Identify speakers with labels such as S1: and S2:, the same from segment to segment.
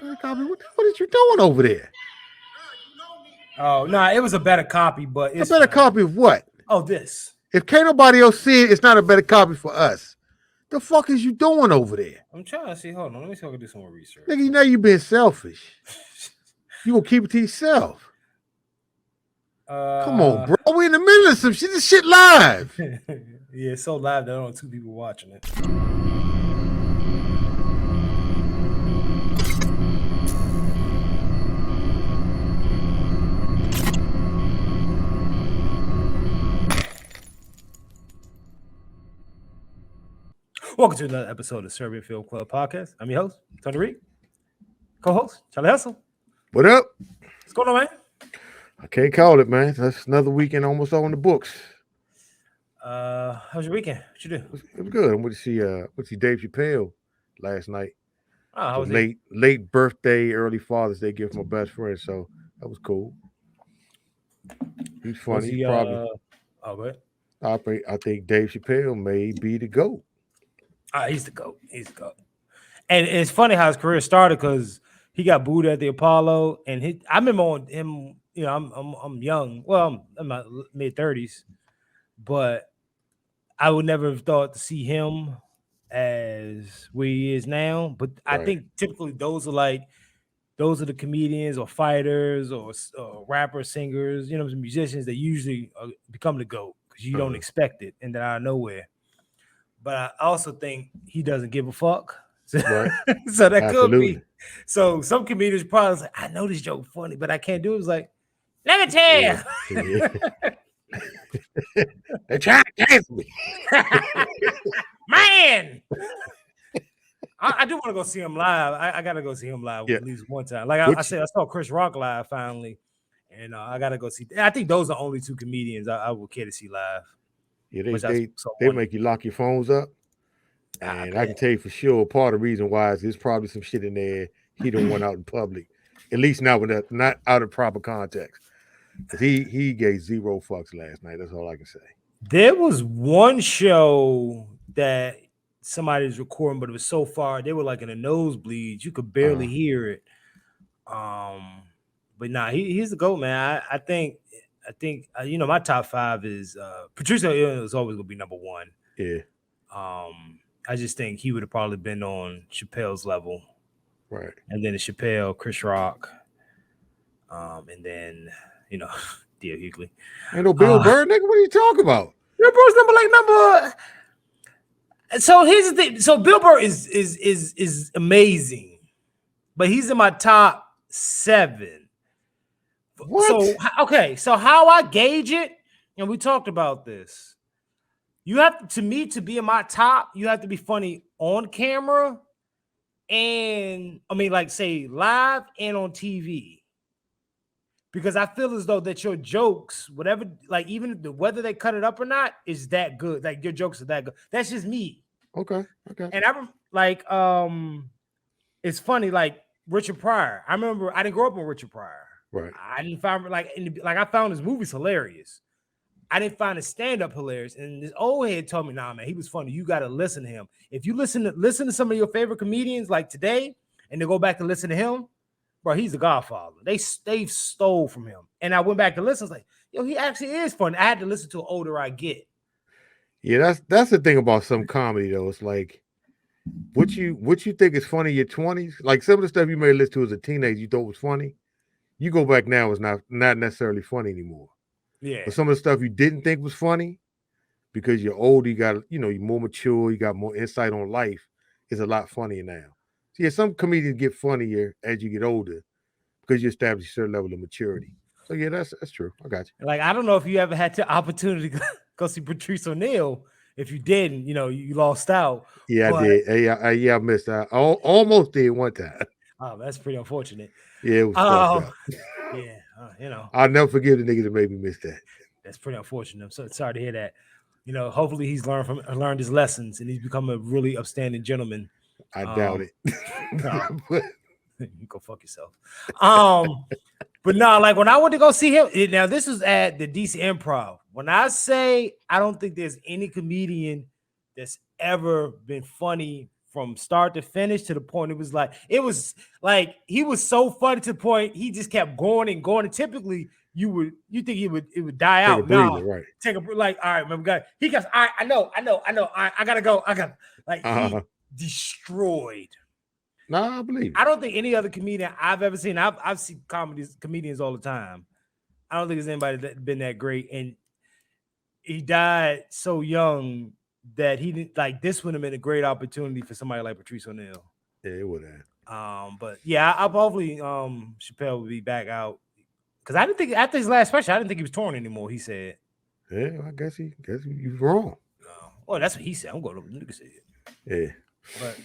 S1: Better copy. What is you doing over there?
S2: Oh no, it was a better copy, but
S1: A
S2: it's
S1: better
S2: fine.
S1: copy of what?
S2: Oh, this.
S1: If can't nobody else see it, it's not a better copy for us. The fuck is you doing over there?
S2: I'm trying to see. Hold on, let me see if I can do some more research.
S1: Nigga, you know you being selfish. You gonna keep it to yourself. Come on, bro. We in the middle of some shit. This shit live.
S2: Yeah, it's so live that only 2 people watching it. Welcome to another episode of the Serbian Film Club Podcast. I'm your host, Tony Reed. Co-host, Charlie Hustle.
S1: What up?
S2: What's going on, man?
S1: I can't call it, man. That's another weekend almost on the books.
S2: How's your weekend? What you do?
S1: It was good. I went to see Dave Chappelle last night.
S2: Oh, how was
S1: late birthday, early Father's Day gift for my best friend. So that was cool. He's funny.
S2: He,
S1: probably.
S2: Oh, good.
S1: I think Dave Chappelle may be the GOAT.
S2: He's the GOAT. He's the GOAT. And it's funny how his career started because he got booed at the Apollo, and I remember him. You know, I'm young. Well, I'm my mid-30s, but I would never have thought to see him as where he is now. But I think typically those are the comedians or fighters or rappers, singers, you know, musicians that usually become the GOAT because you don't expect it and then out of nowhere. But I also think he doesn't give a fuck.
S1: Right.
S2: So that Absolutely. Could be. So some comedians probably like, I know this joke funny, but I can't do it. It's like, let me tell you.
S1: Yeah. They trying to cancel me.
S2: Man. I do want to go see him live. I got to go see him live at least one time. Like I said, I saw Chris Rock live finally. And I got to go see. I think those are the only 2 comedians I would care to see live.
S1: Yeah, they make you lock your phones up. And I can tell you for sure, part of the reason why is there's probably some shit in there he don't want out in public. At least not out of proper context. Because he gave 0 fucks last night. That's all I can say.
S2: There was one show that somebody was recording, but it was so far, they were like in the nosebleeds. You could barely hear it. But nah, he's the GOAT, man. I think you know, my top 5 is Patrice O'Neal is always gonna be number 1.
S1: Yeah.
S2: I just think he would have probably been on Chappelle's level.
S1: Right.
S2: And then Chappelle, Chris Rock, and then, you know, D.L. Hughley.
S1: Ain't no Bill Burr, nigga. What are you talking about?
S2: Bill Burr's number. So here's the thing. So Bill Burr is amazing, but he's in my top 7.
S1: What?
S2: So okay, so how I gauge it, and we talked about this. You have to be in my top, you have to be funny on camera and like say live and on TV. Because I feel as though that your jokes, whatever, like even whether they cut it up or not, is that good. Like your jokes are that good. That's just me.
S1: Okay.
S2: And it's funny, like Richard Pryor. I remember I didn't grow up on Richard Pryor.
S1: Right.
S2: I didn't find I found his movies hilarious. I didn't find his stand-up hilarious. And this old head told me, nah, man, he was funny. You got to listen to him. If you listen to some of your favorite comedians like today, and they go back and listen to him, bro, he's the Godfather. They stole from him. And I went back to listen. I was like, yo, he actually is funny. I had to listen to it older I get.
S1: Yeah, that's the thing about some comedy though. It's like what you think is funny in your 20s, like some of the stuff you may listen to as a teenager you thought was funny. You go back now, it's not necessarily funny anymore.
S2: Yeah.
S1: But some of the stuff you didn't think was funny, because you're older, you got, you know, you're more mature, you got more insight on life, is a lot funnier now. So yeah, some comedians get funnier as you get older because you establish a certain level of maturity. So yeah, that's true. I got you.
S2: Like, I don't know if you ever had the opportunity to go see Patrice O'Neal. If you didn't, you know, you lost out.
S1: Yeah, but... I did. I missed out. I almost did one time.
S2: Oh, that's pretty unfortunate.
S1: Yeah, it was fucked up.
S2: Yeah, you know.
S1: I'll never forgive the nigga that made me miss that.
S2: That's pretty unfortunate. I'm so sorry to hear that. You know, hopefully he's learned his lessons and he's become a really upstanding gentleman.
S1: I doubt it.
S2: You go fuck yourself. But no, like when I went to go see him, now this was at the DC Improv. When I say I don't think there's any comedian that's ever been funny from start to finish to the point it was like he was so funny to the point he just kept going and going. And typically you think it would die
S1: Take a
S2: out. No,
S1: breather, right?
S2: take a like all right, remember guy. He goes, all right, I know. I gotta go. I got like he destroyed.
S1: Nah, I believe it.
S2: I don't think any other comedian I've ever seen. I've seen comedians all the time. I don't think there's anybody that been that great. And he died so young that he didn't like this would have been a great opportunity for somebody like Patrice O'Neal.
S1: Yeah, it would have.
S2: But yeah, I hopefully Chappelle will be back out because I didn't think after his last special, I didn't think he was torn anymore. He said,
S1: "Yeah, I guess he was wrong."
S2: Well, that's what he said. I'm going to nigga said.
S1: Yeah,
S2: but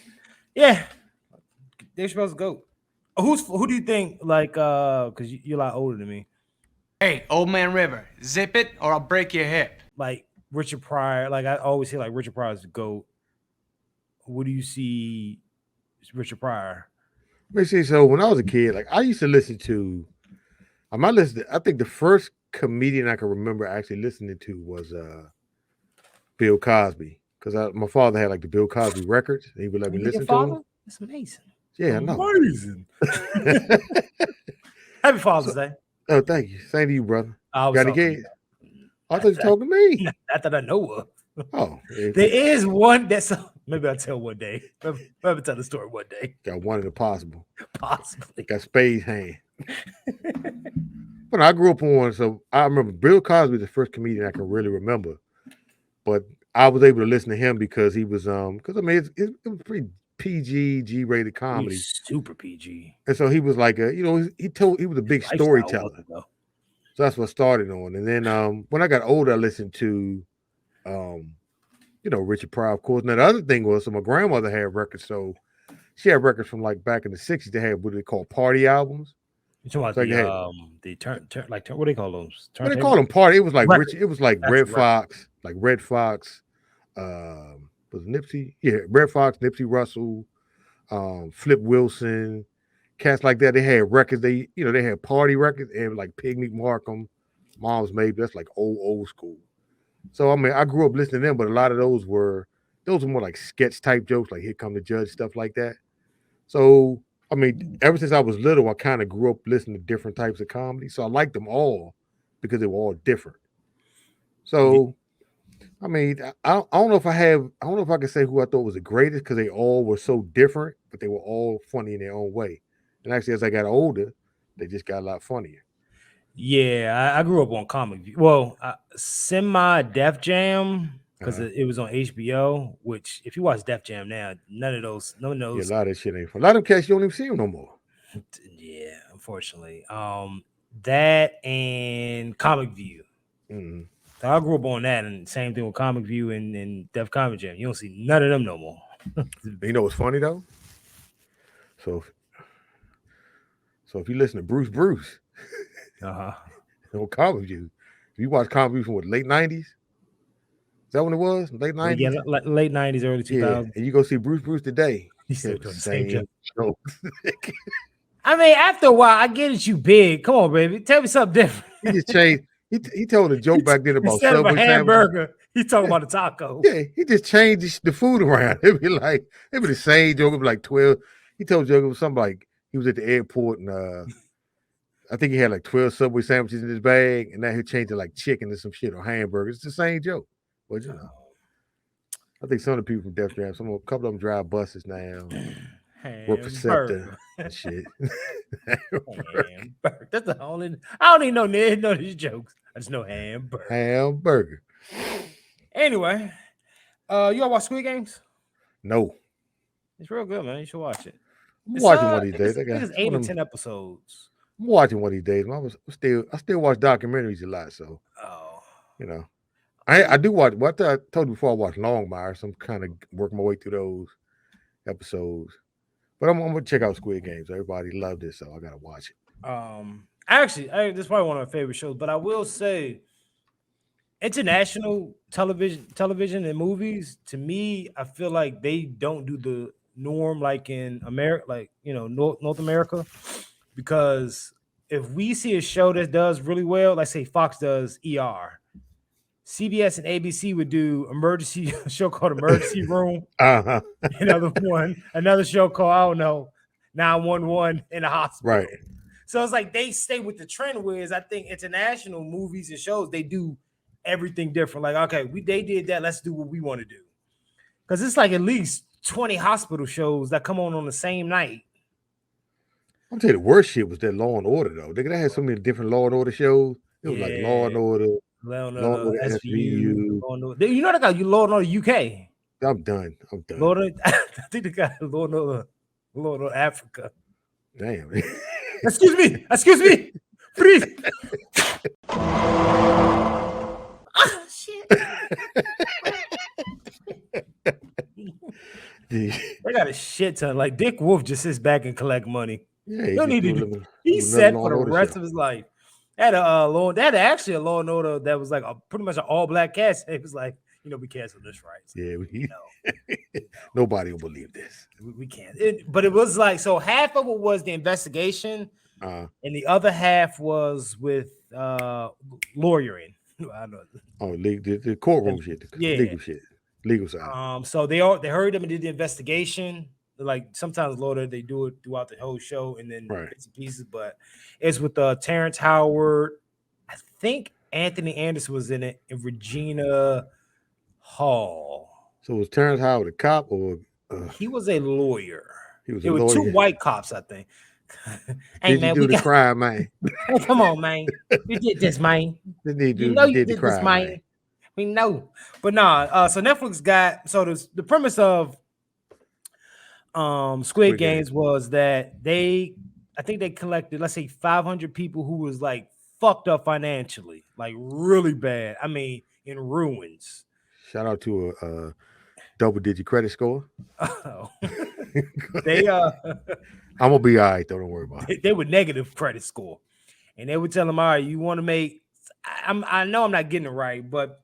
S2: yeah, Dave Chappelle's a GOAT. Who do you think like? Because you're a lot older than me.
S3: Hey, Old Man River, zip it or I'll break your hip.
S2: Like Richard Pryor, like I always say, like Richard Pryor's the GOAT. What do you see, Richard Pryor?
S1: let me see. So when I was a kid, like I used to listen to. I think the first comedian I can remember actually listening to was Bill Cosby because my father had like the Bill Cosby records. And he would let me listen to them.
S2: That's amazing.
S1: Yeah, I know.
S2: Amazing. Happy Father's Day.
S1: Oh, thank you. Same to you, brother.
S2: Got
S1: any kids? I thought you were talking to me.
S2: Not that I know of.
S1: Oh,
S2: there is one that's maybe I'll tell one day. Maybe tell the story one day.
S1: Got one in the possible.
S2: Possibly.
S1: Got Spade's hand. But I grew up on, so I remember Bill Cosby was the first comedian I can really remember. But I was able to listen to him because he was because I mean it was pretty PG, G-rated comedy.
S2: Super PG.
S1: And so he was like he was a big storyteller. So that's what started on. And then when I got older, I listened to Richard Pryor, of course. Now the other thing was, so my grandmother had records, so she had records from like back in the 60s. They had what they call party albums.
S2: You talking about the turn like what do they call those?
S1: What they call them party? It was like
S2: record.
S1: It was like Red Fox, was Nipsey, Red Fox, Nipsey Russell, Flip Wilson, cats like that. They had records. They had party records and like Picnic Markham, Mom's Maybe. That's like old school. So I mean, I grew up listening to them, but a lot of those were more like sketch type jokes, like Here Come the Judge, stuff like that. So I mean, ever since I was little, I kind of grew up listening to different types of comedy. So I liked them all because they were all different. So I mean, I don't know if I can say who I thought was the greatest because they all were so different, but they were all funny in their own way. And actually, as I got older, they just got a lot funnier.
S2: Yeah, I grew up on Comic View. Well, Semi Def Jam because it was on HBO. Which, if you watch Def Jam now, none of those.
S1: Yeah, a lot of that shit ain't fun. A lot of them cats you don't even see them no more.
S2: Yeah, unfortunately. That and Comic View.
S1: Mm-hmm.
S2: So I grew up on that, and same thing with Comic View and Def Comedy Jam. You don't see none of them no more.
S1: You know what's funny though? So if you listen to Bruce, on Comic View, if you watch Comic View from what, late 90s? Is that when it was? Late 90s?
S2: Yeah, late 90s, early 2000s.
S1: Yeah, and you go see Bruce today.
S2: He's still doing the same
S1: jokes.
S2: I mean, after a while, I get it, you big. Come on, baby. Tell me something different.
S1: He just changed. He told a joke back then about
S2: instead
S1: Subway
S2: of a hamburger. He's talking about a taco.
S1: Yeah, he just changed the food around. It'd be the same joke. It'd be like 12. He told a joke it was something like he was at the airport and I think he had like 12 Subway sandwiches in his bag, and now he changed it like chicken to some shit or hamburgers. It's the same joke. But I think some of the people from Def Jam, a couple of them drive buses now. Work for SEPTA and shit.
S2: Hamburger. That's the only. I don't even know these jokes. I just know hamburger.
S1: Hamburger.
S2: Anyway, you all watch Squid Games?
S1: No.
S2: It's real good, man. You should watch it.
S1: I'm watching one of these days.
S2: I think it's 8 or 10 episodes.
S1: I'm watching one of these days. I still watch documentaries a lot, so I do watch. What I told you before, I watched Longmire, so I'm kind of working my way through those episodes. But I'm gonna check out Squid Games. Everybody loved it, so I gotta watch it.
S2: Actually, this is probably one of my favorite shows. But I will say, international television and movies, to me, I feel like they don't do the norm like in America, like North America, because if we see a show that does really well, like say Fox does ER, CBS and ABC would do emergency a show called Emergency Room.
S1: Uh-huh.
S2: Another show called, I don't know, 911 in a hospital.
S1: Right.
S2: So it's like they stay with the trend, whereas I think international movies and shows, they do everything different. Like, okay, they did that, let's do what we want to do. Because it's like at least 20 hospital shows that come on the same night.
S1: I'm telling you, the worst shit was that Law and Order though. They had so many different Law and Order shows. It was like Law and Order, Law and Order SVU.
S2: You know they got Law and Order UK.
S1: I'm done.
S2: I think they got Law and Order Africa.
S1: Damn.
S2: Excuse me. Please. Oh, shit. They got a shit ton. Like Dick Wolf just sits back and collect money.
S1: Yeah,
S2: he said for the rest of his life. That actually a Law and Order that was like pretty much an all-black cast. It was like, we cancel this, right? So,
S1: yeah, nobody will believe this.
S2: We can't. But it was like, so half of it was the investigation, and the other half was with lawyering. I know.
S1: Oh, the courtroom shit, legal shit, legal side.
S2: So they heard them and did the investigation. Like sometimes Lord, they do it throughout the whole show and then bits and pieces. But it's with Terrence Howard. I think Anthony Anderson was in it, and Regina Hall.
S1: So was Terrence Howard a cop or?
S2: He was a lawyer.
S1: He was
S2: a lawyer. Two white cops, I think.
S1: Hey, man, you do the crime, man.
S2: Hey, come on, man. You did this, man. You did this, man. We know. But nah, so Netflix got the premise of Squid Games was that I think they collected, let's say 500 people who was like fucked up financially, like really bad. I mean, in ruins.
S1: Shout out to a double-digit credit score.
S2: Oh.
S1: I'm gonna be all right, though. Don't worry about it.
S2: They were negative credit score, and they would tell them, all right, you want to make. I know I'm not getting it right, but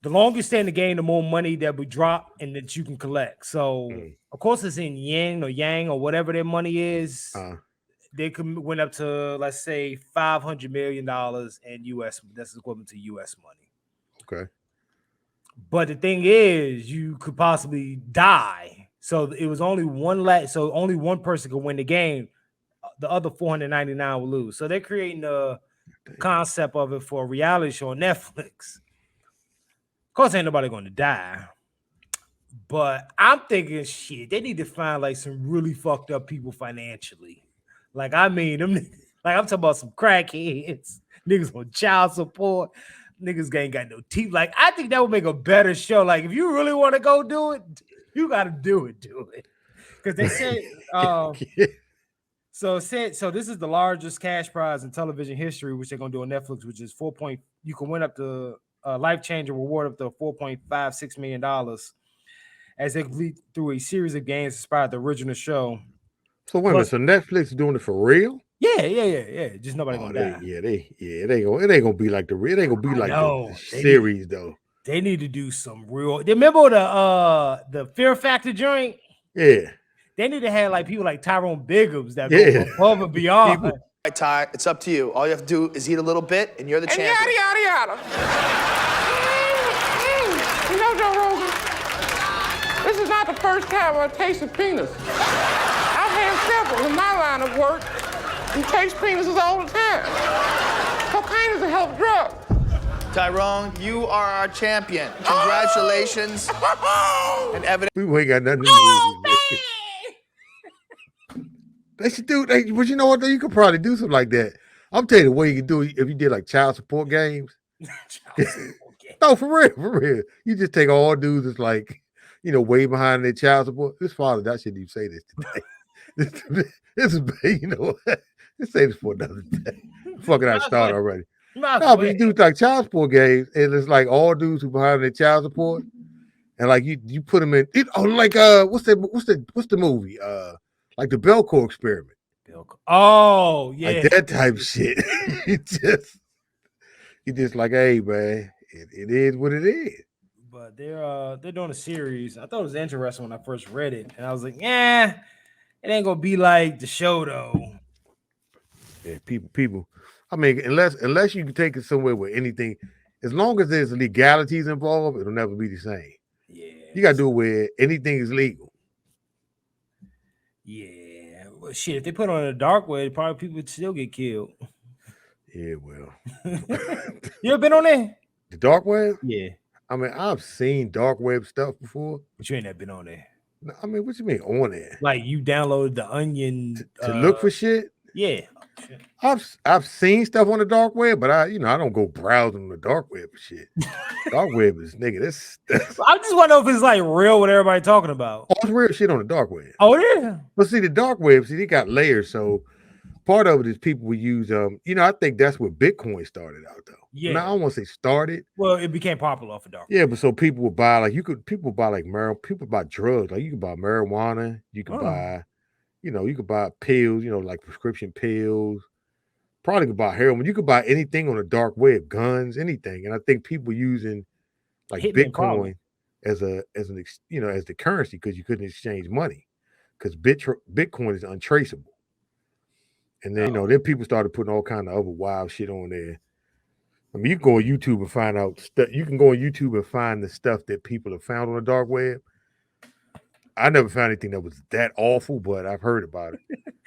S2: the longer you stay in the game, the more money that we drop and that you can collect. So, of course, it's in yen or yang or whatever their money is. They went up to, let's say, $500 million in US. That's equivalent to US money.
S1: Okay.
S2: But the thing is, you could possibly die. So it was only so only one person could win the game. The other 499 will lose. So they're creating the concept of it for a reality show on Netflix. Of course, ain't nobody going to die. But I'm thinking, shit, they need to find like some really fucked up people financially. Like, I mean, I'm talking about some crackheads, niggas on child support, niggas ain't got no teeth. Like, I think that would make a better show. Like, if you really want to go do it, you got to do it. Because they said, so this is the largest cash prize in television history, which they're going to do on Netflix, which is you can win up to life-changing reward up to $4.56 million as they complete through a series of games inspired the original show.
S1: So wait a minute, so Netflix is doing it for real?
S2: Yeah. Just nobody gonna die.
S1: It ain't gonna be like the real. It ain't gonna be like the series though.
S2: They need to do some real. Remember the Fear Factor joint?
S1: Yeah.
S2: They need to have like people like Tyrone Biggums that go above and beyond.
S4: All right, Ty, it's up to you. All you have to do is eat a little bit, and you're the champion.
S5: Yada. You know, Joe Rogan, this is not the first time I've tasted penis. I've had several in my line of work who taste penises all the time. Cocaine is a health drug.
S4: Tyrone, you are our champion. Congratulations. And evidence.
S1: We ain't got nothing to do. They should do. But you know what? You could probably do something like that. I'm telling you the way you can do it if you did like child support games. No, for real. You just take all dudes that's like, way behind their child support. This father, that shouldn't even say this today. This is, let's say this for another day. Fucking I start already. No, but you do like child support games, and it's like all dudes who behind their child support, and like you put them in. What's the movie? Like the Belcourt Experiment.
S2: Oh yeah,
S1: like that type of shit. you just like, hey man, it is what it is.
S2: But they're doing a series. I thought it was interesting when I first read it, and I was like, it ain't gonna be like the show though.
S1: Yeah, people. I mean, unless you can take it somewhere where anything, as long as there's legalities involved, it'll never be the same.
S2: Yeah.
S1: You gotta do it where anything is legal.
S2: Yeah. Well, shit, if they put it on a dark web, probably people would still get killed.
S1: Yeah, well.
S2: You ever been on there?
S1: The dark web?
S2: Yeah.
S1: I mean, I've seen dark web stuff before.
S2: But you ain't never been on there.
S1: No, I mean, what you mean on there?
S2: Like you downloaded the Onion
S1: To look for shit?
S2: Yeah.
S1: I've seen stuff on the dark web, but I don't go browsing on the dark web for shit. Dark web is nigga. That's
S2: I just want to know if it's like real what everybody talking about.
S1: all real shit on the dark web.
S2: Oh yeah.
S1: But see, the dark web, they got layers. So part of it is people will use I think that's where Bitcoin started out though.
S2: Yeah.
S1: Now I don't want to say started.
S2: Well, it became popular off of dark.
S1: Yeah, but so people would buy people buy like marijuana, people buy drugs. Like you can buy marijuana, you can buy, you could buy pills, like prescription pills. Probably could buy heroin. You could buy anything on the dark web, guns, anything. And I think people using like
S2: Hitman
S1: Bitcoin as the currency because you couldn't exchange money because Bitcoin is untraceable. And then then people started putting all kind of other wild shit on there. I mean, you can go on YouTube and find out stuff. You can go on YouTube and find the stuff that people have found on the dark web. I never found anything that was that awful, but I've heard about it.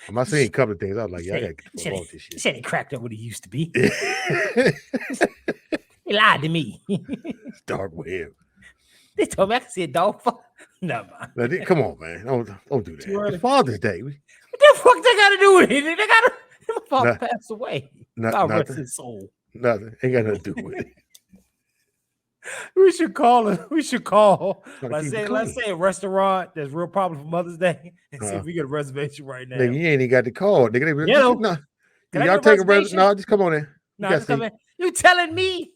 S1: I'm not saying a couple of things. I was like, yeah, I gotta get the fuck off this shit.
S2: He said it cracked up what it used to be. He lied to me.
S1: Dark web.
S2: They told me I could see a dog. No, man.
S1: Come on, man. Don't do that. It's Father's Day.
S2: What the fuck they got to do with it? They got to. My father passed away. God rest his soul.
S1: Nothing. Ain't got nothing to do with it.
S2: We should call it. We should call.
S1: Let's
S2: say a restaurant that's real popular for Mother's Day and see if we get a reservation right now.
S1: Nigga, you ain't even got the call. Nigga,
S2: y'all take a
S1: reservation? No, just come on in.
S2: Just come in. You telling me?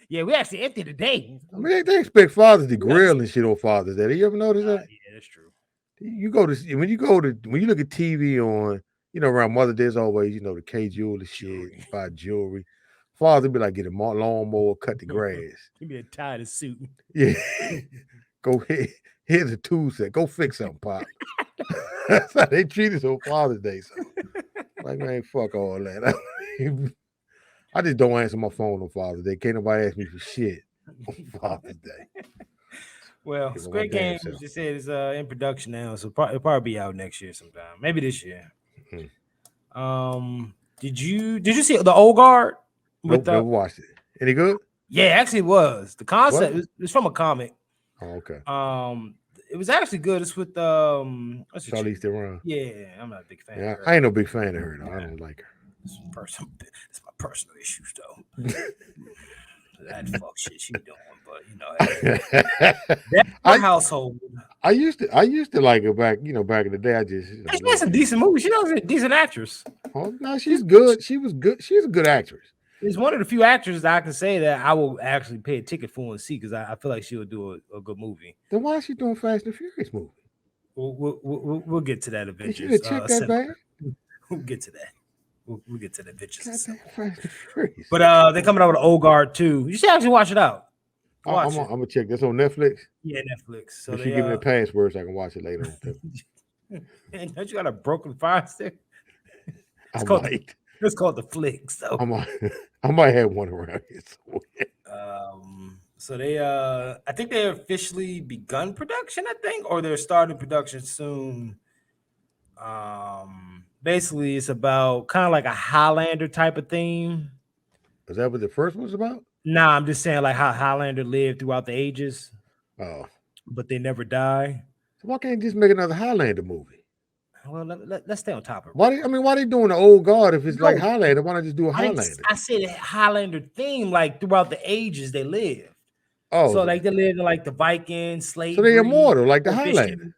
S2: Yeah, we actually empty today.
S1: I mean, they expect fathers to grill and shit on Father's Day. You ever notice that?
S2: Yeah, that's true.
S1: When you look at TV on, around Mother's Day, there's always, the K jewelry shit, buy jewelry. Father be like, get a lawnmower, cut the grass.
S2: Give me a tie and suit.
S1: Yeah. Go ahead. Here's a tool set. Go fix something, Pop. That's how they treat us on Father's Day. So. Like, man, fuck all that. I just don't answer my phone on Father's Day. Can't nobody ask me for shit on Father's Day.
S2: Well, Squid Game, as you said, is in production now, so it'll probably be out next year sometime. Maybe this year. Mm-hmm. Did you see the Old Guard?
S1: Never watched it. Any good?
S2: Yeah, actually it was. The concept is from a comic.
S1: Oh, okay.
S2: It was actually good. It's with
S1: Charlize Theron.
S2: Yeah, I'm not a big fan.
S1: Yeah, I ain't no big fan of her though. I don't like her.
S2: It's my personal issues though. That fuck shit she doing, but that's my household.
S1: I used to like her back in the day. I just
S2: she had some decent movies. She was a decent actress.
S1: Oh no, she's good. She was good. She's a good actress.
S2: It's one of the few actors that I can say that I will actually pay a ticket for and see because I feel like she would do a good movie.
S1: Then why is she doing Fast and Furious movie?
S2: We'll get to that eventually.
S1: You check that bag?
S2: We'll get to that. We'll get to the Avengers.
S1: Furious.
S2: But they're coming out with Old Guard too. You should actually watch it out.
S1: I'm gonna check. That's on Netflix.
S2: Yeah, Netflix. So
S1: she give me the password so I can watch it later.
S2: And don't you got a broken fire stick?
S1: It's
S2: called the Flick. So
S1: I might have one around here somewhere.
S2: So they I think they officially begun production, or they're starting production soon. Basically it's about kind of like a Highlander type of theme.
S1: Is that what the first one's about?
S2: Nah, I'm just saying like how Highlander lived throughout the ages.
S1: Oh.
S2: But they never die.
S1: So why can't you just make another Highlander movie?
S2: Well, let's stay on top of it.
S1: Why they doing the Old Guard if it's like Highlander? Why not just do a Highlander?
S2: I said a Highlander theme, like throughout the ages they lived.
S1: Oh,
S2: so like they lived in like the Vikings, slavery.
S1: So they're immortal, like the Highlander.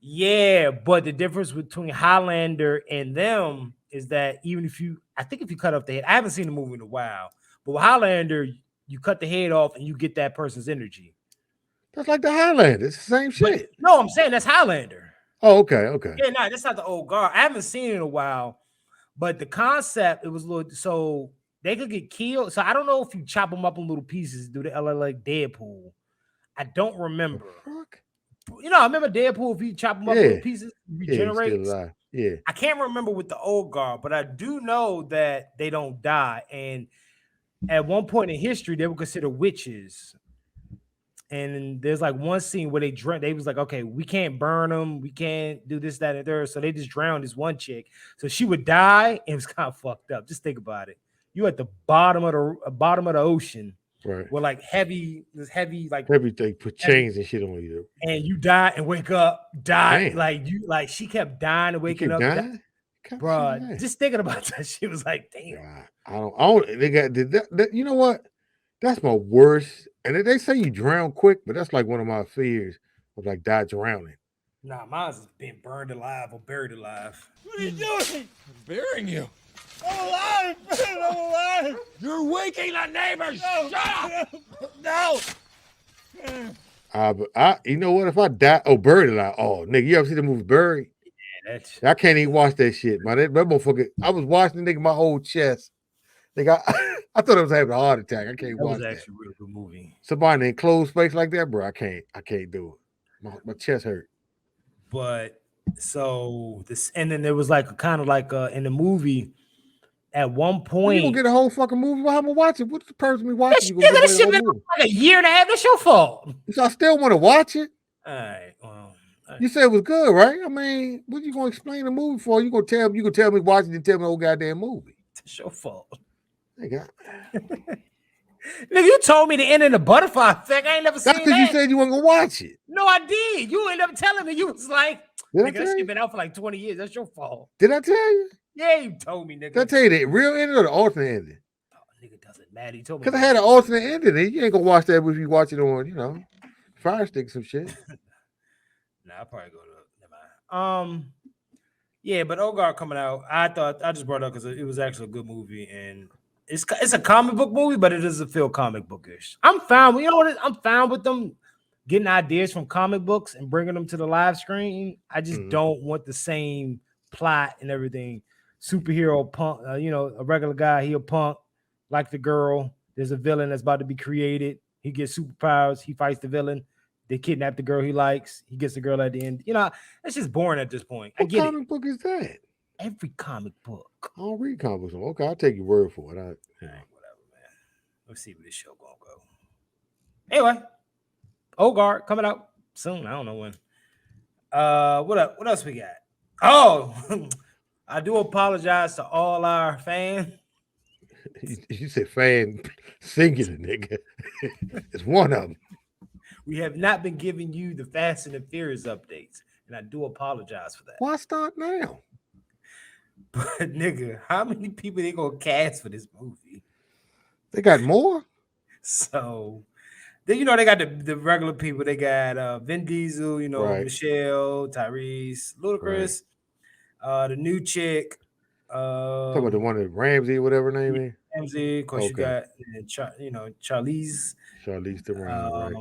S2: Yeah, but the difference between Highlander and them is that if you cut off the head, I haven't seen the movie in a while, but with Highlander, you cut the head off and you get that person's energy.
S1: That's like the Highlander. It's the same shit.
S2: But, no, I'm saying that's Highlander.
S1: Oh, okay.
S2: Yeah, no, that's not the Old Guard. I haven't seen it in a while, but the concept, it was a little, so they could get killed. So I don't know if you chop them up in little pieces, do the like Deadpool. I don't remember. I remember Deadpool, if you chop them up in little pieces, regenerates.
S1: Yeah.
S2: I can't remember with the Old Guard, but I do know that they don't die. And at one point in history, they were considered witches. And there's like one scene where they drowned. They was like, okay, we can't burn them, we can't do this, that, and third. So they just drowned this one chick. So she would die, and it was kind of fucked up. Just think about it. You at the bottom of the ocean,
S1: Right.
S2: with like heavy, like
S1: everything, put chains and shit on you.
S2: And you die and wake up, die.
S1: Damn.
S2: Like she kept dying and waking up. Bro, just thinking about that, she was like, damn.
S1: Yeah, I don't. They got that. You know what? That's my worst. And they say you drown quick, but that's like one of my fears of like die drowning.
S2: Nah, mine's been burned alive or buried alive.
S6: What are you doing? I'm burying you. I'm alive, man. I'm alive.
S2: You're waking the neighbors.
S6: No.
S2: Shut up.
S6: No.
S1: But you know what? If I die, buried alive. Oh, nigga, you ever see the movie Buried?
S2: Yeah,
S1: I can't even watch that shit, man. That motherfucker. I was watching the nigga my whole chest. Nigga, I thought I was having a heart attack. I can't watch that.
S2: That was actually a real good movie.
S1: Somebody in enclosed space like that, bro. I can't do it. My chest hurt.
S2: But so this, and then there was like kind of like in the movie. At one point,
S1: you gonna get a whole fucking movie? Why am I watching? What's the person me watching?
S2: That shit been like a year and a half. That's your fault.
S1: So I still want to watch it.
S2: All right. Well,
S1: you said it was good, right? I mean, what you gonna explain the movie for? You gonna tell me watch it and tell me the whole goddamn movie?
S2: It's your fault.
S1: Nigga,
S2: you told me the end of the butterfly effect. I ain't never seen that.
S1: That's because you said you weren't gonna watch it.
S2: No, I did. You ended up telling me. You was like,
S1: nigga,
S2: that shit been out for like 20 years. That's your fault.
S1: Did I tell you?
S2: Yeah, you told me, nigga.
S1: Did I tell you the real ending or the alternate ending?
S2: Oh, nigga, doesn't matter. You told me.
S1: Because I had an alternate ending. And you ain't gonna watch that if you watch it on, Fire Stick some shit.
S2: Nah, I'll probably go to never mind. Yeah, but Ogre coming out. I just brought it up because it was actually a good movie, and it's a comic book movie, but it doesn't feel comic bookish. I'm fine. You know what? I'm fine with them getting ideas from comic books and bringing them to the live screen. I just don't want the same plot and everything. Superhero punk, a regular guy, he a punk, like the girl. There's a villain that's about to be created. He gets superpowers. He fights the villain. They kidnap the girl he likes. He gets the girl at the end. It's just boring at this point.
S1: What comic book is that?
S2: Every comic book.
S1: I don't read comic books. Okay, I'll take your word for it.
S2: All right, whatever, man. Let's see where this show gonna go. Anyway, Ogre coming out soon. I don't know when. What up? What else we got? Oh, I do apologize to all our fans.
S1: You said fan singular, nigga. It's one of them.
S2: We have not been giving you the Fast and the Furious updates, and I do apologize for that.
S1: Why start now?
S2: But nigga, how many people they gonna cast for this movie?
S1: They got more.
S2: So, they got the regular people. They got Vin Diesel,
S1: right.
S2: Michelle, Tyrese, Ludacris, right. The new chick.
S1: Talk about the one that Ramsey, whatever her name is.
S2: Ramsey, of course. You got Charlize.
S1: Charlize Theron, right.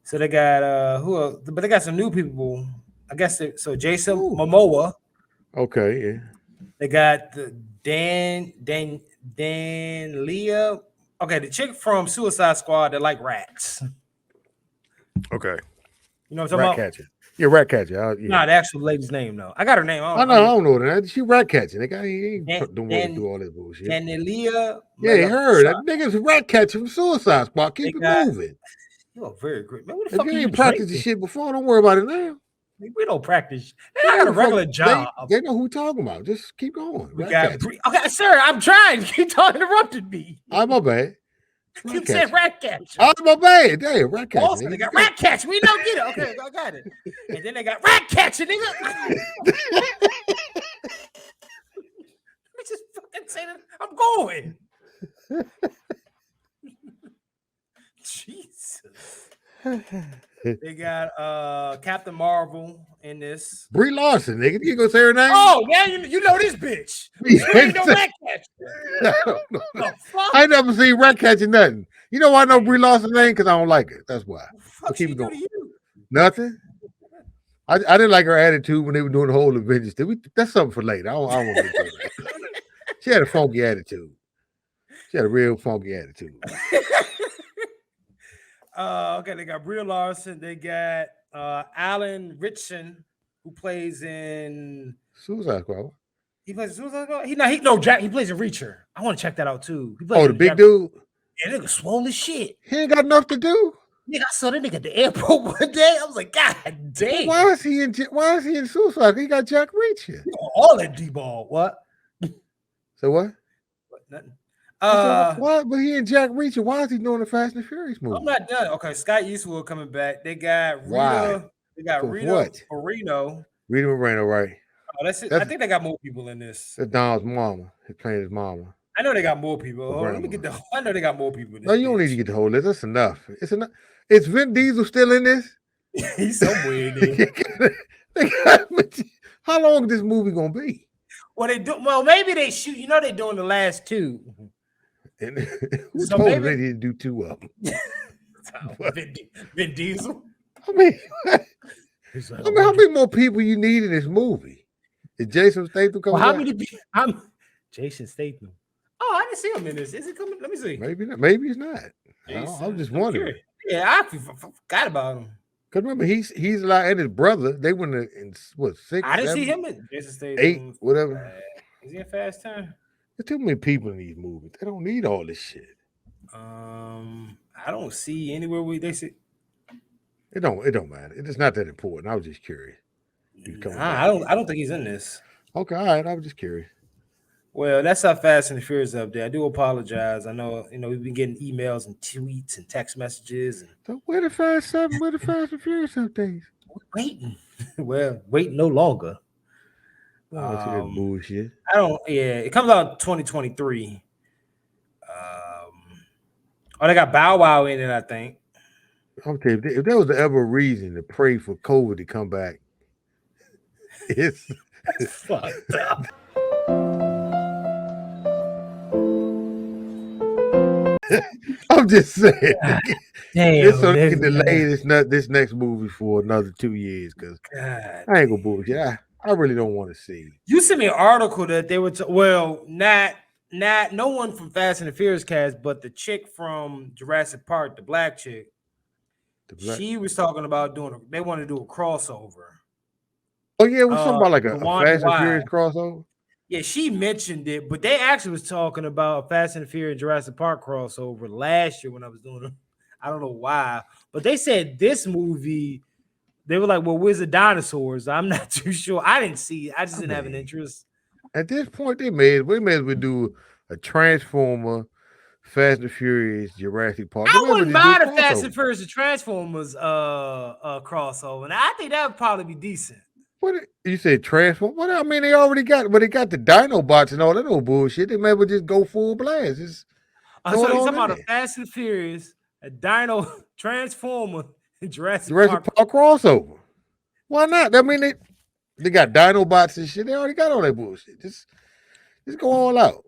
S2: So they got who else? But they got some new people. I guess so. Jason Momoa.
S1: Okay, yeah.
S2: They got the Dan Leah. Okay, the chick from Suicide Squad that like rats.
S1: Okay.
S2: You know what I'm talking about?
S1: Catcher. Yeah, rat catcher. Yeah.
S2: Nah, the actual lady's name though. I got her name.
S1: I don't know that. She rat catching. They got he ain't do all this bullshit.
S2: Danelia.
S1: Yeah, you heard that nigga's rat catcher from Suicide Squad. Keep it moving.
S2: You are very great, man. What the
S1: fuck you ain't practiced this shit before? Don't worry about it now.
S2: We don't practice. I got a regular job.
S1: They know who we're talking about. Just keep going.
S2: Okay, sir, I'm trying. You interrupted me.
S1: My bad.
S2: You said rat catcher.
S1: Oh, my bad. Damn, rat catcher.
S2: Also, they got rat catcher. We don't get it. Okay, I got it. And then they got rat catcher, nigga. Let me just fucking say that. I'm going. Jesus. They got Captain Marvel in this.
S1: Brie Larson, nigga. You gonna say her name?
S2: Oh, yeah, you know this bitch. You ain't no rat catcher.
S1: I ain't never seen rat catching nothing. You know why I know Brie Larson's name? Because I don't like it. That's why.
S2: What keep it going.
S1: Nothing. I didn't like her attitude when they were doing the whole Avengers. That's something for later. I don't want to do that. She had a funky attitude. She had a real funky attitude.
S2: Okay, they got Brie Larson. They got Alan Ritchson, who plays in
S1: Suicide Squad.
S2: He plays Suicide Squad. He plays a Reacher. I want to check that out too. He plays
S1: Oh, the big dude.
S2: Yeah, nigga swole as shit.
S1: He ain't got enough to do.
S2: Nigga, I saw that nigga at the airport one day. I was like, God damn.
S1: Why is he in Suicide? He got Jack Reacher.
S2: All that D-ball. What?
S1: So what?
S2: Nothing.
S1: Why? But he and Jack Reacher. Why is he doing the Fast and Furious movie?
S2: I'm not done. Okay, Scott Eastwood coming back. They got Rita.
S1: Why?
S2: They got
S1: For
S2: Rita
S1: what?
S2: Moreno.
S1: Rita Moreno, right?
S2: Oh, that's it. I think they got more people in this.
S1: That's Don's mama. He's playing his mama.
S2: I know they got more people. Hold on, let me get the. I know they got more people in this.
S1: No, you don't need to get the whole list. That's enough. It's enough. Is Vin Diesel still in this?
S2: He's somewhere in there.
S1: How long is this movie gonna be?
S2: Well, maybe they shoot. You know, they're doing the last two.
S1: And who told them they didn't do two of them?
S2: Vin Diesel.
S1: I mean, how many more people you need in this movie? Is Jason Statham coming?
S2: Well, how many? Jason Statham. Oh, I didn't see him in this. Is it coming? Let me see.
S1: Maybe not. Maybe he's not. I'm just wondering.
S2: Yeah, I forgot about him.
S1: Cause remember, he's like, and his brother. They went in what 6?
S2: I didn't
S1: 7,
S2: see him in Jason Statham.
S1: 8, whatever.
S2: Is he in Fast 10?
S1: There's too many people in these movies. They don't need all this shit.
S2: I don't see anywhere where they see.
S1: It don't matter. It's not that important. I was just curious.
S2: I don't think he's in this.
S1: Okay, all right. I was just curious.
S2: Well, that's how Fast and the Furious update. I do apologize. I know, we've been getting emails and tweets and text messages. And
S1: so where the Fast 7? Where the Fast and Furious updates?
S2: Waiting. Well, waiting no longer.
S1: Bullshit.
S2: It comes out in 2023. They got Bow Wow in it, I think.
S1: I'll tell you, if there was ever a reason to pray for COVID to come back, it's
S2: fucked up.
S1: I'm just saying.
S2: Damn,
S1: so they can delay this next movie for another 2 years because I ain't gonna bullshit. I really don't want to see.
S2: You sent me an article that they were not no one from Fast and the Furious cast, but the chick from Jurassic Park, the black chick. She was talking about they want to do a crossover.
S1: Oh yeah, it was something about like a Fast and Furious crossover.
S2: Yeah, she mentioned it, but they actually was talking about Fast and the Furious Jurassic Park crossover last year when I was doing it. I don't know why, but they said this movie, they were like, well, where's the dinosaurs? I'm not too sure. I didn't see it. I just didn't have an interest.
S1: At this point, we may as well do a Transformer, Fast and Furious, Jurassic Park.
S2: I wouldn't mind a Fast and Furious and Transformers crossover, and I think that would probably be decent.
S1: What you said, Transform? What I mean, they already got, but they got the Dinobots and all that old bullshit. They may as well just go full blast. So
S2: you're talking about a Fast and Furious, a Dino Transformer, and Jurassic
S1: Park crossover. Why not? I mean, they got Dinobots and shit. They already got all that bullshit. Just go all out.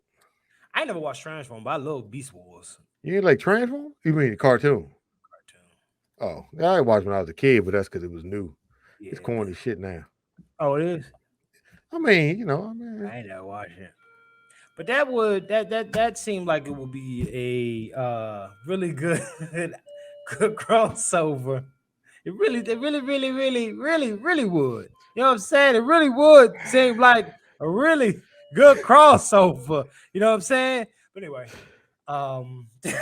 S2: I ain't never watched Transform, but I love Beast Wars.
S1: You ain't like Transform? You mean the cartoon? Oh, I watched when I was a kid, but that's because it was new. Yeah. It's corny shit now.
S2: Oh, it is.
S1: I mean,
S2: I ain't never watched it, but that seemed like it would be a really good crossover. It really would. You know what I'm saying? It really would seem like a really good crossover. You know what I'm saying? But anyway, I was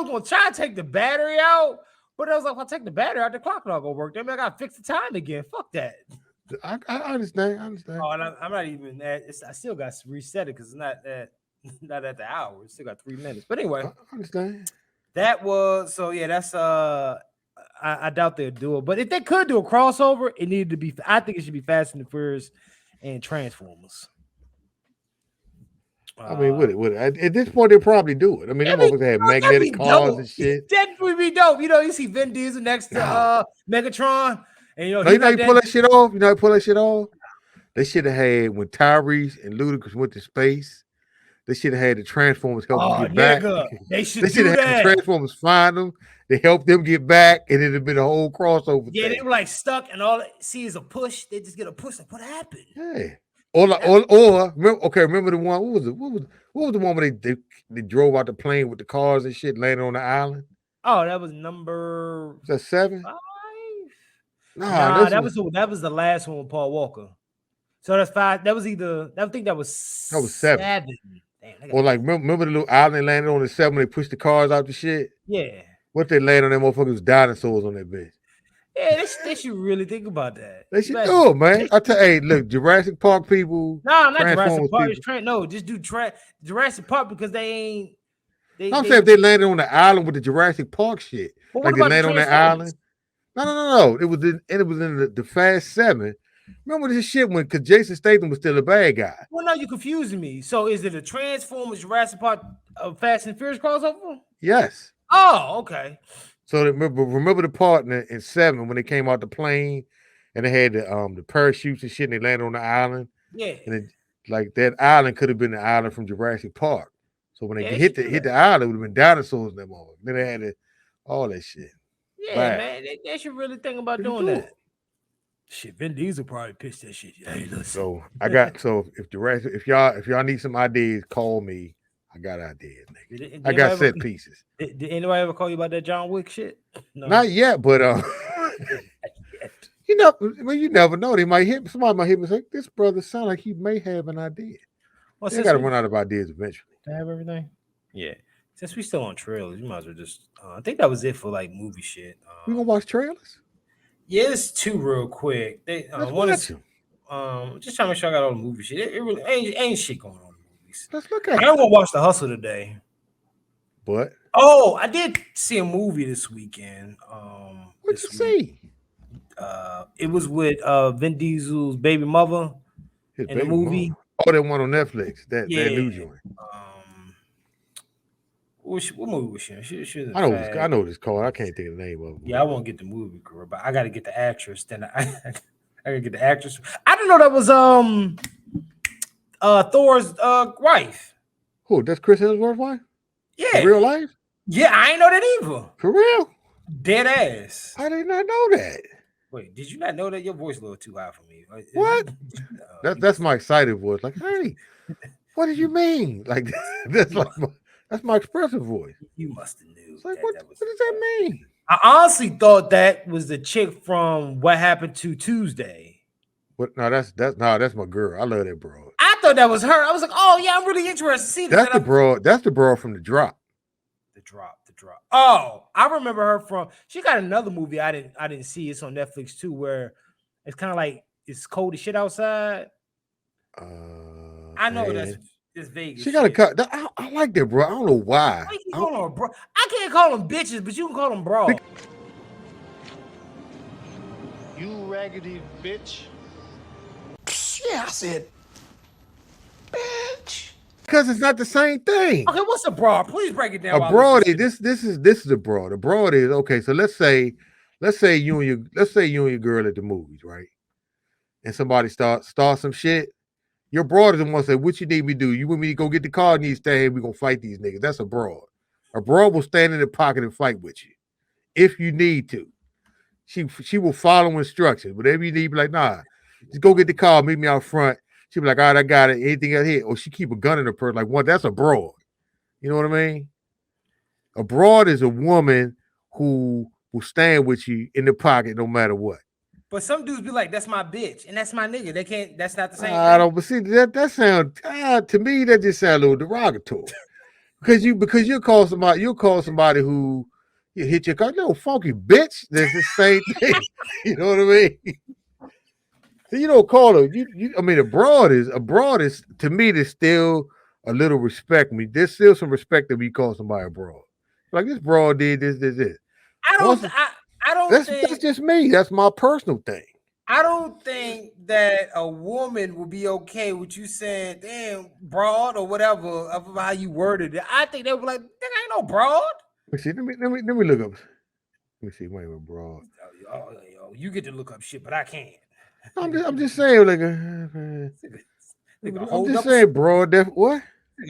S2: gonna try to take the battery out. But I was like, if I take the battery out, the clock not gonna work. Then I gotta fix the time again. Fuck that.
S1: I understand.
S2: Oh, and I'm not even at. I still got to reset it because it's not at the hour. It's still got 3 minutes. But anyway,
S1: I understand.
S2: That was so. Yeah, that's I doubt they'll do it. But if they could do a crossover, it needed to be. I think it should be Fast and the Furious and Transformers.
S1: I mean, at this point, they'll probably do it. I mean, they're going to have magnetic cars and shit.
S2: That would be dope. You see Vin Diesel next to Megatron. And
S1: you pull that shit off? They should have had when Tyrese and Ludacris went to space. They should have had the Transformers help them get back.
S2: They should
S1: have had the Transformers find them. They help them get back, and it'd have been a whole crossover.
S2: Yeah, they were like stuck, and all they see is a push. They just get a push. Like, what happened?
S1: Yeah. Remember the one? What was the one where they drove out the plane with the cars and shit, landed on the island?
S2: Oh, that was number.
S1: Was that 7?
S2: 5?
S1: Nah,
S2: that was the last one with Paul Walker. So that's 5. That was either. I think that was
S1: 7.
S2: Damn,
S1: Or like remember the little island they landed on the 7 when they pushed the cars out the shit?
S2: Yeah.
S1: What they landed on that motherfucker was dinosaurs on that bitch.
S2: Yeah, they should really think about that.
S1: They should do it, man. I tell hey, look, Jurassic Park people.
S2: No, not Jurassic
S1: Transformers
S2: Park.
S1: people.
S2: No, just do Jurassic Park because they ain't.
S1: I'm saying if they landed on the island with the Jurassic Park shit,
S2: Well,
S1: like
S2: what
S1: they
S2: about
S1: landed on
S2: the
S1: that island. No. It was in the Fast 7. Remember this shit when because Jason Statham was still a bad guy.
S2: Well, no, you're confusing me. So is it a Transformers Jurassic Park Fast and Furious crossover?
S1: Yes.
S2: Oh, okay.
S1: So remember the part in 7 when they came out the plane and they had the parachutes and shit and they landed on the island.
S2: Yeah.
S1: And like that island could have been the island from Jurassic Park. So when they hit the island, it would have been dinosaurs in that moment. Then they had all that shit.
S2: Yeah,
S1: Bad.
S2: man. They should really think about doing that. Shit, Vin Diesel probably pitched that shit. Hey, listen.
S1: So if y'all need some ideas, call me. I got ideas, nigga. I got set pieces.
S2: Did anybody ever call you about that John Wick shit? No.
S1: Not yet, but you know, well, you never know. Somebody might hit me and say, this brother sound like he may have an idea.
S2: Well,
S1: they gotta run out of ideas eventually.
S2: To have everything? Yeah. Since we still on trailers, you might as well just I think that was it for like movie shit.
S1: We gonna watch trailers?
S2: Yeah, it's 2 real quick. One is just trying to make sure I got all the movie shit. It really ain't shit going on in movies.
S1: Let's look at it.
S2: I'm gonna watch The Hustle today.
S1: But
S2: I did see a movie this weekend.
S1: What'd you see?
S2: It was with Vin Diesel's baby mother in the movie.
S1: Mama. Oh, that one on Netflix. That new joint.
S2: What movie was she?
S1: I know what it's called. I can't think of the name of it.
S2: Yeah, I won't get the movie, girl, but I got to get the actress. Then I gotta get the actress. I didn't know that was Thor's wife.
S1: Who? That's Chris Hemsworth's wife?
S2: Yeah.
S1: In real life?
S2: Yeah, I ain't know that either.
S1: For real?
S2: Dead ass.
S1: I did not know that.
S2: Wait, did you not know that? Your voice a little too high for me.
S1: What? That's my excited voice. Like, hey, what did you mean? Like that's my expressive voice.
S2: You must have knew.
S1: It's like, what does that mean?
S2: I honestly thought that was the chick from What Happened to Tuesday.
S1: What? No, that's my girl. I love that broad.
S2: I thought that was her. I was like, oh yeah, I'm really interested to see this.
S1: That's the broad. That's the broad from The Drop.
S2: The Drop. Oh, I remember her from. She got another movie I didn't see. It's on Netflix too, where it's kind of like it's cold as shit outside. I know that's Vegas.
S1: She got a cut. I like that, bro. I don't know why.
S2: Why you call her bro? I can't call them bitches, but you can call them bro.
S7: You raggedy bitch.
S4: Yeah, I said, bitch.
S1: Because it's not the same thing.
S2: Okay, what's a broad? Please break it down.
S1: A broad is this is a broad. A broad is okay. So let's say you and your girl at the movies, right? And somebody start some shit. Your broad is the one say, what you need me to do? You want me to go get the car and you stay here, we're gonna fight these niggas. That's a broad. A broad will stand in the pocket and fight with you if you need to. She will follow instructions. Whatever you need, be like, nah, just go get the car, meet me out front. She'll be like, all right, I got it. Anything out here? Or she keep a gun in her purse. Like, what? That's a broad. You know what I mean? A broad is a woman who will stand with you in the pocket no matter what.
S2: But some dudes be like, that's my bitch and that's my nigga. They can't. That's not the same.
S1: I don't. But see, that sound to me that just sound a little derogatory. because you'll call somebody who you hit your car, no funky bitch. That's the same thing. You know what I mean? So you don't call her. I mean, a broad is to me. There's still a little respect. There's still some respect that we call somebody a broad. Like this broad did this.
S2: I don't.
S1: That's just me. That's my personal thing.
S2: I don't think that a woman would be okay with you saying, damn, broad or whatever of how you worded it. I think they were like, nigga, ain't no broad.
S1: Let me look up. Let me see. Wait a minute, broad.
S2: You get to look up shit, but I can't.
S1: I'm just saying, like, I'm just saying, broad. What?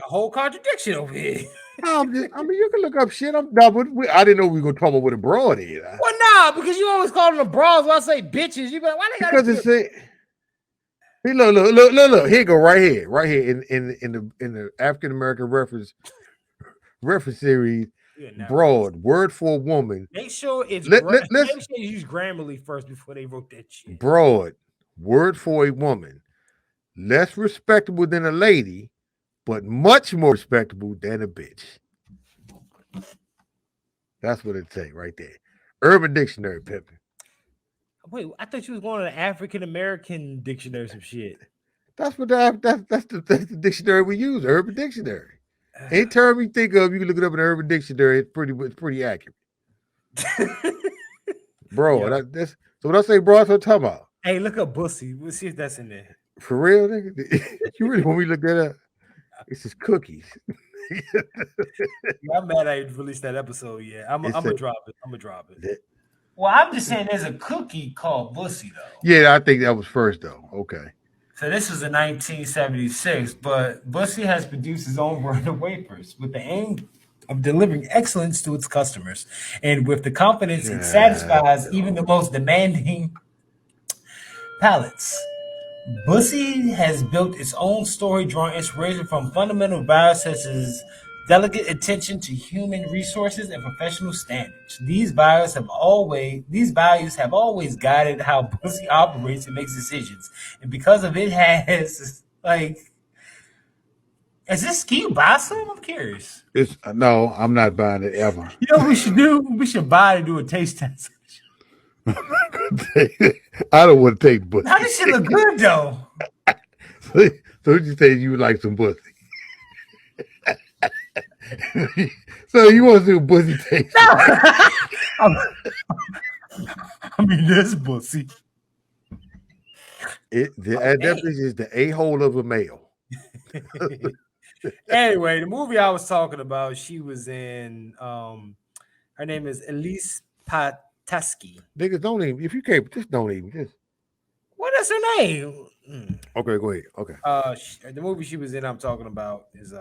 S2: A whole contradiction over here.
S1: I mean, you can look up shit. I didn't know we were gonna talk about what a broad is.
S2: Well, nah, because you always call them a broads. When I say bitches, you be like, why they got?
S1: Because it's hey, look. Here you go, right here in the African American reference series. Broad, word for a woman.
S2: Make sure it's
S1: make
S2: sure you use Grammarly first before they wrote that shit.
S1: Broad, word for a woman, less respectable than a lady, but much more respectable than a bitch. That's what it say right there. Urban Dictionary, Pippin.
S2: Wait, I thought you was going to the African American dictionary or some shit.
S1: That's what that's the dictionary we use, Urban Dictionary. Any term you think of, you can look it up in the Urban Dictionary. It's pretty accurate. Bro,
S2: Yeah.
S1: so when I say bro, that's what I'm talking about.
S2: Hey, look up Bussy. We'll see if that's in there.
S1: For real, nigga? You really want me to look that up? It's just cookies.
S2: Yeah, I'm mad I didn't release that episode yet. I'm gonna drop it. I'm gonna drop it.
S1: That-
S2: Well, I'm just saying there's a cookie called Bussy though.
S1: Yeah, I think that was first though. Okay.
S2: So this was in 1976, but Bussy has produced his own brand of wafers with the aim of delivering excellence to its customers, and with the confidence it satisfies even the most demanding palates. Bussy has built its own story, drawing inspiration from fundamental values such as delicate attention to human resources and professional standards. These values have always guided how Bussy operates and makes decisions, and because of it, has like, is this? Can you buy some? I'm curious.
S1: It's no, I'm not buying it ever.
S2: You know what we should do? We should buy it and do a taste test.
S1: I don't want to take pussy.
S2: How does shit look good though?
S1: So you say you would like some pussy? So you want to do pussy taste?
S2: I mean, this Bussy.
S1: That is the a-hole of a male.
S2: Anyway, the movie I was talking about, she was in. Her name is Elise Pataski.
S1: Niggas don't even. If you can't, just don't even. Just.
S2: What is her name?
S1: Okay, go ahead. Okay.
S2: The movie she was in, I'm talking about, is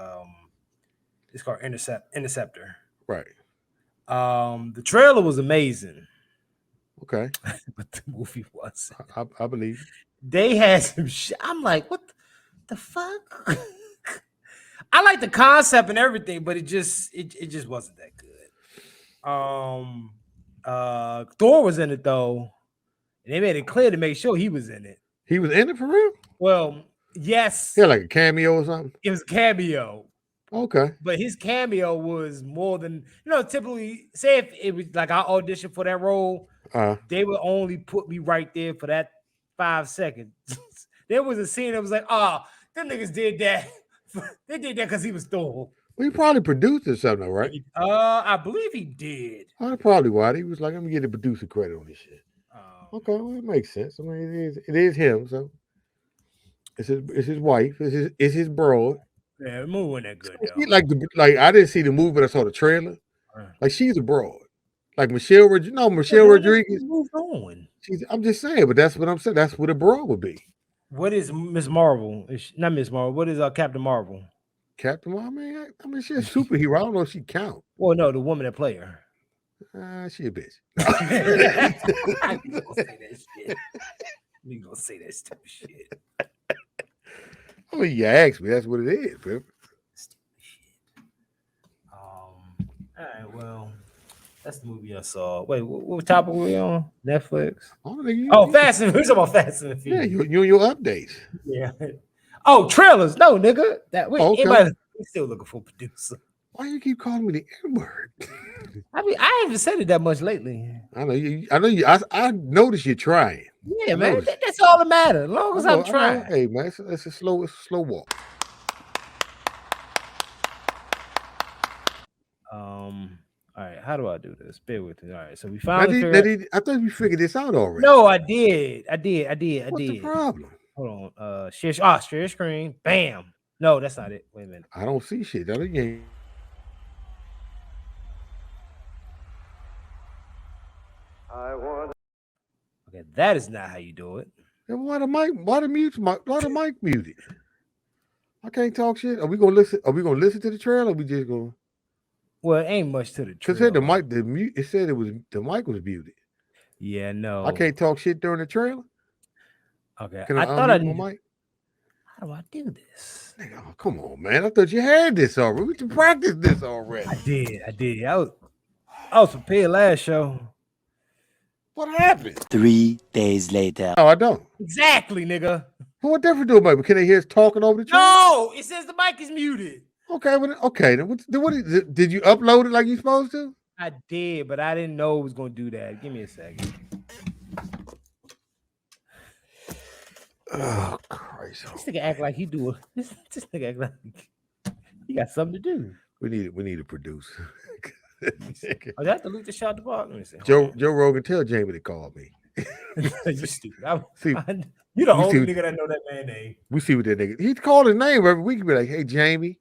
S2: it's called Interceptor.
S1: Right.
S2: The trailer was amazing.
S1: Okay.
S2: But the movie wasn't.
S1: I believe.
S2: They had some shit. I'm like, what the fuck? I like the concept and everything, but it just wasn't that good. Thor was in it though, and they made it clear to make sure he was in it.
S1: He was in it for real?
S2: Well, yes.
S1: Yeah, like a cameo or something.
S2: It was a cameo.
S1: Okay.
S2: But his cameo was more than, typically, say if it was like I auditioned for that role, they would only put me right there for that 5 seconds. There was a scene that was like, oh, them niggas did that. They did that because he was Thor.
S1: Well, he probably produced or something, right?
S2: I believe he did.
S1: That's probably why. He was like, let me get the producer credit on this shit. Okay, well, it makes sense. I mean, it is him, so it's his wife, it's his broad.
S2: Yeah, the movie wasn't that good though.
S1: Like I didn't see the movie, but I saw the trailer. Like she's a broad. Like Michelle Rodriguez.
S2: Moved on.
S1: I'm just saying, but that's what I'm saying. That's what a broad would be.
S2: What is Miss Marvel? Not Miss Marvel. What is Captain Marvel?
S1: Captain Marvel, I mean, she's a superhero. I don't know if she count.
S2: Well, no, the woman that play her.
S1: She a bitch.
S2: I ain't gonna say that shit. You gonna say that stupid shit?
S1: I mean, you asked me. That's what it is, bro.
S2: All right. Well, that's the movie I saw. Wait, what topic were we on? Netflix. Fast and. We're talking about Fast and the Furious.
S1: Yeah, you and your updates.
S2: Yeah. Oh, trailers. No, nigga. Anybody still looking for a producer.
S1: Why you keep calling me the N-word?
S2: I mean, I haven't said it that much lately.
S1: I know you. I noticed you're trying.
S2: Yeah, man. That's all that matters. As long as I'm trying.
S1: Hey, man, it's a slow walk.
S2: All right, how do I do this? Bear with me. All right, so we finally.
S1: I thought we figured this out already.
S2: No, I did. What's
S1: the problem?
S2: Hold on. Share screen. Bam. No, that's not it. Wait a minute.
S1: I don't see shit. That again.
S2: Okay, that is not how you do it.
S1: Then why the mic muted? I can't talk shit. Are we gonna listen to the trailer? Or are we just gonna?
S2: Well, it ain't much to the trailer.
S1: Because it said the mic was muted.
S2: Yeah, no.
S1: I can't talk shit during the trailer.
S2: Okay.
S1: Can I thought I knew my mic?
S2: How do I do this?
S1: Nigga, oh, come on, man. I thought you had this already. We can practice this already.
S2: I did. I was prepared last show.
S1: What happened?
S8: 3 days later.
S1: No, I don't.
S2: Exactly, nigga.
S1: What difference do it make? Can they hear us talking over the track?
S2: No, it says the mic is muted.
S1: Okay, okay. Then did you upload it like you supposed to?
S2: I did, but I didn't know it was going to do that. Give me a second.
S1: Oh Christ!
S2: This nigga act like he do it. This nigga act like he got something to do.
S1: We need to produce.
S2: Oh, you have to look the shot the ball. Let me see.
S1: Joe Rogan, tell Jamie to call me.
S2: You stupid.
S1: See,
S2: you the only nigga that know that man name.
S1: We see what that nigga. He called his name every week. Be like, hey Jamie,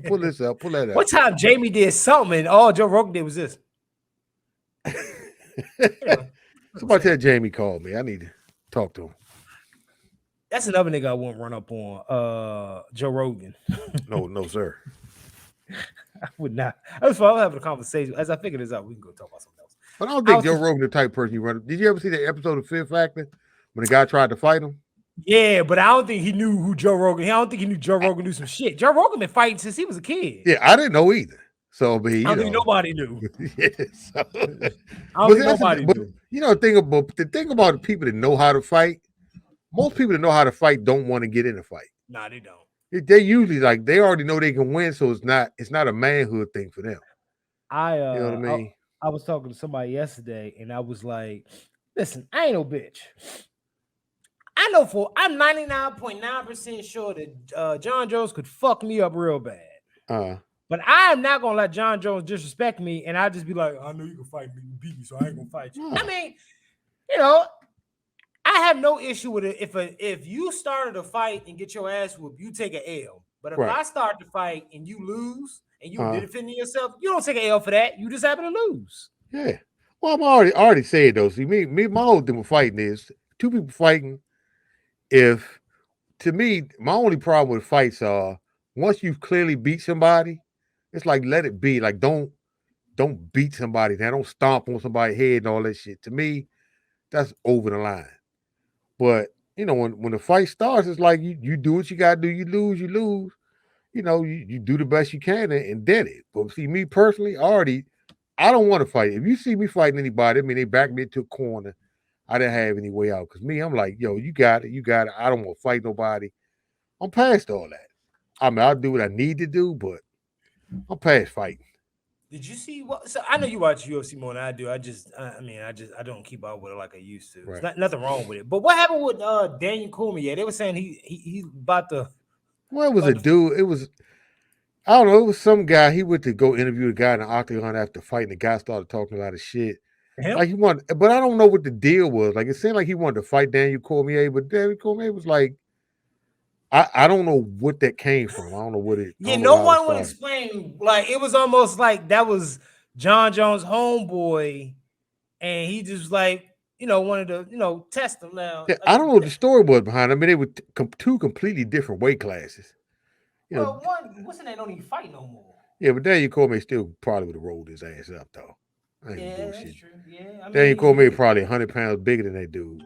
S1: pull this up, pull that up.
S2: One time Jamie did something, and all Joe Rogan did was this.
S1: Somebody tell Jamie call me. I need to talk to him.
S2: That's another nigga I won't run up on. Joe Rogan.
S1: No, sir.
S2: I would not. That's why I'm having a conversation. As I figure this out, we can go talk about something else.
S1: But I don't think Joe Rogan the type of person you run. Did you ever see that episode of Fear Factor when the guy tried to fight him?
S2: Yeah, but I don't think he knew who Joe Rogan. I don't think he knew Joe Rogan knew some shit. Joe Rogan been fighting since he was a kid.
S1: Yeah, I didn't know either. So, but I
S2: don't think nobody knew.
S1: Yeah, so.
S2: I don't think nobody knew.
S1: You know, the thing about the people that know how to fight, most people that know how to fight don't want to get in a fight.
S2: Nah, they don't.
S1: They usually they already know they can win, so it's not a manhood thing for them.
S2: You know
S1: what I mean?
S2: I was talking to somebody yesterday, and I was like, "Listen, I ain't no bitch. I'm 99.9% sure that John Jones could fuck me up real bad. But I am not gonna let John Jones disrespect me, and I just be like, I know you can fight me, beat me, so I ain't gonna fight you. I mean, I have no issue with it. If you started a fight and get your ass whooped, you take an L. But if I start the fight and you lose and you did defend yourself, you don't take an L for that. You just happen to lose.
S1: Yeah. Well, I'm already said though. See, my whole thing with fighting is two people fighting. To me, my only problem with fights are once you've clearly beat somebody, it's like let it be. Like don't beat somebody. Now don't stomp on somebody's head and all that shit. To me, that's over the line. But when the fight starts, it's like you do what you gotta do. You lose. You do the best you can and did it. But see, me personally, I don't want to fight. If you see me fighting anybody, I mean they back me into a corner. I didn't have any way out. Because me, I'm like, yo, you got it. I don't want to fight nobody. I'm past all that. I mean, I'll do what I need to do, but I'm past fighting.
S2: Did you see what? So I know you watch UFC more than I do. I don't keep up with it like I used to.
S1: Right.
S2: There's nothing wrong with it. But what happened with Daniel Cormier? They were saying he about to.
S1: Well, it was a dude. It was, I don't know. It was some guy. He went to go interview a guy in the octagon after fighting. The guy started talking a lot of shit. Like he wanted, but I don't know what the deal was. Like it seemed like he wanted to fight Daniel Cormier, but Daniel Cormier was like, I don't know what that came from. I don't know what it.
S2: Yeah, no one would explain. Like it was almost like that was John Jones' homeboy, and he just like wanted to test him. Now
S1: yeah, I don't know what the story was behind it. I mean, they were two completely different weight classes.
S2: Well, what's the name? Don't even fight no more.
S1: Yeah, but Daniel Cormier still probably would have rolled his ass up though.
S2: That's true. Yeah,
S1: Daniel Cormier probably 100 pounds bigger than that dude.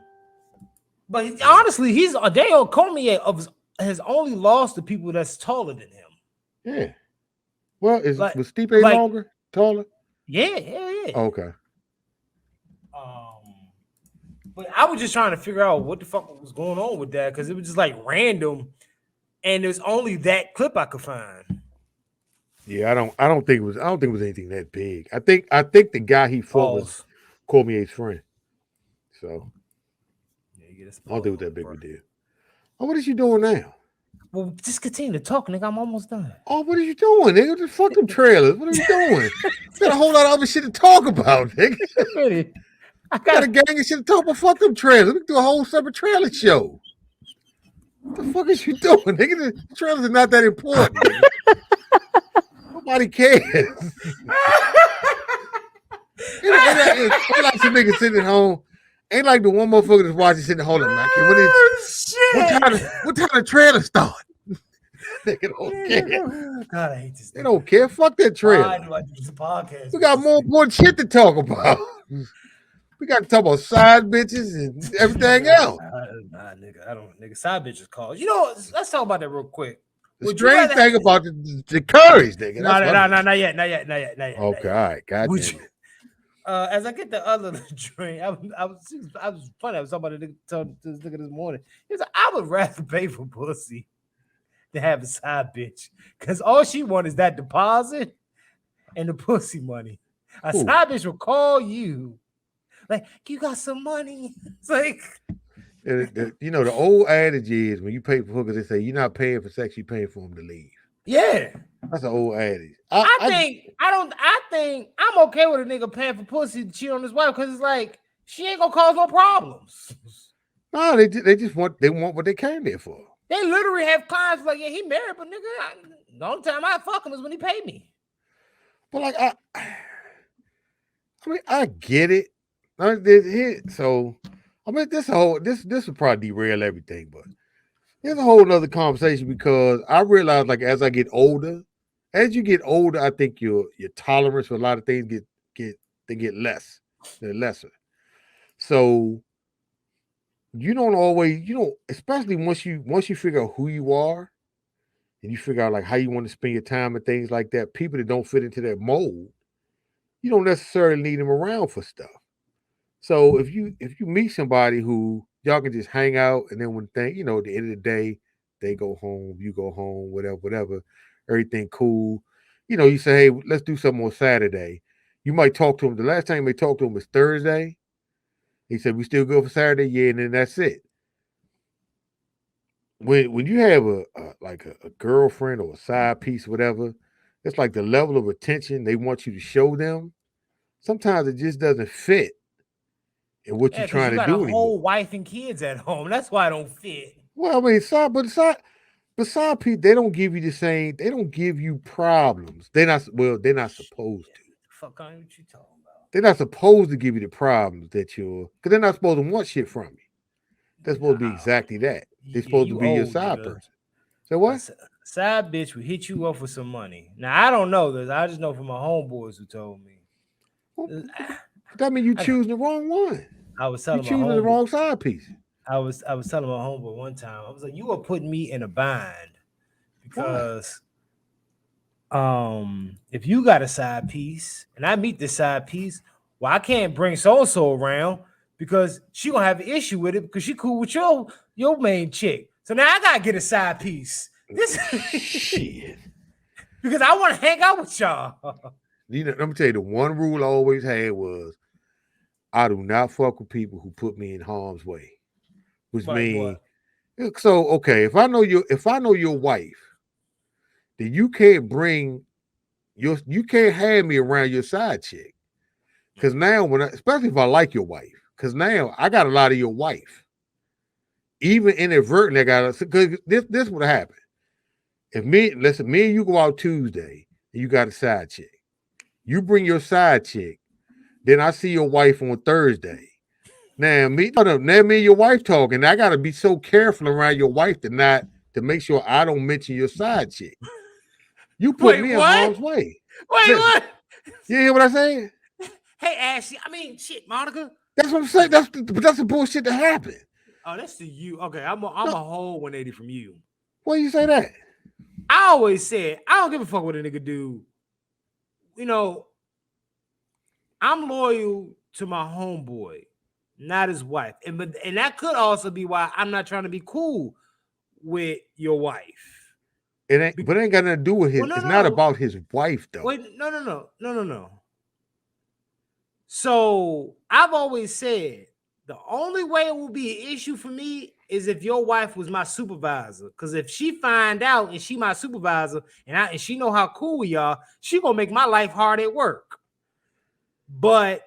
S2: But honestly, Daniel Cormier has only lost to people that's taller than him.
S1: Yeah. Well, was Stipe taller?
S2: Yeah.
S1: Okay.
S2: But I was just trying to figure out what the fuck was going on with that because it was just like random, and there's only that clip I could find.
S1: Yeah, I don't think it was anything that big. I think the guy he fought was Cormier's friend. So I don't think it was that big of a deal. Oh, what is you doing now?
S2: Well, just continue to talk, nigga. I'm almost done.
S1: Oh, what are you doing, nigga? Just fuck them trailers. What are you doing? Got a whole lot of other shit to talk about, nigga. I got a gang of shit to talk about. Fuck them trailers. We can do a whole separate trailer show. What the fuck is you doing, nigga? The trailers are not that important. Nobody cares. Ain't like some niggas sitting at home. Ain't like the one motherfucker that's watching sitting at home. What time the trailer start? Nigga don't care.
S2: God, I hate this.
S1: They don't care. Fuck that trailer.
S2: Why do I do this podcast?
S1: We got more important shit to talk about. We got to talk about side bitches and everything else.
S2: Nah, nigga, side bitches calls. Let's talk about that real quick.
S1: The strange thing about the courage, nigga.
S2: Not yet.
S1: Okay, all right. God damn it.
S2: As I get the other drink, I was funny. I was talking about this nigga this morning. He was like, I would rather pay for pussy than have a side bitch, because all she wants is that deposit and the pussy money. A side bitch will call you like, you got some money. It's like,
S1: you know, the old adage is when you pay for hookers, they say you're not paying for sex, you're paying for them to leave.
S2: yeah.
S1: That's an old adage.
S2: I think I'm okay with a nigga paying for pussy to cheat on his wife, because it's like she ain't gonna cause no problems.
S1: No, they just want what they came there for.
S2: They literally have clients like, yeah, he married, but nigga, the only time I fuck him is when he paid me.
S1: But like I mean, I get it. So I mean, this will probably derail everything, but there's a whole nother conversation, because I realize, like, as you get older, I think your tolerance for a lot of things get less. They're lesser. So you don't always, especially once you figure out who you are and you figure out like how you want to spend your time and things like that, people that don't fit into that mold, you don't necessarily need them around for stuff. So if you meet somebody who y'all can just hang out, and then when at the end of the day, they go home, you go home, whatever, everything cool. You say, hey, let's do something on Saturday. You might talk to him. The last time you may talk to him was Thursday. He said, we still go for Saturday? Yeah, and then that's it. When you have a girlfriend or a side piece, whatever, it's like the level of attention they want you to show them. Sometimes it just doesn't fit in what you're trying to do anymore.
S2: You got a whole wife and kids at home. That's why I don't fit.
S1: Well, I mean, side piece, they don't give you the same. They don't give you problems. They're not supposed to.
S2: Fuck on what you talking about?
S1: They're not supposed to give you the problems because they're not supposed to want shit from you. They're supposed to be exactly that. They're supposed to be your side person. So what?
S2: Side bitch will hit you up for some money. Now I don't know this. I just know from my homeboys who told me.
S1: Well, that means you choosing the wrong one.
S2: I was telling
S1: you choosing the wrong side piece.
S2: I was telling my homeboy one time. I was like, you are putting me in a bind, because if you got a side piece and I meet this side piece, well, I can't bring so-and-so around because she gonna have an issue with it because she cool with your main chick. So now I gotta get a side piece. This shit. Because I want to hang out with y'all.
S1: Let me tell you, the one rule I always had was I do not fuck with people who put me in harm's way. Which means, so okay, if I know your wife, then you can't have me around your side chick. Because now, especially if I like your wife, because now I got a lot of your wife. Even inadvertently, I got because this would happen. If me and you go out Tuesday and you got a side chick, you bring your side chick, then I see your wife on Thursday. Now me and your wife talking. I gotta be so careful around your wife to make sure I don't mention your side chick. You put me in harm's way.
S2: Wait, what?
S1: You hear what I'm saying?
S2: Hey, Ashley. I mean, shit, Monica.
S1: That's what I'm saying. That's the bullshit that happened.
S2: Oh, that's to you. Okay, I'm a whole 180 from you.
S1: Why you say that?
S2: I always said I don't give a fuck what a nigga do. I'm loyal to my homeboy, not his wife, and that could also be why I'm not trying to be cool with your wife.
S1: But it ain't got nothing to do with his. It's not about his wife though.
S2: Wait, no. So I've always said the only way it will be an issue for me is if your wife was my supervisor. Because if she find out and she my supervisor and she know how cool we are, she gonna make my life hard at work. But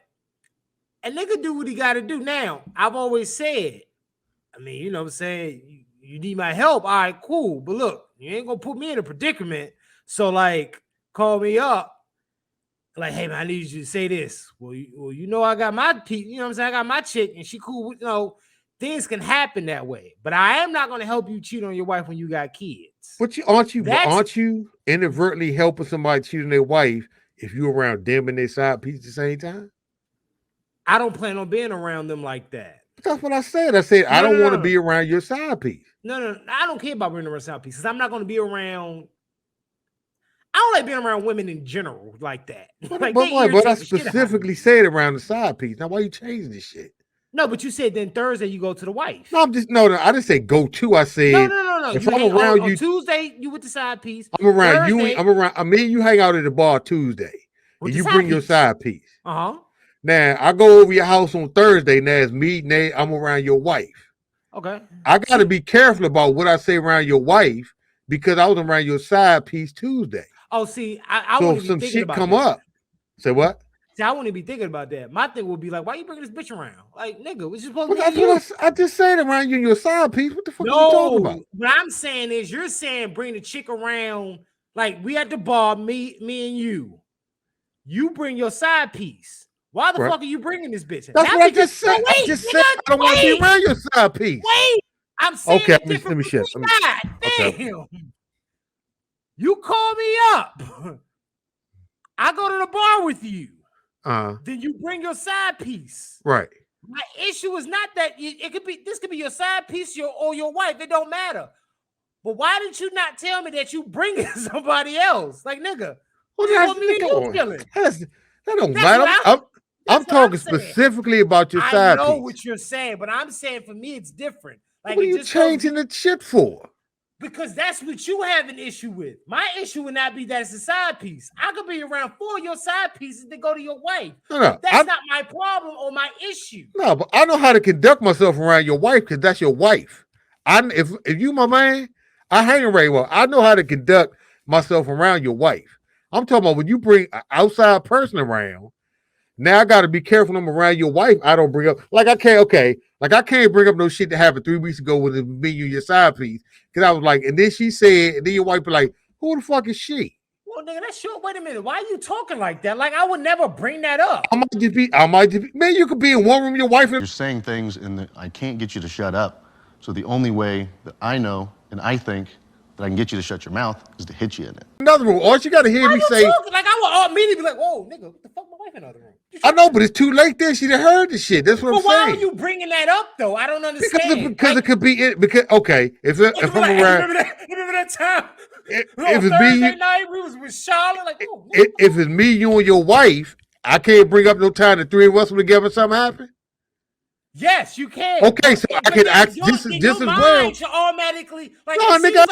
S2: a nigga do what he got to do. Now, I've always said, I mean, you know what I'm saying? You need my help. All right, cool. But look, you ain't going to put me in a predicament. So, like, call me up. Like, hey, man, I need you to say this. Well, I got my people. You know what I'm saying? I got my chick and she cool. Things can happen that way. But I am not going to help you cheat on your wife when you got kids.
S1: But aren't you inadvertently helping somebody cheat on their wife if you're around them and their side piece at the same time?
S2: I don't plan on being around them like that.
S1: That's what I said. I don't want to be around your side piece.
S2: No. I don't care about being around side piece because I'm not going to be around. I don't like being around women in general like that.
S1: But,
S2: Like,
S1: but,
S2: they
S1: why? But I
S2: irritate the shit out of me.
S1: specifically said around the side piece. Now, why you changing this shit?
S2: No, but you said then Thursday you go to the wife.
S1: No, I didn't say go to. I said
S2: No.
S1: if
S2: You
S1: I'm
S2: hang
S1: around
S2: on
S1: you
S2: Tuesday, you with the side piece.
S1: I'm around
S2: Thursday,
S1: you. I'm around. Me and you hang out at the bar Tuesday,
S2: with
S1: and
S2: the
S1: you
S2: side
S1: bring your
S2: piece.
S1: side piece.
S2: Uh-huh.
S1: Now I go over your house on Thursday. Now it's me. Now I'm around your wife.
S2: Okay.
S1: I got to be careful about what I say around your wife because I was around your side piece Tuesday.
S2: Oh, see, I
S1: So
S2: wouldn't
S1: if
S2: be
S1: some
S2: thinking
S1: shit
S2: about
S1: come
S2: that.
S1: up, say what?
S2: See, I wouldn't be thinking about that. My thing would be like, why you bringing this bitch around? Like, nigga, we just supposed
S1: But
S2: to
S1: that's
S2: be
S1: what I just said around you and your side piece. What the fuck are you talking about?
S2: What I'm saying is, you're saying bring the chick around. Like, we at the bar, me and you. You bring your side piece. Why the fuck are you bringing this bitch?
S1: That's what I just said.
S2: No, wait,
S1: I just said I don't want to be around your side piece.
S2: Wait, I'm saying
S1: Okay,
S2: it
S1: let me shut.
S2: Damn. You call me up. I go to the bar with you. Then you bring your side piece.
S1: Right.
S2: My issue is not that it could be. This could be your side piece, or your wife. It don't matter. But why did you not tell me that you bringing somebody else? Like, nigga,
S1: Well, that don't matter. I'm talking specifically about your side piece.
S2: I know what you're saying, but I'm saying for me it's different. Like,
S1: what are you changing the shit for?
S2: Because that's what you have an issue with. My issue would not be that it's a side piece. I could be around 4 of your side pieces to go to your wife.
S1: No,
S2: that's not my problem or my issue.
S1: No, but I know how to conduct myself around your wife because that's your wife. If you my man, I hang around well. I know how to conduct myself around your wife. I'm talking about when you bring an outside person around. Now I got to be careful when I'm around your wife. I don't bring up I can't bring up no shit that happened 3 weeks ago with me and your side piece because I was like, and then she said, and then your wife be like, who the fuck is she?
S2: Well, nigga, that's your. Wait a minute, why are you talking like that? Like, I would never bring that up.
S1: I might just be. Man, you could be in one room with your wife.
S8: You're saying things I can't get you to shut up. So the only way that I know and I think that I can get you to shut your mouth is to hit you in it.
S1: Another room. All you got to hear me say.
S2: Like, I would immediately be like, whoa, nigga, what the fuck my wife in the other room?
S1: I know, but it's too late there. She done heard the shit. That's what I'm saying.
S2: Why are you bringing that up, though? I don't understand.
S1: Because it could be it. Because, okay, if I'm around.
S2: Remember that time?
S1: If it's me,
S2: night, we was with Charlotte. Like, oh,
S1: if it's me, you, and your wife, I can't bring up no time the 3 of us were together. Something happen.
S2: Yes, you can.
S1: Okay, so I can ask just as well.
S2: Automatically, like,
S1: no, nigga,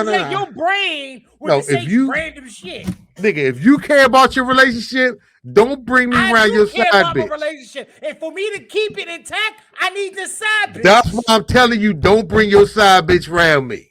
S2: like your brain would say random shit.
S1: Nigga, if you care about your relationship, don't bring me around your side bitch.
S2: Relationship, and for me to keep it intact, I need this side bitch.
S1: That's why I'm telling you, don't bring your side bitch around me.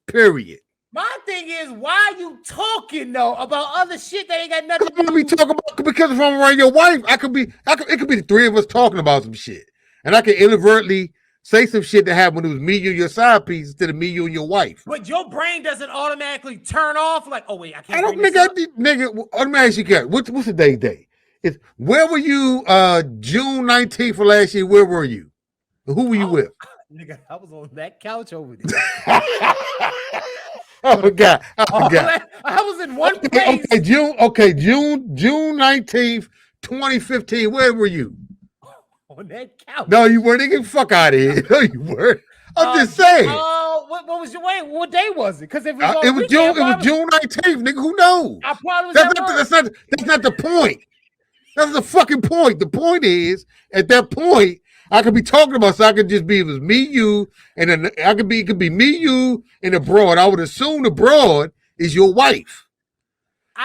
S1: Period.
S2: My thing is, why are you talking though about other shit that ain't got nothing to do?
S1: Be talking about because if I'm around your wife, it could be the 3 of us talking about some shit, and I can inadvertently say some shit that happened when it was me, you, and your side piece instead of me, you, and your wife.
S2: But your brain doesn't automatically turn off. Like, oh wait, I can't.
S1: Nigga. Let me ask you, what's the day? Where were you? June 19th of last year. Where were you? Who were you with?
S2: Nigga, I was on that couch over there.
S1: I forgot.
S2: I was in one place.
S1: June 19th, 2015. Where were you?
S2: On that couch.
S1: No, you weren't. Get the fuck out of here. No, you weren't. I'm just saying.
S2: What was your way? What day was it? Because if
S1: it was June 19th, nigga. Who knows?
S2: I probably was
S1: that's not the point. That's the fucking point. The point is, at that point, I could be talking about, so I could just be, it was me, you, and then it could be me, you, and abroad. I would assume the broad is your wife.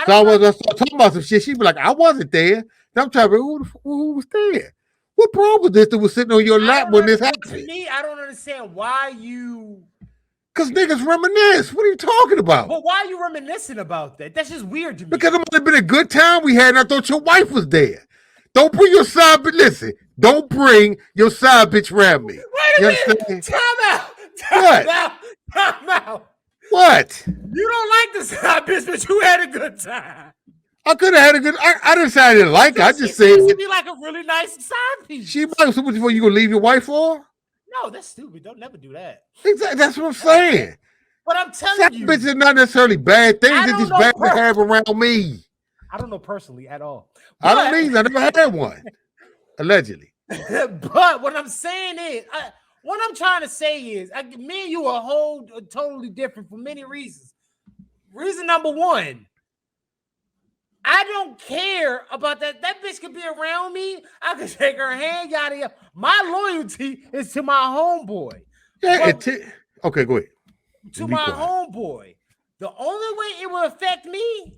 S1: So I was talking about some shit. She'd be like, I wasn't there. And I'm trying to who was there? What broad was this that was sitting on your lap when this happened?
S2: To me, I don't understand why you.
S1: Because niggas reminisce. What are you talking about?
S2: But why are you reminiscing about that? That's just weird to me.
S1: Because it might have been a good time we had, and I thought your wife was there. Don't bring your side bitch. Listen, don't bring your side bitch around me.
S2: Wait a minute. Time out.
S1: What?
S2: You don't like the side bitch, but you had a good time.
S1: I could have had a good. I didn't say I didn't like it. I just said
S2: it be like a really nice side piece.
S1: She might. So what you gonna leave your wife for?
S2: No, that's stupid. Don't never do that.
S1: Exactly. That's what I'm saying.
S2: But I'm telling
S1: side
S2: you,
S1: bitches are not necessarily bad things. It's just bad to have around me.
S2: I don't know personally at all.
S1: I don't either. I never had one. Allegedly.
S2: But what I'm saying is, what I'm trying to say is, me and you are totally different for many reasons. Reason number one, I don't care about that. That bitch could be around me. I could shake her hand, yada yada. My loyalty is to my homeboy.
S1: Yeah, okay, go ahead.
S2: To my homeboy. The only way it will affect me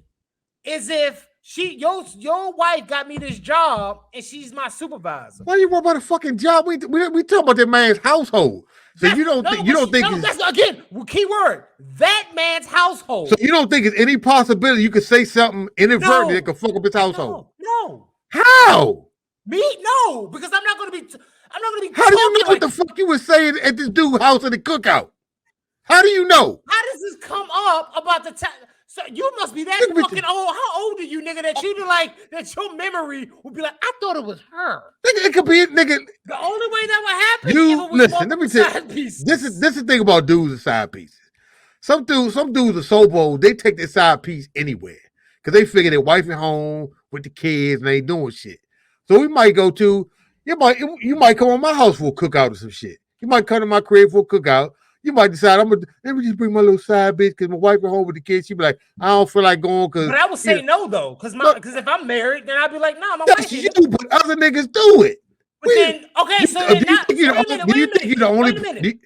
S2: is if your wife got me this job and she's my supervisor.
S1: Why you worry about a fucking job? We talking about that man's household. So you don't think
S2: that's again key word, that man's household.
S1: So you don't think it's any possibility you could say something inadvertently that could fuck up his household?
S2: No.
S1: How?
S2: Me? No, because I'm not gonna be.
S1: How do you know what the fuck you were saying at this dude's house at the cookout? How do you know?
S2: How does this come up about the time? So you must be that fucking old. How old are you, nigga? That you be like that your memory would be like, I thought it was her.
S1: Nigga, it could be nigga.
S2: The only way that would happen.
S1: You listen, let me tell you. This is the thing about dudes and side pieces. Some dudes are so bold, they take their side piece anywhere. Because they figure their wife at home with the kids and they ain't doing shit. So we might go to, you might come on my house for a cookout or some shit. You might come to my crib for a cookout. You might decide let me just bring my little side bitch because my wife at home with the kids. She be like, I don't feel like going because.
S2: But I would say no though, because if I'm married, then I'd be like, nah, my wife.
S1: That's you, but other niggas do it.
S2: But then okay, so then now, do you think you're the only?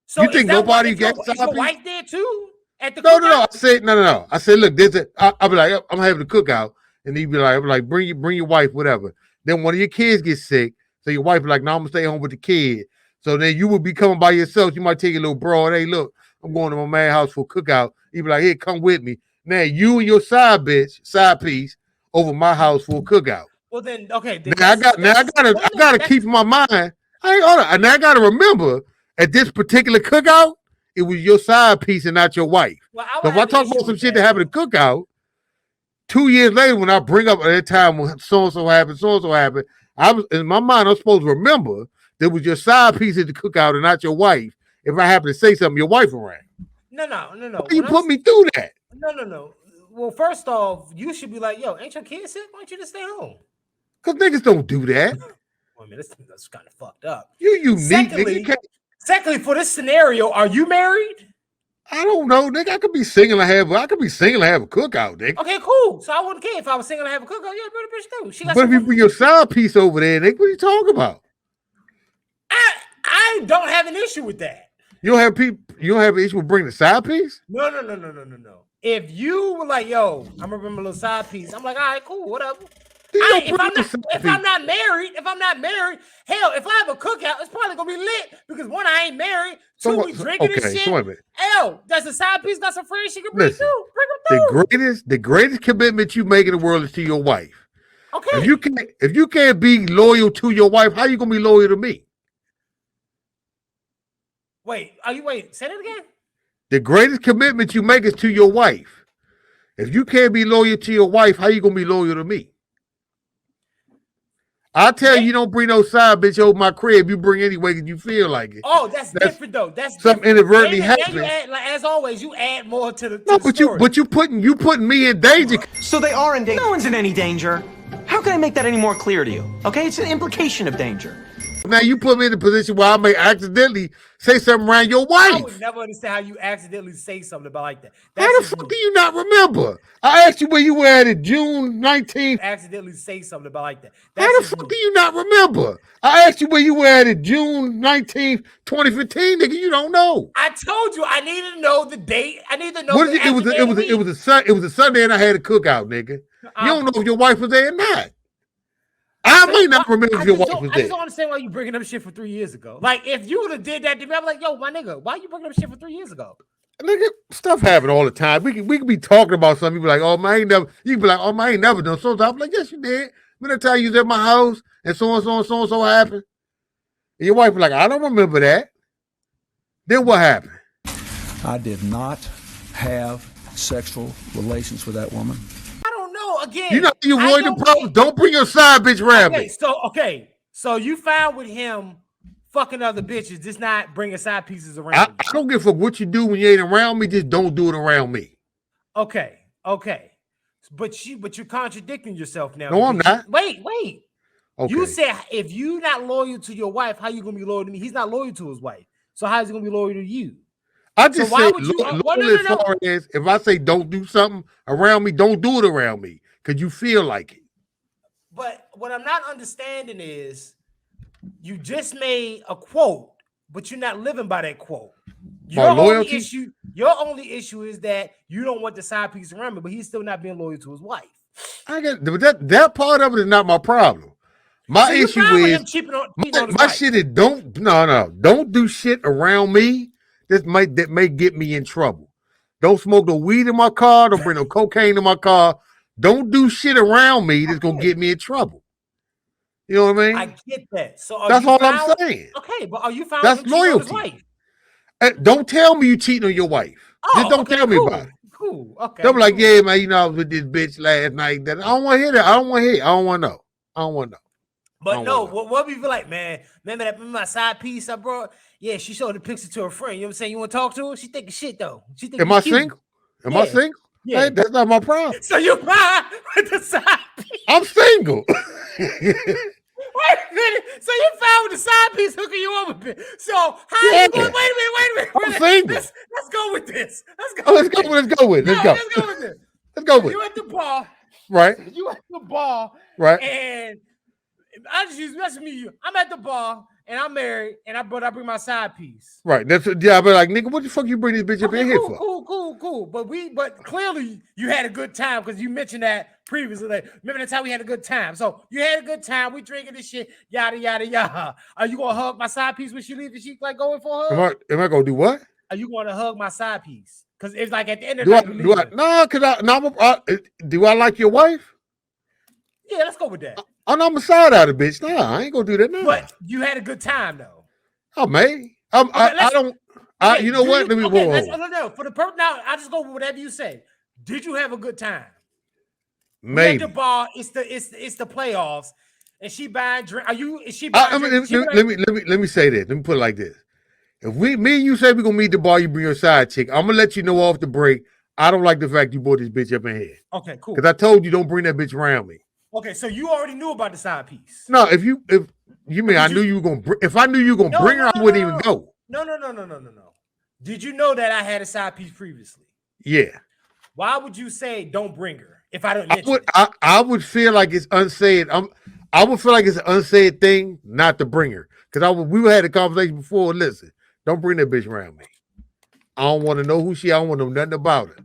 S2: So
S1: you think nobody gets
S2: is your wife there too? At the
S1: no. I said, look, I'll be like, I'm having a cookout, and he'd be like, I'm like, bring your wife, whatever. Then one of your kids gets sick, so your wife be like, no, I'm gonna stay home with the kid. So then you would be coming by yourself. You might take a little broad. Hey, look, I'm going to my man's house for a cookout. He'd be like, hey, come with me. Now you and your side piece over my house for a cookout.
S2: Well then, okay. Then
S1: I gotta keep in my mind. I gotta remember at this particular cookout, it was your side piece and not your wife. Well, so if I talk about some shit that happened at cookout, 2 years later when I bring up at that time when so and so happened, I was in my mind. I'm supposed to remember that was your side piece at the cookout and not your wife. If I happen to say something, your wife around.
S2: No.
S1: Why you put me through that?
S2: No. Well, first off, you should be like, yo, ain't your kid sick? Why don't you just stay home?
S1: Because niggas don't do that.
S2: Well, I mean, that's kind of fucked up.
S1: You unique, nigga.
S2: Secondly, for this scenario, are you married?
S1: I don't know, nigga. I could be single and have a cookout, nigga.
S2: Okay, cool. So I wouldn't care if I was single and have a cookout. Yeah, better bitch too.
S1: But if you bring your side piece over there, nigga, what are you talking about?
S2: I don't have an issue with that.
S1: You don't have an issue with bringing the side piece?
S2: No. If you were like, yo, I'm gonna bring my little side piece, I'm like, all right, cool, whatever. If I'm not married, hell, if I have a cookout, it's probably gonna be lit because one, I ain't married. Two, we drinking this shit. So hell, that's a side piece. Got some friends she can bring too. Bring them through.
S1: The greatest commitment you make in the world is to your wife.
S2: Okay.
S1: If you can't be loyal to your wife, how you gonna be loyal to me?
S2: Wait, say that again.
S1: The greatest commitment you make is to your wife. If you can't be loyal to your wife, how you gonna be loyal to me? I tell you, don't bring no side bitch over my crib. You bring anyway because you feel like it.
S2: Oh, that's different though. That's
S1: something inadvertently happened.
S2: As always, you add more to the.
S1: But you putting me in danger.
S9: So they are in danger. No one's in any danger. How can I make that any more clear to you? Okay, it's an implication of danger.
S1: Now you put me in a position where I may accidentally say something around your wife.
S2: I would never understand how you accidentally say something about like that.
S1: How the fuck do you not remember? I asked you where you were at June 19th.
S2: Accidentally say something about like that.
S1: How the fuck do you not remember? I asked you where you were at June 19th, 2015, nigga. You don't know.
S2: I told you I needed to know the date. I need to know.
S1: It was a Sunday and I had a cookout, nigga. You don't know if your wife was there or not. I may not remember if your wife was there.
S2: I just don't understand why you bringing up shit for 3 years ago. Like, if you would have did that to me, I'm like, yo, my nigga, why you bringing up shit for 3 years ago?
S1: Nigga, stuff happen all the time. We can be talking about something. You be like, oh, man, I ain't never. You be like, oh, man, I ain't never done so. I'm like, yes, you did. Remember that time you was at my house and so and so happened? And your wife was like, I don't remember that. Then what happened?
S10: I did not have sexual relations with that woman.
S2: Again,
S1: you know you avoid the problem. Don't bring your side bitch around me.
S2: So you found with him fucking other bitches, just not bringing side pieces around.
S1: I don't give a fuck what you do when you ain't around me. Just don't do it around me.
S2: Okay. But you're contradicting yourself now.
S1: No, I'm not.
S2: Wait.
S1: Okay.
S2: You said if you're not loyal to your wife, how you gonna be loyal to me? He's not loyal to his wife. So how is he gonna be loyal to you?
S1: I just
S2: why
S1: say
S2: would you?
S1: loyal as far as if I say don't do something around me, don't do it around me because you feel like it.
S2: But what I'm not understanding is you just made a quote, but you're not living by that quote. Your only issue is that you don't want the side piece around me, but he's still not being loyal to his wife.
S1: I get that part of it is not my problem. My issue is my shit is don't do shit around me that may get me in trouble. Don't smoke no weed in my car. Don't bring no cocaine in my car. Don't do shit around me that's gonna get me in trouble. You know what I mean?
S2: I get that. So
S1: that's all I'm saying.
S2: Okay, but are you found
S1: that's loyalty? Wife? Don't tell me you cheating on your wife. Just don't tell me about it.
S2: Cool. Okay.
S1: They'll be like, yeah, man, you know, I was with this bitch last night. That I don't want to hear that. I don't want to hear. I don't want to know. I don't want to know.
S2: But no, what we feel like, man? Remember my side piece I brought? Yeah, she showed the picture to her friend. You know what I'm saying? You want to talk to her? She thinking shit though. She thinking.
S1: Am I single? Am I single? Yeah, hey, that's not my problem.
S2: So you fine with the side piece?
S1: I'm single.
S2: Wait a minute. So you found with the side piece hooking you up a bit. So how you going? Wait a minute.
S1: I'm single.
S2: Let's go with this.
S1: Let's go with this.
S2: Let's go with this.
S1: Let's go with it.
S2: You at the bar.
S1: Right.
S2: You at the bar.
S1: Right.
S2: And I just use messing me. I'm at the bar and I'm married and I bring my side piece.
S1: Right. That's but like nigga, what the fuck you bring this bitch up in here for?
S2: Cool. But clearly you had a good time because you mentioned that previously. Like, remember the time we had a good time. So you had a good time. We drinking this shit. Yada yada yada. Are you gonna hug my side piece when she leaves? Is she like going for her?
S1: Am I gonna do what?
S2: Are you gonna hug my side piece? Because it's like at the end of the
S1: night. Do I like your wife?
S2: Yeah, let's go with that.
S1: I'm a side out of bitch. Nah, I ain't gonna do that now.
S2: But you had a good time though.
S1: Oh man, I don't. You know what? Let me
S2: no. For the purpose now, I just go with whatever you say. Did you have a good time?
S1: Maybe.
S2: At the bar, it's the playoffs, and she buying drink. Is she
S1: buying
S2: drink?
S1: Let me say this. Let me put it like this. If me and you say we're gonna meet the bar, you bring your side chick. I'm gonna let you know off the break. I don't like the fact you brought this bitch up in here.
S2: Okay, cool.
S1: Because I told you don't bring that bitch around me.
S2: Okay, so you already knew about the side piece.
S1: No, if you mean I knew you were gonna if I knew you were gonna bring her, I wouldn't even go.
S2: No. Did you know that I had a side piece previously?
S1: Yeah.
S2: Why would you say don't bring her if I don't mention it?
S1: I would feel like it's unsaid. I would feel like it's an unsaid thing not to bring her. Because we had a conversation before. Listen, don't bring that bitch around me. I don't want to know who she. I don't want to know nothing about her.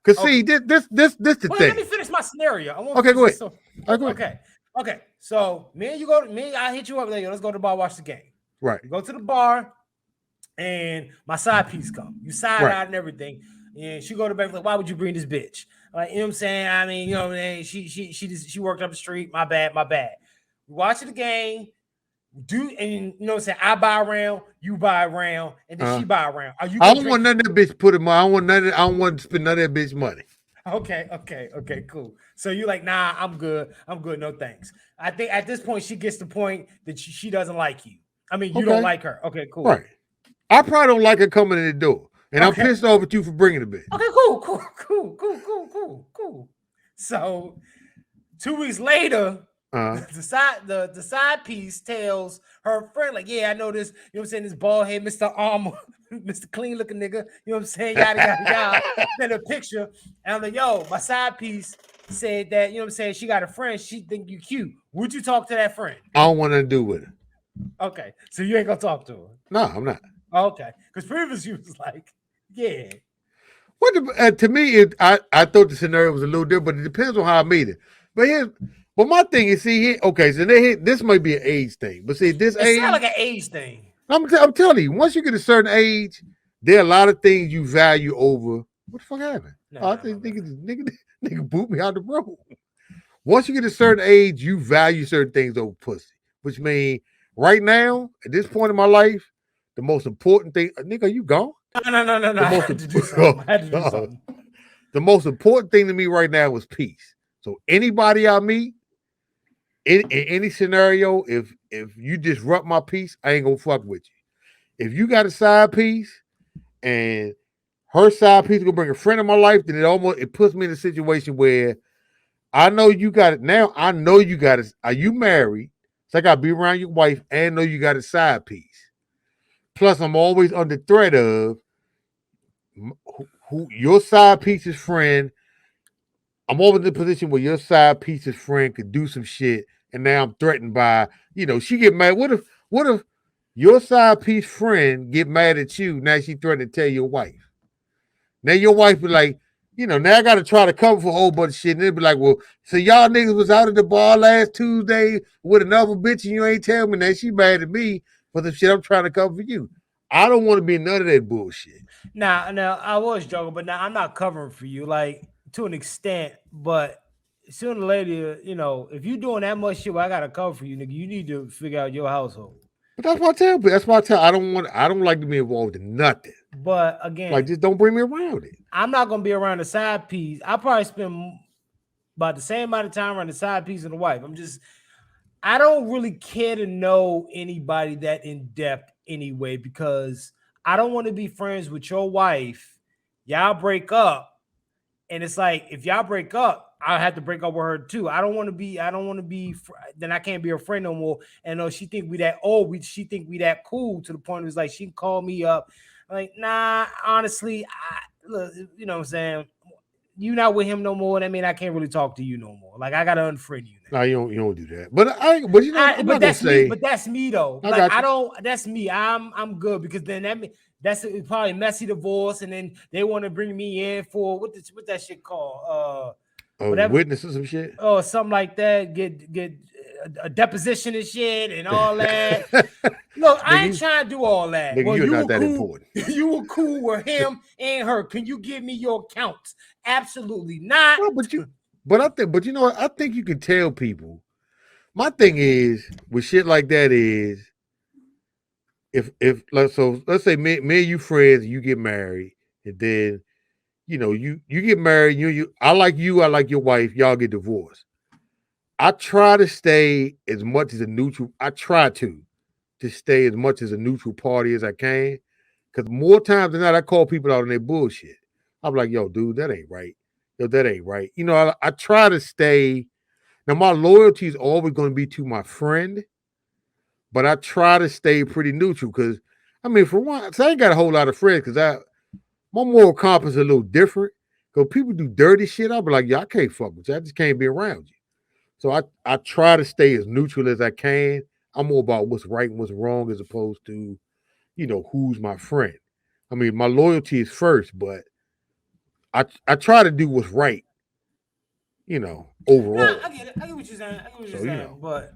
S1: Cause see, this the thing.
S2: Let me finish my scenario.
S1: Okay, go ahead.
S2: Okay. So I hit you up later. Let's go to the bar, watch the game.
S1: Right.
S2: You go to the bar, and my side piece come. You side out and everything, and she go to bed like, why would you bring this bitch? Like, you know what I'm saying? I mean, you know what I mean? She worked up the street. My bad. We watch the game. And you know what I'm saying? I buy a round, you buy a round, and then she buy a round. Are you?
S1: I don't want none of that bitch put in my. I don't want to spend none of that bitch money.
S2: Okay, cool. So you like, nah, I'm good. No thanks. I think at this point she gets the point that she doesn't like you. I mean, you don't like her. Okay, cool.
S1: Right. I probably don't like her coming in the door, and I'm pissed off at you for bringing the bitch.
S2: Okay, cool. So 2 weeks later. The side piece tells her friend, like, yeah, I know this, you know what I'm saying, this bald head, Mr. Armor, Mr. Clean looking nigga, you know what I'm saying, yada. Then a picture, and I'm like, yo, my side piece said that, you know what I'm saying, she got a friend, she think you cute. Would you talk to that friend?
S1: I don't want to do with her.
S2: Okay, so you ain't gonna talk to her?
S1: No, I'm not.
S2: Okay, because previously you was like, yeah.
S1: To me, I thought the scenario was a little different, but it depends on how I made it. But my thing is, this might be an age thing, but see, this age,
S2: it's not like an age thing.
S1: I'm telling you, once you get a certain age, there are a lot of things you value over. What the fuck happened? I think nigga boot me out the room. Once you get a certain age, you value certain things over pussy, which means right now, at this point in my life, the most important thing, nigga, are you gone?
S2: No. I had to do something.
S1: The most important thing to me right now is peace. So anybody I meet, in any scenario, if you disrupt my peace, I ain't gonna fuck with you. If you got a side piece and her side piece is gonna bring a friend in my life, then it puts me in a situation where I know you got it now. I know you got it. Are you married? So I gotta be around your wife and know you got a side piece. Plus, I'm always under threat of who your side piece's friend. I'm over in the position where your side piece's friend could do some shit, and now I'm threatened by, she get mad. What if your side piece friend get mad at you? Now she threatened to tell your wife. Now your wife be like, now I got to try to cover for a whole bunch of shit. And they'll be like, well, so y'all niggas was out at the bar last Tuesday with another bitch and you ain't tell me. Now she mad at me for the shit I'm trying to cover for you. I don't want to be none of that bullshit.
S2: Now, I was joking, but now I'm not covering for you, like, to an extent, but sooner or later, if you're doing that much shit, I got to cover for you, nigga, you need to figure out your household.
S1: But that's why I tell people. That's why I tell. I don't like to be involved in nothing.
S2: But again,
S1: like, just don't bring me around it.
S2: I'm not gonna be around the side piece. I'll probably spend about the same amount of time around the side piece and the wife. I don't really care to know anybody that in depth anyway, because I don't want to be friends with your wife. Y'all break up, and it's like, if y'all break up, I'll have to break up with her too. I don't want to be. Then I can't be her friend no more. And she think we that old. She think we that cool to the point where it's like she can call me up. I'm like, nah. Honestly, look, you know what I'm saying. You not with him no more. That mean I can't really talk to you no more. Like, I gotta unfriend you now.
S1: No, you don't do that. But
S2: that's me. But that's me though. That's me. I'm good, because then that's probably messy divorce, and then they want to bring me in for what that shit called
S1: witness or some shit,
S2: or something like that. Get a deposition and shit and all that. Look, I ain't trying to do all that.
S1: Nigga,
S2: well,
S1: you're not
S2: were
S1: that
S2: cool,
S1: important.
S2: You were cool with him and her. Can you give me your accounts? Absolutely not.
S1: No, but you know what? I think you can tell people. My thing is with shit like that is, let's say me and you friends, you get married, and then you get married, I like you, I like your wife, y'all get divorced. I try to stay as much as a neutral. I try to stay as much as a neutral party as I can, because more times than not, I call people out on their bullshit. I'm like, yo, dude, that ain't right. Yo, that ain't right. I try to stay. Now, my loyalty is always going to be to my friend, but I try to stay pretty neutral because, for one, I ain't got a whole lot of friends because my moral compass is a little different. Because people do dirty shit, I'll be like, yeah, I can't fuck with you. I just can't be around you. So I try to stay as neutral as I can. I'm more about what's right and what's wrong as opposed to, who's my friend. My loyalty is first, but I try to do what's right, overall.
S2: Nah, I get it. I get what you're saying. But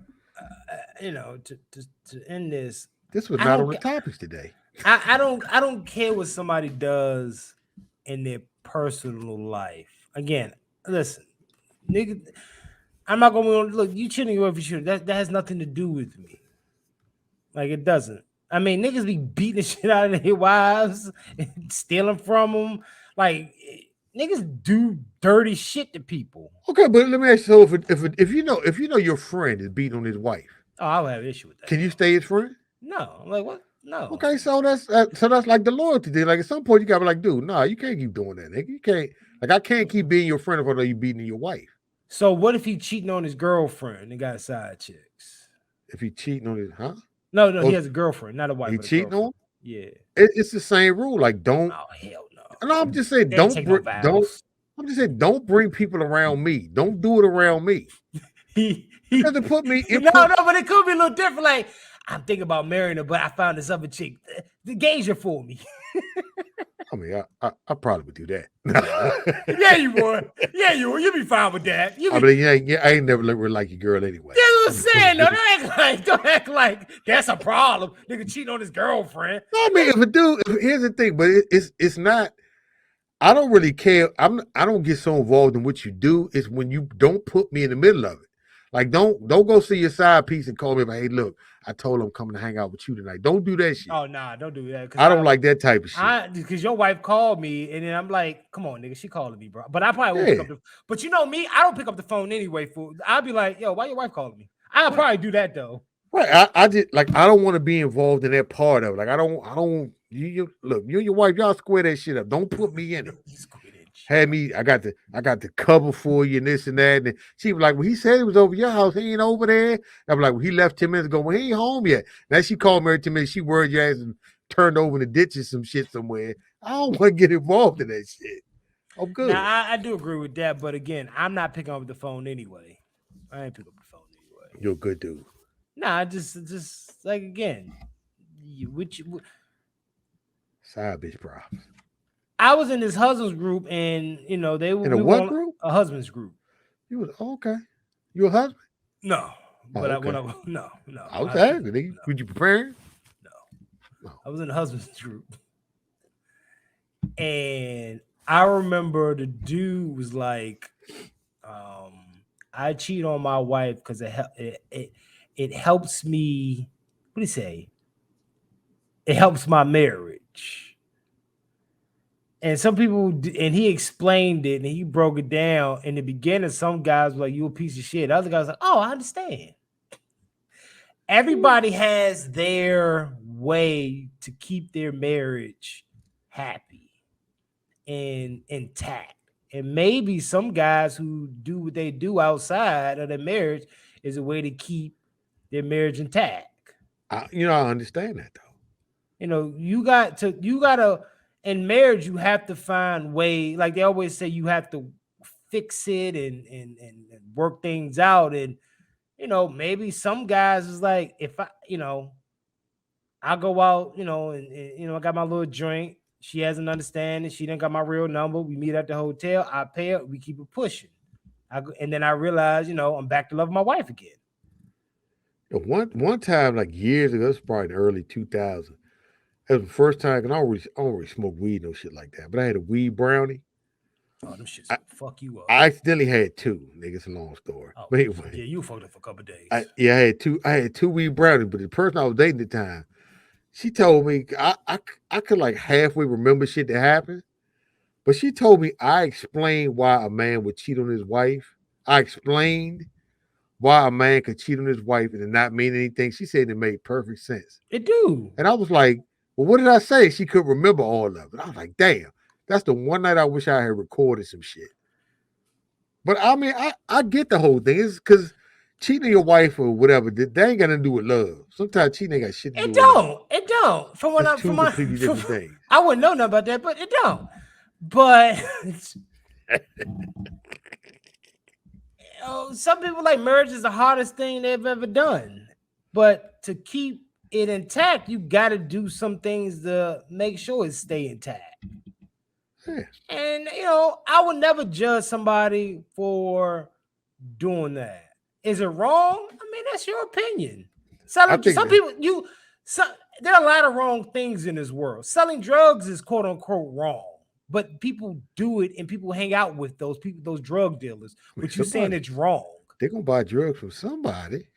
S2: to end this
S1: was not on the topics today.
S2: I don't care what somebody does in their personal life. Again, listen, nigga, I'm not gonna look. You cheating your wife for sure. That has nothing to do with me. Like, it doesn't. Niggas be beating the shit out of their wives and stealing from them. Like, niggas do dirty shit to people.
S1: Okay, but let me ask you, so if you know your friend is beating on his wife,
S2: I would have an issue with that.
S1: Can you stay his friend?
S2: No. Like, what? No.
S1: Okay, so that's like the loyalty thing. Like, at some point you gotta be like, dude, nah, you can't keep doing that, nigga. You can't. Like, I can't keep being your friend if I know you beating your wife.
S2: So what if he cheating on his girlfriend and got side chicks?
S1: If he cheating on his, huh?
S2: No, he has a girlfriend, not a wife.
S1: He cheating on?
S2: Yeah.
S1: It's the same rule. Like, don't.
S2: Oh, hell no.
S1: No, I'm just saying, don't. I'm just saying, don't bring people around me. Don't do it around me. Because it put me.
S2: But it could be a little different. Like, I'm thinking about marrying her, but I found this other chick. The gauge her for me.
S1: I probably would do that.
S2: Yeah, you would. Yeah, you would. You'd be fine with that.
S1: I ain't never really like your girl anyway.
S2: That's what I'm saying. No, don't act like that's a problem. Nigga cheating on his girlfriend.
S1: No, here's the thing, but it's not. I don't really care. I don't get so involved in what you do. It's when you don't put me in the middle of it. Like, don't go see your side piece and call me about, hey, look, I told him I'm coming to hang out with you tonight. Don't do that shit.
S2: Oh, nah, don't do that.
S1: I don't like that type of shit.
S2: Because your wife called me, and then I'm like, come on, nigga, she calling me, bro. But I probably won't pick up but you know me, I don't pick up the phone anyway. I'll be like, yo, why your wife calling me? I'll probably do that, though.
S1: Right. I just, like, I don't want to be involved in that part of it. Like, I don't, you look, you and your wife, y'all square that shit up. Don't put me in it. I got the cover for you and this and that. And she was like, well, he said it was over your house. He ain't over there. I'm like, well, he left 10 minutes ago. Well, he ain't home yet. Now she called me 10 minutes. She worried your ass and turned over in the ditches some shit somewhere. I don't want to get involved in that shit. I'm good.
S2: Now, I do agree with that, but again, I'm not picking up the phone anyway. I ain't picking up the phone anyway.
S1: You're a good dude.
S2: Nah, just like again,
S1: side bitch problems.
S2: I was in this husband's group, and you know they were
S1: in a what group?
S2: A husband's group.
S1: You was okay. You a husband?
S2: No, but
S1: okay.
S2: no.
S1: I was asking. Were you preparing?
S2: No, I was in the husband's group, and I remember the dude was like, I cheat on my wife because it helps me. What do you say? It helps my marriage. And some people, and he explained it and he broke it down. In the beginning, some guys were like, "You a piece of shit." Other guys were like, "Oh, I understand." Everybody has their way to keep their marriage happy and intact. And maybe some guys who do what they do outside of their marriage is a way to keep their marriage intact.
S1: I understand that though.
S2: You know, you gotta in marriage, you have to find way, like they always say, you have to fix it and work things out. And you know, maybe some guys is like, if I go out, and I got my little drink. She has an understanding. She didn't got my real number. We meet at the hotel. I pay her. We keep it pushing. And then I realize, I'm back to loving my wife again.
S1: One time, like years ago, it's probably in the early 2000s. It was the first time, and I don't really smoke weed, no shit like that. But I had a weed brownie.
S2: Oh, them shits fuck you up.
S1: I accidentally had two. Nigga, it's a long story.
S2: Oh,
S1: but anyway,
S2: yeah, you fucked up for a couple of days.
S1: I had two weed brownies, but the person I was dating at the time, she told me I could like halfway remember shit that happened, but she told me I explained why a man would cheat on his wife. I explained why a man could cheat on his wife and it not mean anything. She said it made perfect sense.
S2: It do.
S1: And I was like, well, what did I say? She could remember all of it. I was like, damn, that's the one night I wish I had recorded some shit. But I mean, I get the whole thing. It's because cheating on your wife or whatever, they ain't got nothing to do with love. Sometimes cheating ain't got shit to do with love.
S2: It don't. From what
S1: two completely different things.
S2: I wouldn't know nothing about that, but it don't. But some people like marriage is the hardest thing they've ever done. But to keep it intact, you got to do some things to make sure it stay intact.
S1: Yeah.
S2: And I would never judge somebody for doing that. Is it wrong? I mean, that's your opinion. There are a lot of wrong things in this world. Selling drugs is quote unquote wrong, but people do it and people hang out with those people, those drug dealers. But you're saying it's wrong.
S1: They're gonna buy drugs from somebody.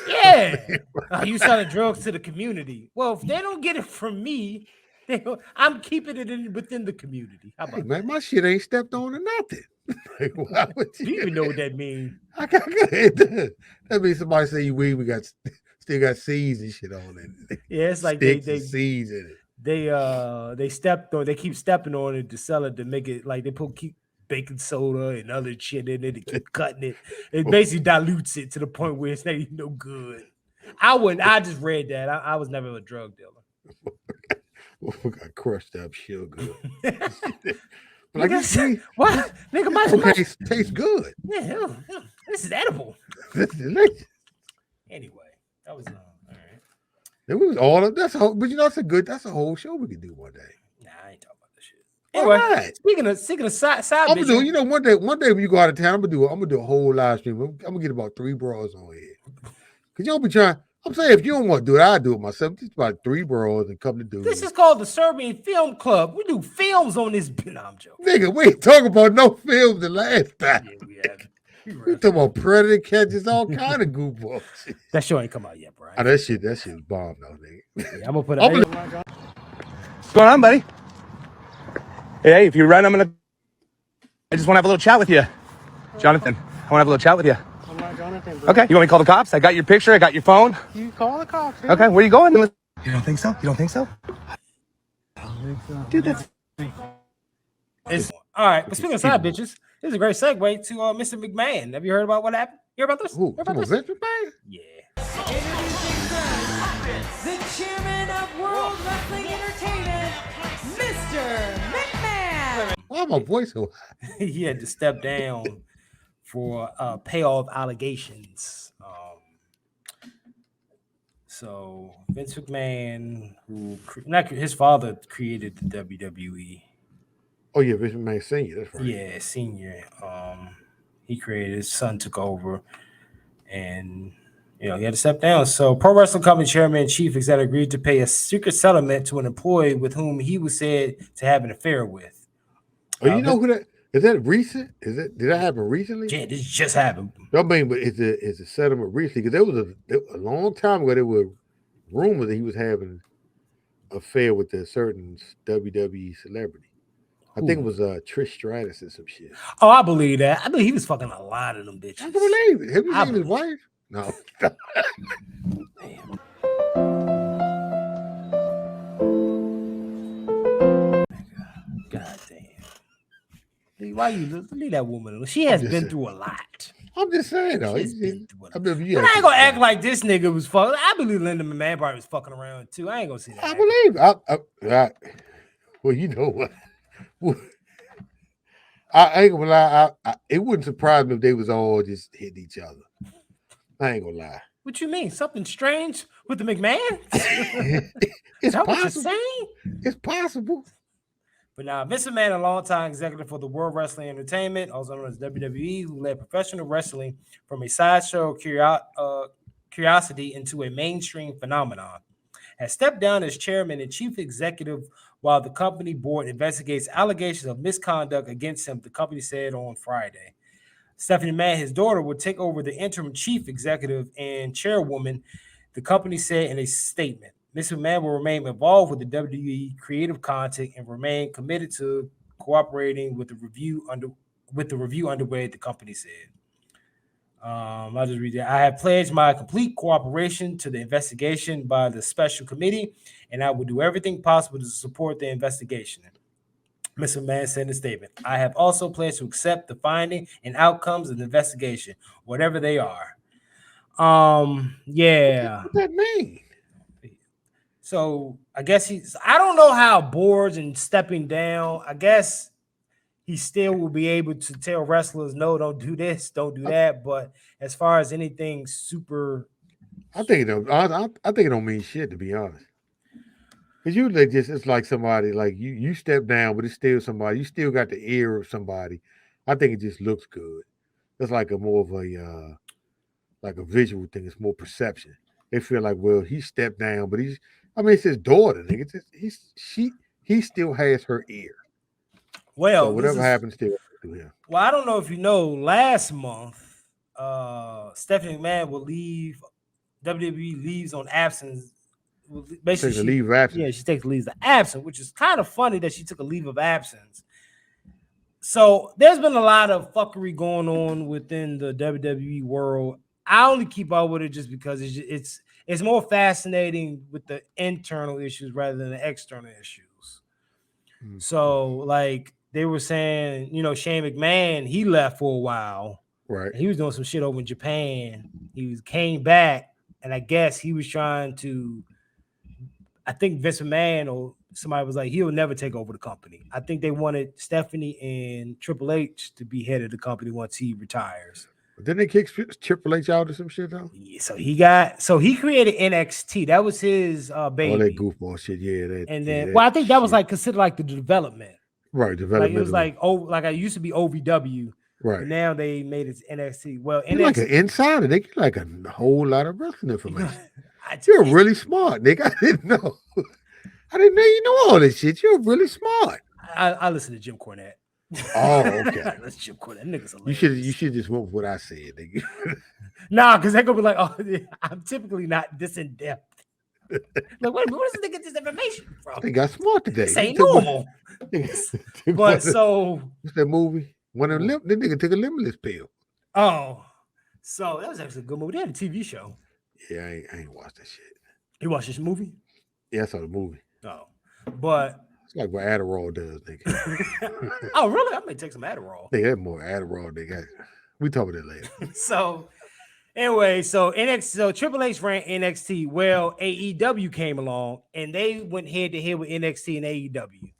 S2: Yeah. You selling drugs to the community. Well, if they don't get it from me, I'm keeping it within the community. How about
S1: man, my shit ain't stepped on or nothing. Like, why would
S2: do you even know what that means?
S1: That means somebody say you weed, we still got seeds and shit on it.
S2: Yeah, it's like
S1: they seeds in it.
S2: They stepped on, they keep stepping on it to sell it, to make it like they keep baking soda and other shit in it to keep cutting it. It basically dilutes it to the point where it's not even no good. I just read that. I was never a drug dealer.
S1: Got crushed up sugar. But
S2: I guess what? Nigga, my
S1: tastes good.
S2: Yeah, this is edible.
S1: This is delicious.
S2: Anyway, that was all right.
S1: It was all of that's whole, but that's a whole show we could do one day.
S2: Nah, I ain't talking about this shit. Anyway,
S1: right.
S2: speaking of side
S1: I'm gonna do one day when you go out of town, I'm gonna do a whole live stream. I'm gonna get about 3 bras on here. Cause you don't be trying. I'm saying if you don't want to do it, I'll do it myself. Just about 3 bras and a couple of dudes.
S2: This is called the Serbian Film Club. We do films on this. No, I'm joking.
S1: Nigga, we ain't talking about no films the last time. Yeah, we have. We talking about predator catches, all kind of goofballs.
S2: That show ain't come out yet, bro.
S1: Oh, that shit was bomb though, nigga.
S2: Yeah, I'm gonna put it.
S11: What's going on, buddy? Hey, if you're right, I just want to have a little chat with you, Jonathan. I want to have a little chat with you.
S12: I'm not Jonathan, bro.
S11: Okay, you want me to call the cops? I got your picture. I got your phone.
S12: You call the cops. Dude.
S11: Okay, where are you going? You don't think so? You don't think so?
S12: I don't think so.
S11: Dude, that's.
S2: All right, but speaking of side bitches, this is a great segue to Mr. McMahon. Have you heard about what happened? You heard about this?
S1: Who? Vince McMahon?
S2: Yeah.
S13: the chairman of World Wrestling Entertainment, Mr. McMahon.
S1: Why my voice so high?
S2: He had to step down for payoff allegations. So Vince McMahon, his father created the WWE.
S1: Oh yeah, Vince McMahon Senior. That's right.
S2: Yeah, senior. He created. His son took over, and he had to step down. So Pro Wrestling Company chairman and chief executive agreed to pay a secret settlement to an employee with whom he was said to have an affair with.
S1: Oh, you know who that is? That recent? Did that happen recently?
S2: Yeah, this just happened.
S1: I mean, but it's a settlement recently because there was a long time ago there were rumors that he was having an affair with a certain WWE celebrity. I think it was Trish Stratus or some shit.
S2: Oh, I believe that. I believe he was fucking a lot of them bitches.
S1: I can believe it. Have you seen his wife? No.
S2: Damn. God damn. Why you leave that woman alone? She has been through a lot.
S1: I'm just saying though.
S2: I ain't
S1: gonna
S2: act like this nigga was fucking. I believe Linda McMahon probably was fucking around too. I ain't gonna say that.
S1: I believe. Well, you know what? I ain't gonna lie. It wouldn't surprise me if they was all just hitting each other. I ain't gonna lie.
S2: What you mean? Something strange with the McMahon?
S1: It's
S2: that
S1: possible.
S2: what you're saying?
S1: It's possible.
S2: But now, Vince McMahon, a longtime executive for the World Wrestling Entertainment, also known as WWE, who led professional wrestling from a sideshow curiosity into a mainstream phenomenon, has stepped down as chairman and chief executive while the company board investigates allegations of misconduct against him, the company said on Friday. Stephanie McMahon, his daughter, will take over the interim chief executive and chairwoman, the company said in a statement. Ms. McMahon will remain involved with the WWE creative content and remain committed to cooperating with the review underway, the company said. I'll just read that. I have pledged my complete cooperation to the investigation by the special committee, and I will do everything possible to support the investigation. Mr. McMahon said in a statement, I have also pledged to accept the finding and outcomes of the investigation, whatever they are. Yeah.
S1: What does that mean?
S2: So I guess I don't know how boards and stepping down, I guess he still will be able to tell wrestlers, no, don't do this, don't do that. But as far as anything super,
S1: I think it don't mean shit, to be honest. Because usually it's like somebody like you step down, but it's still somebody, you still got the ear of somebody. I think it just looks good. It's like a more of a like a visual thing. It's more perception. They feel like, well, he stepped down, but it's his daughter, nigga. He still has her ear.
S2: Well,
S1: so whatever happens to him.
S2: Well, I don't know if you know, last month, Stephanie McMahon will leave. WWE leaves on absence. Basically,
S1: takes a leave of absence.
S2: Yeah, she takes a leave of absence, which is kind of funny that she took a leave of absence. So there's been a lot of fuckery going on within the WWE world. I only keep up with it just because it's more fascinating with the internal issues rather than the external issues. Mm-hmm. So, like they were saying, Shane McMahon, he left for a while.
S1: Right.
S2: He was doing some shit over in Japan. He came back, and I guess he was trying to. I think Vince McMahon or somebody was like, he'll never take over the company. I think they wanted Stephanie and Triple H to be head of the company once he retires.
S1: But didn't they kick Triple H out or some shit though?
S2: Yeah, so he created NXT. That was his baby.
S1: Oh, that goofball shit, yeah.
S2: And then, I think that was like considered like the development.
S1: Right, development.
S2: Like it was like I used to be OVW.
S1: Right.
S2: But now they made it NXT. Well, NXT,
S1: like an insider. They get like a whole lot of wrestling information. You're really smart, nigga. I didn't know you know all this shit. You're really smart.
S2: I listen to Jim Cornette.
S1: Oh, okay.
S2: That's Jim Cornette. Niggas
S1: hilarious. You should just went with what I said, nigga.
S2: Nah, because they're gonna be like, oh, I'm typically not this in depth. Like, where does they get this information from?
S1: They got smart today.
S2: This ain't normal. But so
S1: what's that movie? When the nigga took a limitless pill.
S2: Oh, so that was actually a good movie. They had a TV show.
S1: Yeah, I ain't watched that shit.
S2: You watched this movie?
S1: Yeah, I saw the movie.
S2: Oh, but
S1: it's like what Adderall does, nigga.
S2: Oh, really? I may take some Adderall.
S1: They had more Adderall, nigga. We talk about that later.
S2: So Anyway, so Triple H ran NXT. Well, AEW came along and they went head to head with NXT and AEW.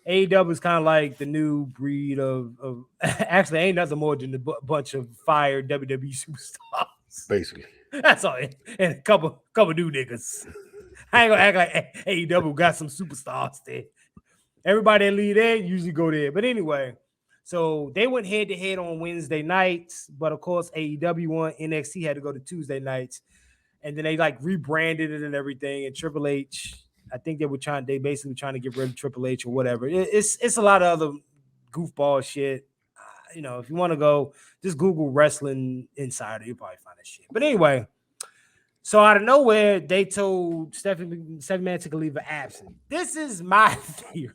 S2: AEW is kind of like the new breed of actually ain't nothing more than a bunch of fired WWE superstars.
S1: Basically.
S2: That's all. And a couple new niggas. I ain't gonna act like AEW got some superstars there. Everybody that lead there usually go there. But anyway, so they went head to head on Wednesday nights, but of course AEW won. NXT had to go to Tuesday nights, and then they like rebranded it and everything. And Triple H, I think they basically trying to get rid of Triple H or whatever. It's a lot of other goofball shit. If you want to go, just Google Wrestling Insider, you'll probably find that shit. But anyway, so out of nowhere, they told Stephanie McMahon took a leave of absence. This is my theory.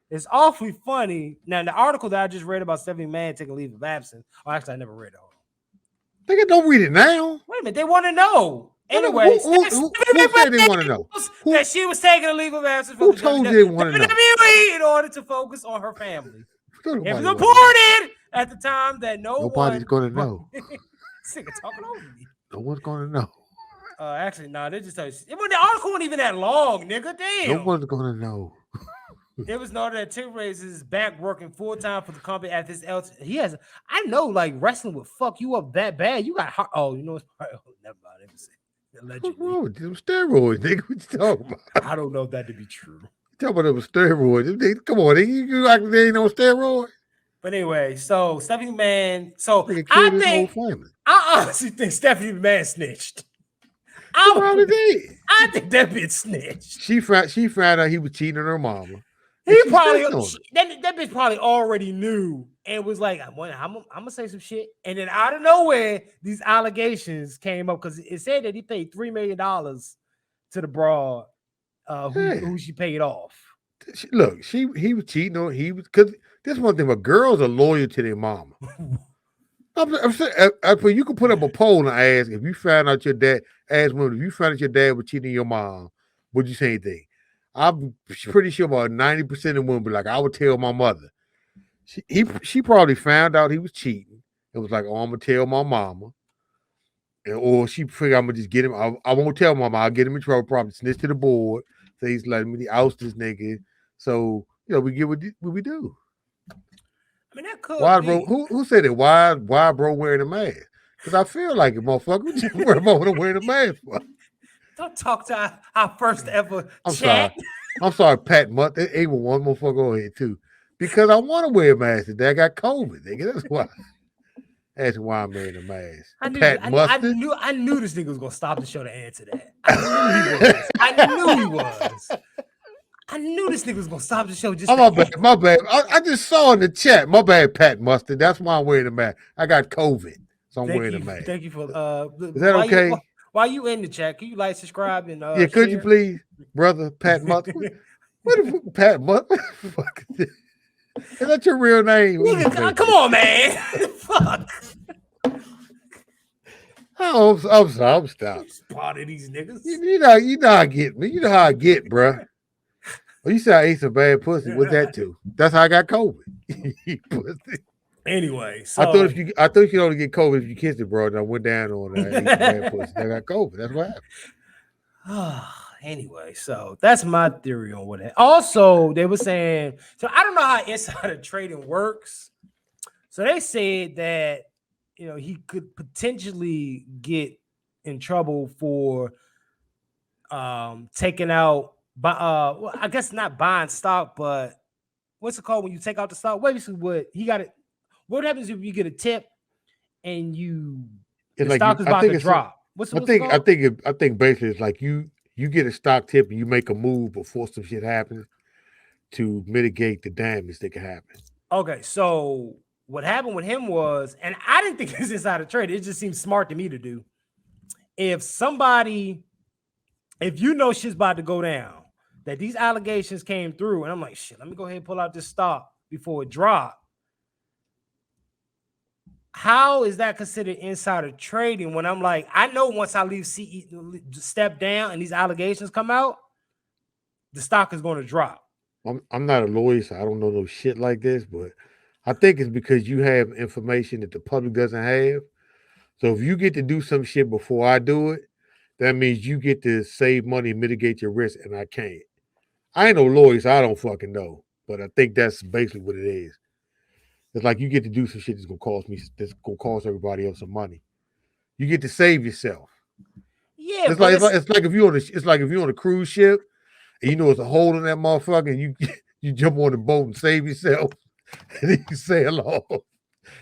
S2: It's awfully funny. Now, the article that I just read about Stephanie McMahon taking a leave of absence, actually, I never read it. Hold on.
S1: Nigga, don't read it now.
S2: Wait a minute, they want to know. Anyway,
S1: who said they want to know?
S2: That she was taking a leave of absence
S1: Who told you they want to know?
S2: WWE in order to focus on her family. It was reported at the time that
S1: nobody's going to know.
S2: Sick of talking over me.
S1: No one's going to know.
S2: Actually, no, they just the article wasn't even that long, nigga. Damn.
S1: No one's going to know.
S2: It was noted that Triple H is back working full time for the company at this else. He has. I know, like wrestling would fuck you up that bad. You got heart. Oh, you know it's probably. Oh, never mind.
S1: What's wrong with them steroids, nigga? What you talking about?
S2: I don't know that to be true.
S1: You talking about them steroids? Come on, you like they ain't no steroids.
S2: But anyway, so Stephanie McMahon. So I honestly think Stephanie McMahon snitched. I think that bitch snitched.
S1: She found out he was cheating on her mama.
S2: That bitch probably already knew and was like, I'm gonna say some shit. And then out of nowhere, these allegations came up because it said that he paid $3 million to the broad who she paid off.
S1: Look, he was cheating on. He was because this one thing, but girls are loyal to their mama. I'm saying, you can put up a poll and ask if you found out your dad. Ask women if you found out your dad was cheating on your mom, would you say anything? I'm pretty sure about 90% of women be like, I would tell my mother. She probably found out he was cheating. It was like, oh, I'm gonna tell my mama, or she figured I'm gonna just get him. I won't tell mama. I'll get him in trouble. Probably snitch to the board. So he's letting me oust this nigga. So we get what we do.
S2: I mean, that could
S1: why,
S2: be.
S1: bro? Who said it? Why, bro, wearing a mask? Because I feel like it, motherfucker. What you worry about what I'm wearing a mask for?
S2: Don't talk to our first ever
S1: I'm
S2: chat.
S1: sorry. I'm sorry, Pat Mutt. There ain't one motherfucker over here too. Because I want to wear a mask today. I got COVID, nigga. That's why. That's why I'm wearing a mask.
S2: I knew this nigga was gonna stop the show to answer that. I knew he was. I knew this nigga was gonna stop the show.
S1: My bad. I just saw in the chat. My bad, Pat Mustard. That's why I'm wearing a mask. I got COVID, so I'm wearing a mask.
S2: Thank you for.
S1: Is that okay?
S2: While you in the chat, can you like, subscribe, and
S1: yeah? Could you please, brother Pat Mustard? What the fuck, Pat Mustard? Fuck is that your real name?
S2: Nigga, come on, man. Fuck.
S1: I'm sorry. I'm stopped.
S2: Part of these niggas.
S1: You know how I get me. You know how I get, bro. Well, you said I ate some bad pussy. What's that too? That's how I got COVID.
S2: Anyway, so
S1: I thought you could only get COVID if you kissed it, bro. And I went down on that. I ate some bad pussy. I got COVID. That's what happened.
S2: Anyway, so that's my theory on what happened. Also, they were saying, so I don't know how insider trading works. So they said that he could potentially get in trouble for taking out well, I guess not buying stock, but what's it called when you take out the stock? What happens if you get a tip and the stock is about to drop?
S1: I think basically it's like you get a stock tip and you make a move before some shit happens to mitigate the damage that can happen.
S2: Okay, so what happened with him was, and I didn't think this insider trade, it just seems smart to me to do. If you know shit's about to go down, that these allegations came through, and I'm like, shit, let me go ahead and pull out this stock before it dropped. How is that considered insider trading when I'm like, I know once I leave step down and these allegations come out, the stock is going to drop.
S1: I'm not a lawyer, so I don't know no shit like this, but I think it's because you have information that the public doesn't have. So if you get to do some shit before I do it, that means you get to save money and mitigate your risk, and I can't. I ain't no lawyer, so I don't fucking know. But I think that's basically what it is. It's like you get to do some shit that's gonna cost everybody else some money. You get to save yourself.
S2: Yeah,
S1: it's like if you're on a cruise ship and you know it's a hole in that motherfucker, and you jump on the boat and save yourself, and then you sail off,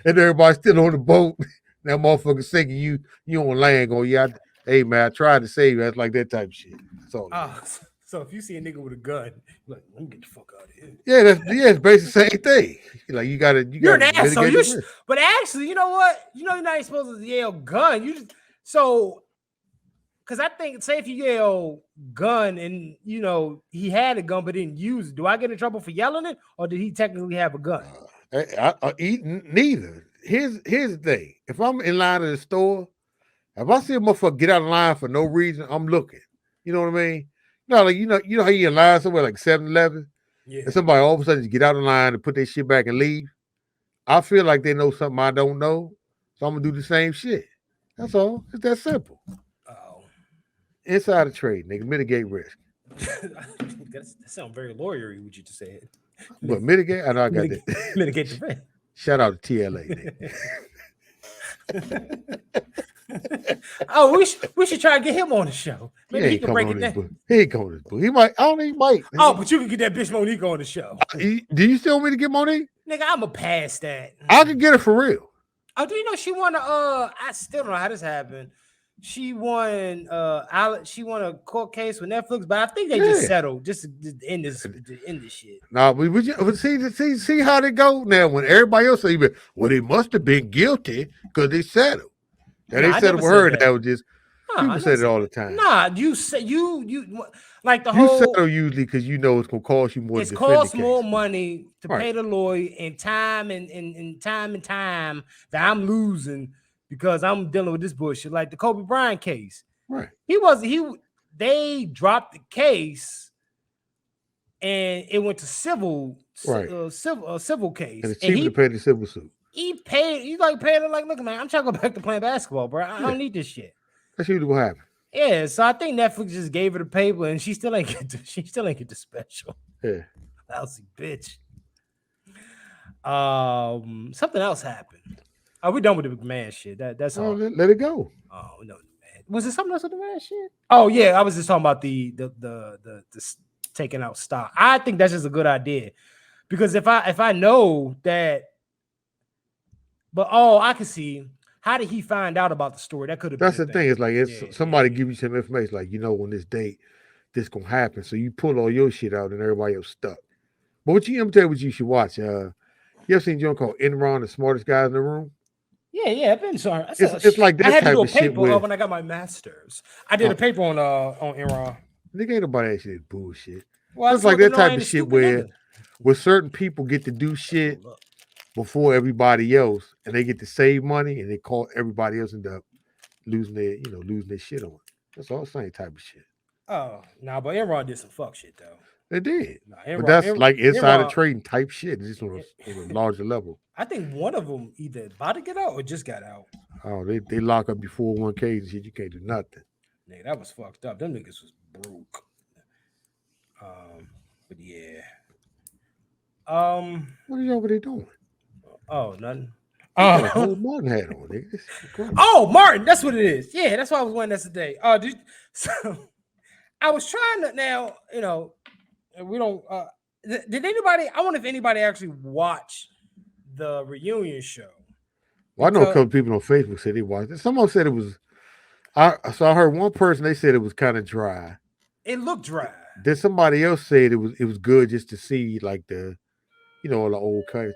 S1: and everybody's still on the boat. That motherfucker sinking, you on land going, yeah, hey man, I tried to save you. That's like that type of shit. That's all.
S2: So if you see a nigga with a gun, you're like, let me get the fuck out of here.
S1: Yeah, it's basically the same thing. Like you're
S2: an asshole. But actually, you know what? You know you're not supposed to yell gun. Because I think, say if you yell gun and he had a gun but didn't use it, do I get in trouble for yelling it, or did he technically have a gun?
S1: Neither. Here's the thing. If I'm in line at the store, if I see a motherfucker get out of line for no reason, I'm looking. You know what I mean? No, like you know how you in line somewhere like 7-Eleven, and somebody all of a sudden just get out of line and put their shit back and leave. I feel like they know something I don't know, so I'm gonna do the same shit. That's all. It's that simple.
S2: Oh,
S1: inside the trade, nigga, mitigate risk.
S2: That sounds very lawyery. What you just said?
S1: But mitigate? I know I got that.
S2: Mitigate the risk.
S1: Shout out to TLA.
S2: Oh, we should try to get him on the show. Maybe he can break it down.
S1: He ain't coming on this book. He might. I don't think he might.
S2: Oh, but you can get that bitch Monique on the show.
S1: Do you still want me to get Monique?
S2: Nigga, I'ma pass that.
S1: I can get her for real.
S2: Oh, do you know she won I still don't know how this happened. She won a court case with Netflix, but I think they just settled just to end this shit.
S1: Nah, but see how they go now when everybody else say, well, they must have been guilty because they settled. They settled with her. That was just people say it all the time.
S2: Nah, you say you like the
S1: you
S2: whole
S1: settle usually because you know it's gonna cost you more.
S2: It costs more money to pay the lawyer and time that I'm losing because I'm dealing with this bullshit. Like the Kobe Bryant case.
S1: Right.
S2: They dropped the case and it went to civil.
S1: Right.
S2: Civil case.
S1: And it's cheaper to pay the civil suit.
S2: He paid it like, look, man, I'm trying to go back to playing basketball, bro. I don't need this shit.
S1: That's usually what happened.
S2: Yeah, so I think Netflix just gave her the paper and she still ain't get the special.
S1: Yeah.
S2: Lousy bitch. Something else happened. Are we done with the McMahon shit? That's all.
S1: Let it go.
S2: Oh no, man. Was there something else with the McMahon shit? Oh yeah, I was just talking about the taking out stock. I think that's just a good idea because if I know that, but I can see. How did he find out about the story? That could have been.
S1: That's the thing. It's like somebody give you some information, like on this date, this gonna happen. So you pull all your shit out, and everybody else stuck. But let me tell you what you should watch. You ever seen John called Enron, the smartest guys in the room?
S2: Yeah, I've been sorry.
S1: It's like that.
S2: I had
S1: type
S2: to do a
S1: of shit
S2: paper when I got my master's. I did a paper on Enron.
S1: Nigga, ain't nobody actually bullshit.
S2: Well,
S1: it's like that type of shit where certain people get to do shit before everybody else, and they get to save money, and they call everybody else end up losing their shit on it. That's all the same type of shit.
S2: Oh, no, but Enron did some fuck shit though.
S1: They did, but that's like insider trading type shit. It's just on a larger level.
S2: I think one of them either about to get out or just got out.
S1: Oh, they lock up your 401ks and shit. You can't do nothing.
S2: Nigga, that was fucked up. Them niggas was broke. But yeah.
S1: What are you over there doing?
S2: Oh, nothing.
S1: Martin had on, nigga.
S2: Oh, Martin, that's what it is. Yeah, that's why I was wearing that today. So I was trying to now, we don't did anybody, I wonder if anybody actually watched the reunion show.
S1: Well, I know a couple people on Facebook said they watched it. Someone said it was I heard one person, they said it was kind of dry.
S2: It looked dry.
S1: Then somebody else said it was good just to see like the the old cut.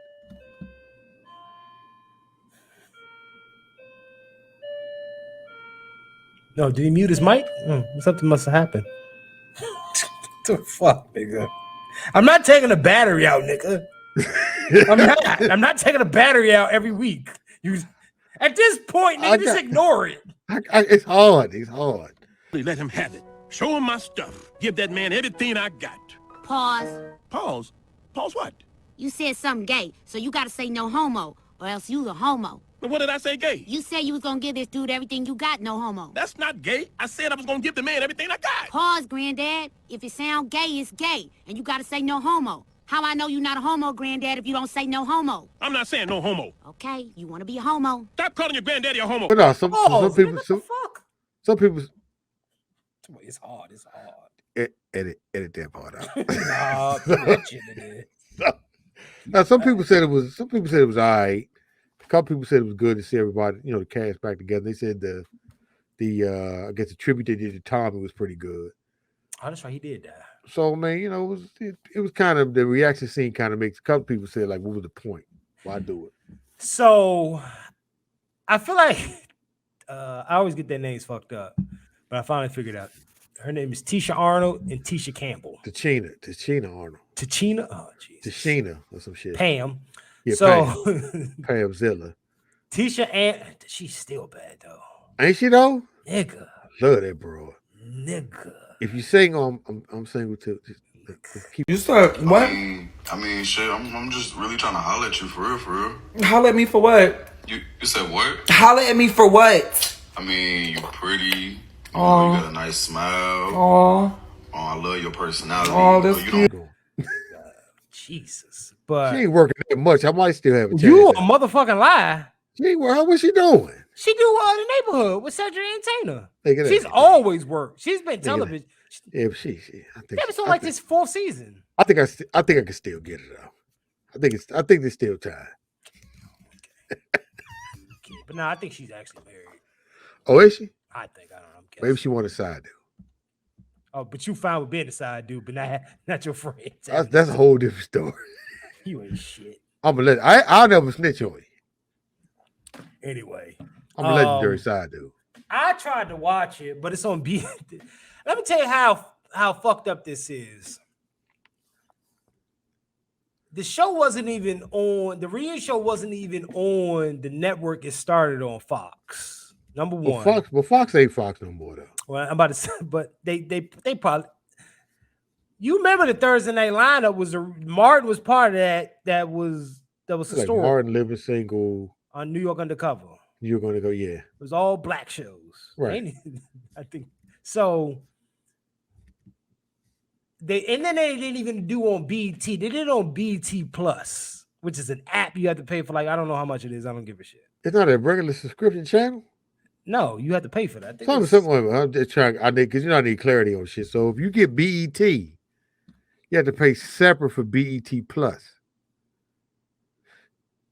S2: No, did he mute his mic? Something must have happened. What the fuck, nigga? I'm not taking the battery out, nigga. I'm not taking the battery out every week. At this point, nigga, just ignore it.
S1: It's hard. It's hard.
S14: Let him have it. Show him my stuff. Give that man everything I got.
S15: Pause.
S14: Pause? Pause what?
S15: You said something gay, so you gotta say no homo, or else you the homo.
S14: What did I say gay?
S15: You said you was gonna give this dude everything you got, no homo.
S14: That's not gay. I said I was gonna give the man everything I got.
S15: Pause, Granddad. If it sound gay, it's gay. And you gotta say no homo. How I know you're not a homo, Granddad, if you don't say no homo?
S14: I'm not saying no homo.
S15: Okay, you wanna be a homo.
S14: Stop calling your granddaddy a homo.
S1: But no, some people, some people.
S2: It's hard. It's hard.
S1: Edit that part out.
S2: Nah,
S1: now, some people said it was. Some people said it was all right. A couple people said it was good to see everybody, the cast back together. They said the I guess the tribute they did to Tommy was pretty good.
S2: Oh, that's right, he did that.
S1: So man, it was kind of the reaction scene kind of makes a couple people say like, what was the point? Why do it?
S2: So I feel like I always get their names fucked up, but I finally figured out. Her name is Tisha Arnold and Tisha Campbell.
S1: Tachina Arnold.
S2: Tachina? Oh, jeez.
S1: Tashina or some shit.
S2: Pam.
S1: Yeah,
S2: so
S1: Pam Zilla.
S2: Tisha and she's still bad though.
S1: Ain't she though?
S2: Nigga.
S1: Love that bro.
S2: Nigga.
S1: If you sing on, I'm single too.
S16: You start what?
S17: I mean, shit. I'm just really trying to holler at you for real.
S16: Holler at me for what?
S17: You said what?
S16: Holler at me for what?
S17: I mean, you pretty. You
S16: Aw.
S17: got a nice smile.
S16: Aw.
S17: Oh, I love your personality.
S16: Aw, that's
S17: you
S16: cute.
S2: Jesus. But
S1: she ain't working that much. I might still have a chance.
S2: You a motherfucking lie.
S1: She ain't working. What's she doing?
S2: She do in the neighborhood with Cedric and Tana.
S1: Think
S2: She's always worked. She's been television.
S1: Yeah, she. I think.
S2: It's on like this fourth season.
S1: I think I can still get it out. I think there's still time.
S2: But no, I think she's actually married.
S1: Oh, is she?
S2: I think. I don't know.
S1: Maybe she want a side dude.
S2: Oh, but you fine with being a side dude, but not your friend.
S1: That's a whole different story.
S2: You ain't shit.
S1: I'm gonna let. I'll never snitch on you.
S2: Anyway,
S1: I'm a legendary side dude.
S2: I tried to watch it, but it's on B. Let me tell you how fucked up this is. The show wasn't even on. The reunion show wasn't even on the network. It started on Fox. Number one.
S1: Fox ain't Fox no more though.
S2: Well, I'm about to say, but they probably. You remember the Thursday night lineup was Martin was part of that. That was
S1: Like
S2: historic.
S1: Martin Living Single
S2: On New York Undercover.
S1: You're gonna go, yeah.
S2: It was all black shows.
S1: Right.
S2: I think so. They didn't even do on BT. They did it on BT Plus, which is an app you have to pay for. Like, I don't know how much it is. I don't give a shit.
S1: It's not a regular subscription channel.
S2: No, you have to pay for that.
S1: I'm just trying. I need because I need clarity on shit. So if you get BET, you have to pay separate for BET Plus.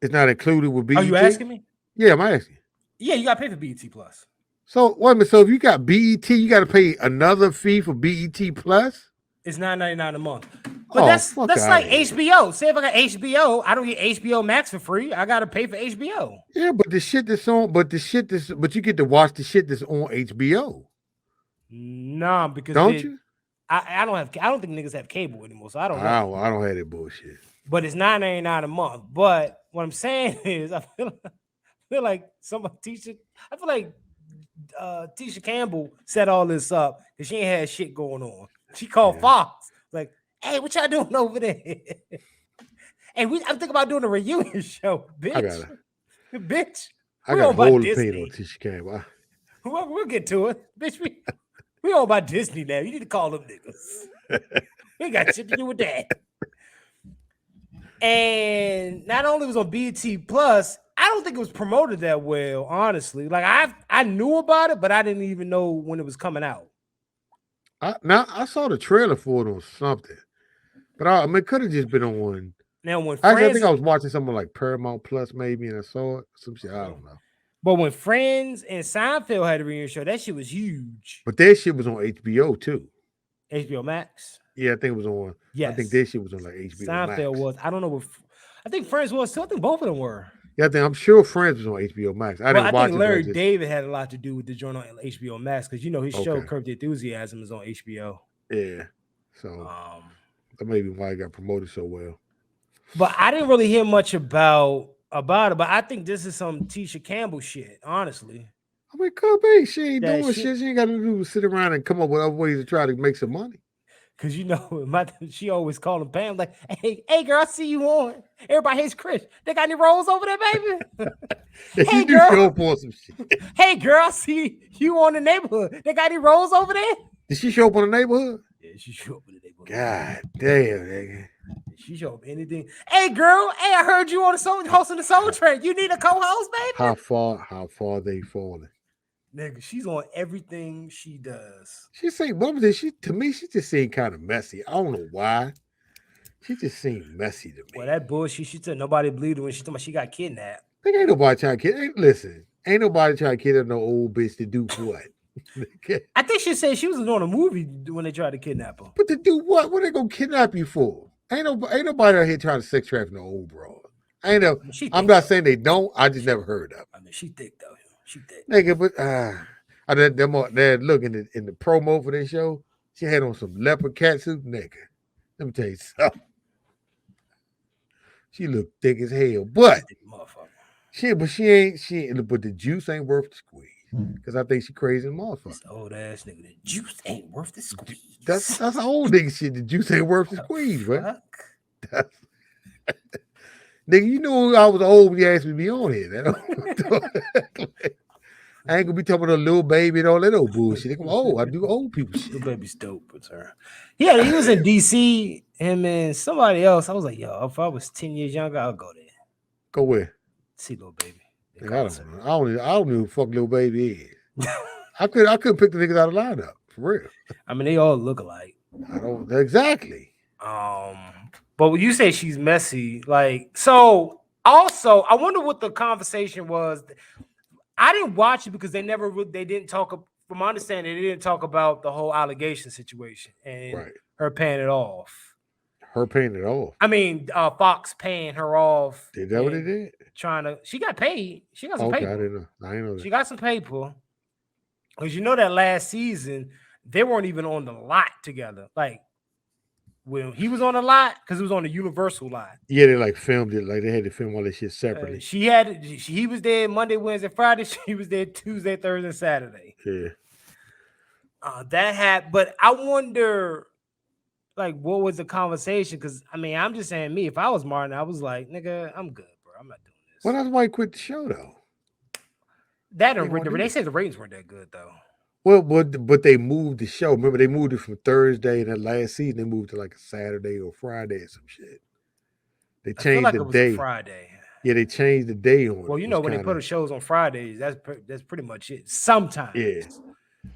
S1: It's not included with BET.
S2: Are you asking me?
S1: Yeah, I'm asking.
S2: Yeah, you got to pay for BET Plus.
S1: So wait a minute. So if you got BET, you got to pay another fee for BET Plus.
S2: It's $9.99 a month. But that's like HBO. Say if I got HBO, I don't get HBO Max for free. I got to pay for HBO.
S1: Yeah, but the shit that's on, but you get to watch the shit that's on HBO.
S2: Nah, because
S1: you?
S2: I don't think niggas have cable anymore, so I don't know.
S1: I don't have that bullshit.
S2: But it's $9.99 a month. But what I'm saying is, I feel like somebody Tisha Campbell set all this up because she ain't had shit going on. She called Fox, like, "Hey, what y'all doing over there?" I'm thinking about doing a reunion show, bitch.
S1: I got a whole opinion on Tisha Campbell.
S2: We'll get to it, bitch. We all about Disney now. You need to call them niggas. We got shit to do with that. And not only was on BT Plus, I don't think it was promoted that well, honestly. Like I knew about it, but I didn't even know when it was coming out.
S1: I saw the trailer for it on something, but it could have just been on one.
S2: Now when
S1: I think I was watching something like Paramount Plus maybe, and I saw it. Some shit I don't know.
S2: But when Friends and Seinfeld had a reunion show, that shit was huge.
S1: But that shit was on HBO too.
S2: HBO Max.
S1: Yeah, I think it was on.
S2: Yes.
S1: I think that shit was on like HBO
S2: Seinfeld
S1: Max.
S2: was. I don't know what. I think Friends was too. I think both of them were.
S1: Yeah, I'm sure Friends was on HBO Max. I didn't watch it.
S2: I think Larry David had a lot to do with the joint on HBO Max because his show Curb Your Enthusiasm is on HBO.
S1: Yeah, so that may be why it got promoted so well.
S2: But I didn't really hear much about it. But I think this is some Tisha Campbell shit, honestly.
S1: I mean, could be. She ain't doing shit. She ain't got to do sit around and come up with other ways to try to make some money.
S2: Cause she always called him Pam, like, hey girl, I see you on. Everybody hates Chris. They got any rolls over there, baby?
S1: Hey girl, show up on some shit.
S2: Hey girl, I see you on the neighborhood. They got any rolls over there?
S1: Did she show up on the neighborhood?
S2: Yeah, she showed up in the neighborhood.
S1: God damn, nigga.
S2: She showed up anything. Hey girl, hey, I heard you on the hosting the Soul Train. You need a co-host, baby?
S1: How far they falling?
S2: Nigga, she's on everything she does.
S1: She seemed, what was it? To me, she just seemed kind of messy. I don't know why. She just seemed messy to me.
S2: Well, that bullshit, she said nobody believed her when she told me she got kidnapped.
S1: Ain't nobody trying to ain't nobody trying to kidnap no old bitch to do what?
S2: I think she said she was doing a movie when they tried to kidnap her.
S1: But to do what? What are they gonna kidnap you for? Ain't nobody out here trying to sex traffic no old broad. I'm not saying they don't. I just never heard of it.
S2: I mean, she thick though. She thick.
S1: Nigga, but they're looking in the promo for this show. She had on some leopard catsuit, nigga. Let me tell you something. She looked thick as hell, but but the juice ain't worth the squeeze. Because I think she crazy motherfucker.
S2: This old ass nigga, the juice ain't worth the squeeze.
S1: That's old nigga shit. The juice ain't worth the squeeze, man. Nigga, you know I was old when you asked me to be on here. I ain't gonna be talking about a little baby and all that old bullshit. I do old people shit.
S2: Little baby's dope, it's her. Yeah, he was in DC, him and somebody else. I was like, yo, if I was 10 years younger, I'll go there.
S1: Go where?
S2: See little baby.
S1: I don't know. I don't know who the fuck little baby is. I couldn't pick the niggas out of the lineup, for real.
S2: I mean, they all look alike.
S1: I don't exactly.
S2: But when you say she's messy, like, so also, I wonder what the conversation was. I didn't watch it because they didn't talk, from my understanding, they didn't talk about the whole allegation situation and her paying it off.
S1: Her paying it off?
S2: I mean, Fox paying her off.
S1: Did that what they did?
S2: She got paid. She got some
S1: paper.
S2: paper.
S1: I didn't know that.
S2: She got some paper. Because you know that last season, they weren't even on the lot together. Like, when he was on the lot, because it was on the Universal lot.
S1: Yeah, they like filmed it. Like they had to film all that shit separately.
S2: He was there Monday, Wednesday, Friday. She was there Tuesday, Thursday, Saturday.
S1: Yeah.
S2: That had, but I wonder, like, what was the conversation? Because I mean, I'm just saying, me, if I was Martin, I was like, nigga, I'm good, bro. I'm not doing this.
S1: Well, that's why he quit the show, though.
S2: They said the ratings weren't that good, though.
S1: Well, but they moved the show. Remember, they moved it from Thursday, and that last season they moved to like a Saturday or Friday or some shit. They changed the day.
S2: Friday.
S1: Yeah, they changed the day on.
S2: Well, you know, when they put shows on Fridays, that's pretty much it. Sometimes,
S1: yeah,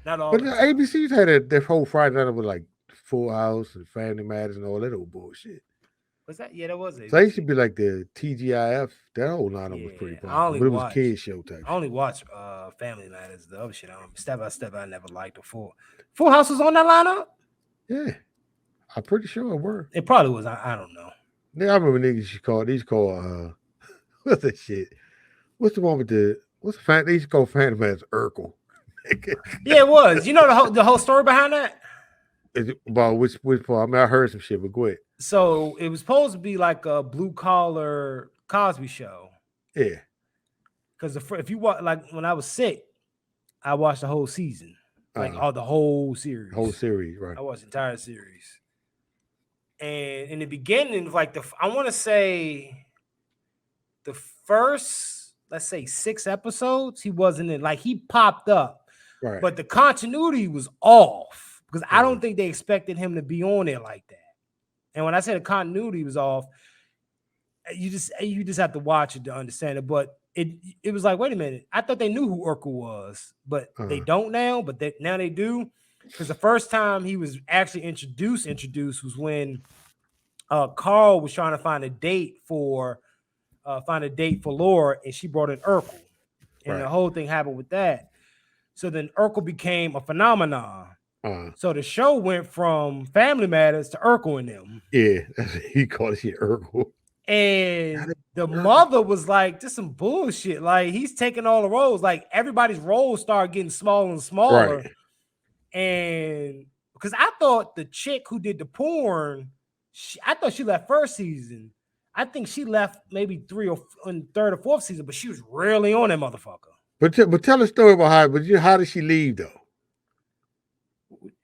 S2: not all.
S1: But the ABC's had their whole Friday night with like Full House and Family Matters and all that old bullshit.
S2: Was that? Yeah, that was it.
S1: So they should be like the TGIF. That whole lineup was pretty popular. But it was a kid show type.
S2: I only watched Family Matters. The other shit, Step by Step, I never liked before. Full House was on that lineup.
S1: Yeah, I'm pretty sure it were.
S2: It probably was. I don't know.
S1: Yeah, I remember niggas used to call. They used to call what's that shit? What's the one with they used to call Family Matters Urkel.
S2: Yeah, it was. You know the whole story behind that?
S1: Is it about which part? I mean, I heard some shit, but go ahead.
S2: So it was supposed to be like a blue collar Cosby show.
S1: Yeah.
S2: Because if you watch, like when I was sick, I watched the whole season, like the whole series.
S1: Whole series, right?
S2: I watched the entire series. And in the beginning, like I want to say, the first, let's say 6 episodes, he wasn't in. Like he popped up,
S1: right?
S2: But the continuity was off because I don't think they expected him to be on there like that. And when I say the continuity was off, you just have to watch it to understand it. But it was like, wait a minute, I thought they knew who Urkel was, but they don't now. But now they do, because the first time he was actually introduced was when Carl was trying to find a date for Laura, and she brought in Urkel, and the whole thing happened with that. So then Urkel became a phenomenon. So the show went from Family Matters to Urkel and them.
S1: Yeah, he called it shit Urkel.
S2: And the mother was like, "This some bullshit. Like he's taking all the roles. Like everybody's roles started getting smaller and smaller."
S1: Right.
S2: And because I thought the chick who did the porn, I thought she left first season. I think she left maybe third or fourth season, but she was really on that motherfucker.
S1: But tell the story about how did she leave though?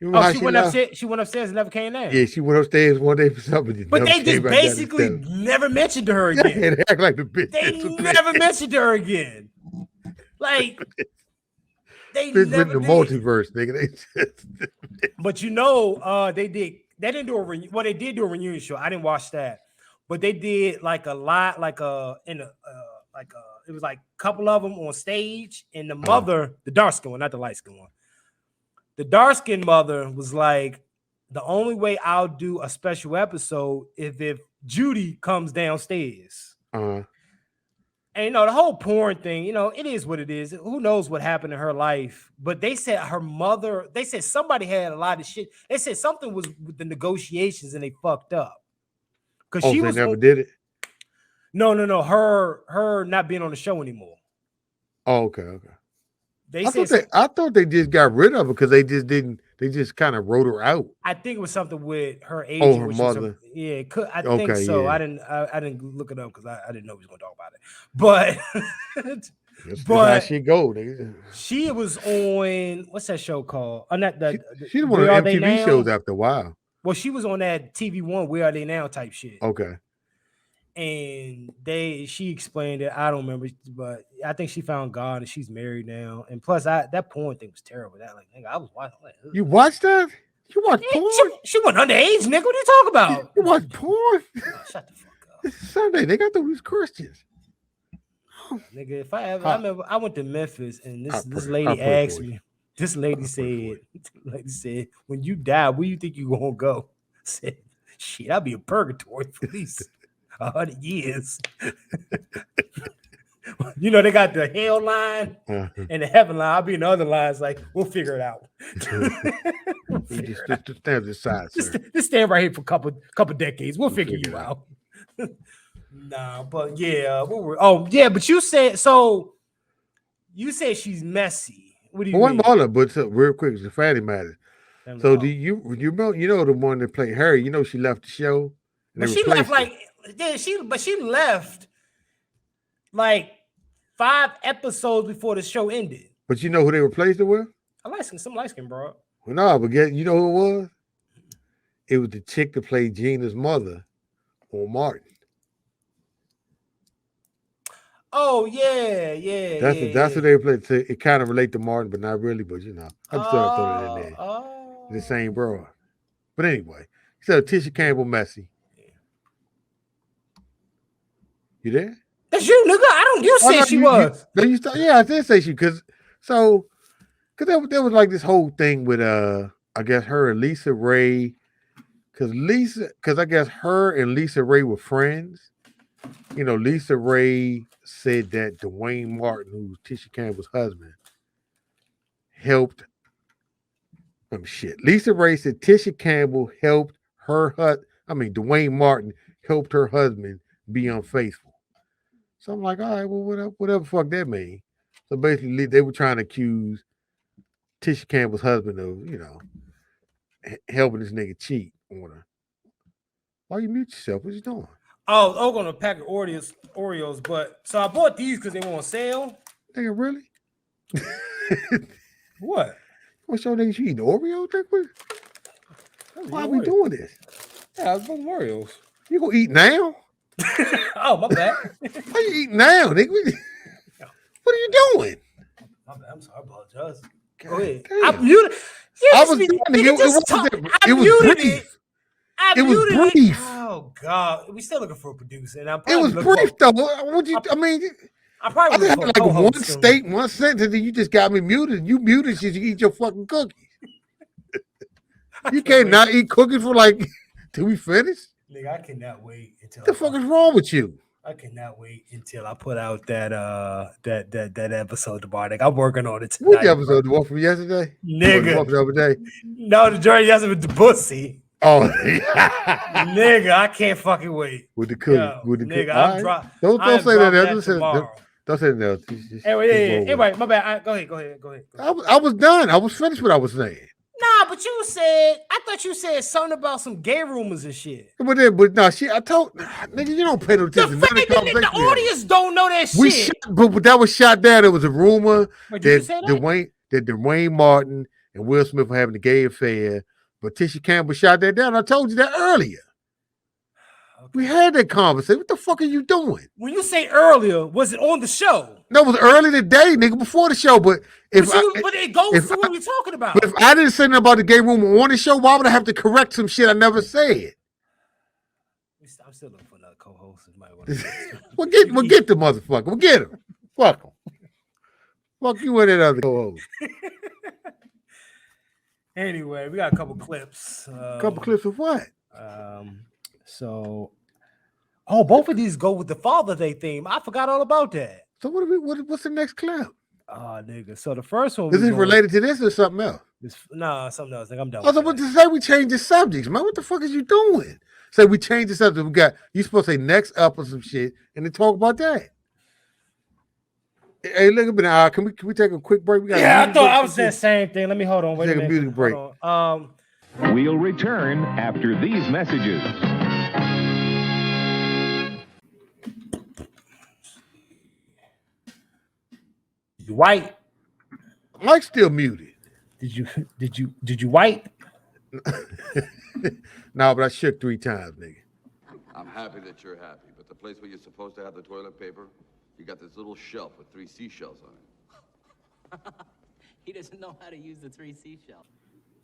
S2: Oh, she went upstairs. She went upstairs and never came down.
S1: Yeah, she went upstairs one day for something.
S2: But they just basically never mentioned her again.
S1: Yeah, they act like the bitch.
S2: They never mentioned her again. Like they never
S1: the multiverse, nigga.
S2: But they didn't do a reunion. Well, they did do a reunion show. I didn't watch that, but they did like a lot, it was like a couple of them on stage, and the mother, the dark skin one, not the light skin one. The dark skinned mother was like, the only way I'll do a special episode is if Judy comes downstairs. And the whole porn thing, it is what it is. Who knows what happened in her life? But they said her mother, they said somebody had a lot of shit. They said something was with the negotiations and they fucked up. Because she
S1: never did it.
S2: No. Her not being on the show anymore.
S1: Oh, okay.
S2: I
S1: thought they just got rid of her because they just didn't. They just kind of wrote her out.
S2: I think it was something with her age.
S1: Her mother.
S2: I think so. Yeah. I didn't look it up because I didn't know we was going to talk about it. But
S1: that's how she go. Nigga.
S2: She was on what's that show called?
S1: She's one of the MTV shows after a while.
S2: Well, she was on that TV One Where Are They Now type shit.
S1: Okay.
S2: And she explained it. I don't remember, but I think she found God and she's married now. And plus, that porn thing was terrible. That I was watching.
S1: You watched that? You watched porn?
S2: She wasn't underage, nigga. What are you talking about?
S1: You watch porn?
S2: Oh, shut the fuck up.
S1: It's Sunday. They got those Christians.
S2: Nigga, if I ever, I remember I went to Memphis and this lady asked me. This lady said, "When you die, where you think you gonna go?" I said, "Shit, I'll be in purgatory for at least 100 years." They got the hell line and the heaven line. I'll be in the other lines. Like, we'll figure it out.
S1: Just stand aside, sir.
S2: Just stand right here for a couple decades. We'll figure you out. Nah, but yeah. But you said so. You said she's messy. What do you mean?
S1: But real quick, it's a fatty matter. So do you know the one that played Harry? She left the show.
S2: But she left she left like 5 episodes before the show ended.
S1: But you know who they replaced it with?
S2: Some light skin bro.
S1: Well, no, but you know who it was? It was the chick that played Gina's mother on Martin.
S2: Oh yeah.
S1: That's what they played. So it kind of relate to Martin, but not really. But I just thought I'd throw it in there. The same bro. But anyway, so Tisha Campbell messy. You there?
S2: That's you, nigga. You said she was.
S1: I did say she because there was like this whole thing with I guess her and Lisa Ray, because I guess her and Lisa Ray were friends. Lisa Ray said that Dwayne Martin, who's Tisha Campbell's husband, helped. Lisa Ray said Tisha Campbell helped Dwayne Martin helped her husband be unfaithful. So I'm like, all right, well, whatever fuck that mean. So basically, they were trying to accuse Tisha Campbell's husband of, helping this nigga cheat on her. Why you mute yourself? What you doing?
S2: Oh, I'm gonna pack of Oreos, but so I bought these because they were on sale.
S1: Nigga, really?
S2: What?
S1: What's your nigga? You eating Oreos? Why are we doing this?
S2: Yeah, I was buying Oreos.
S1: You gonna eat now?
S2: Oh, my bad.
S1: Why you eating now, nigga? What are you doing?
S2: My bad. I'm sorry. I apologize. Go ahead. I muted.
S1: It was brief. It was brief.
S2: Oh God, we still looking for a producer, and
S1: it was brief though. I probably had like one state, one sentence, and then you just got me muted. You muted since you eat your fucking cookies. You can't not eat cookies for till we finish.
S2: Nigga, I cannot wait until.
S1: What the fuck is wrong with you?
S2: I cannot wait until I put out that episode tomorrow. Nigga, I'm working on it tonight.
S1: What episode? The one from yesterday?
S2: Nigga.
S1: The one from the other day?
S2: No, the journey yesterday with the pussy.
S1: Oh,
S2: nigga, I can't fucking wait.
S1: With the cookie.
S2: Nigga, I'm dropping.
S1: Don't say that. Don't say that.
S2: Anyway, my bad. Go ahead.
S1: I was done. I was finished what I was saying.
S2: Nah, but I thought you said something about some gay rumors and shit.
S1: But no, I told nigga, you don't pay no attention.
S2: The audience don't know that shit.
S1: But that was shot down. There was a rumor that Dwayne Martin and Will Smith were having a gay affair. But Tisha Campbell shot that down. I told you that earlier. Okay. We had that conversation. What the fuck are you doing?
S2: When you say earlier, was it on the show?
S1: No, it was early today, nigga, before the show. But if
S2: but it goes to what we're talking about.
S1: But if I didn't say nothing about the gay rumor on the show, why would I have to correct some shit I never said?
S2: I'm still looking for another co-host.
S1: We'll get the motherfucker. We'll get him. Fuck him. Fuck you and that other co-host.
S2: Anyway, we got a couple clips.
S1: Couple clips of what?
S2: Both of these go with the Father's Day theme. I forgot all about that.
S1: So what's the next clip?
S2: Oh, nigga. So the first one.
S1: Is it related to this or something else?
S2: No, something else. I'm done.
S1: What to say? We change the subjects, man. What the fuck is you doing? Say we change the subject. You supposed to say next up or some shit, and then talk about that. Hey, look at me. Can we take a quick break?
S2: I thought I was saying the same thing. Let me hold on. Wait a minute.
S1: Take a music break.
S18: We'll return after these messages.
S2: You white?
S1: Mike's still muted.
S2: Did you white?
S1: No, but I shook 3 times, nigga.
S19: I'm happy that you're happy, but the place where you're supposed to have the toilet paper, you got this little shelf with 3 seashells on it.
S20: He doesn't know how to use the 3 seashells.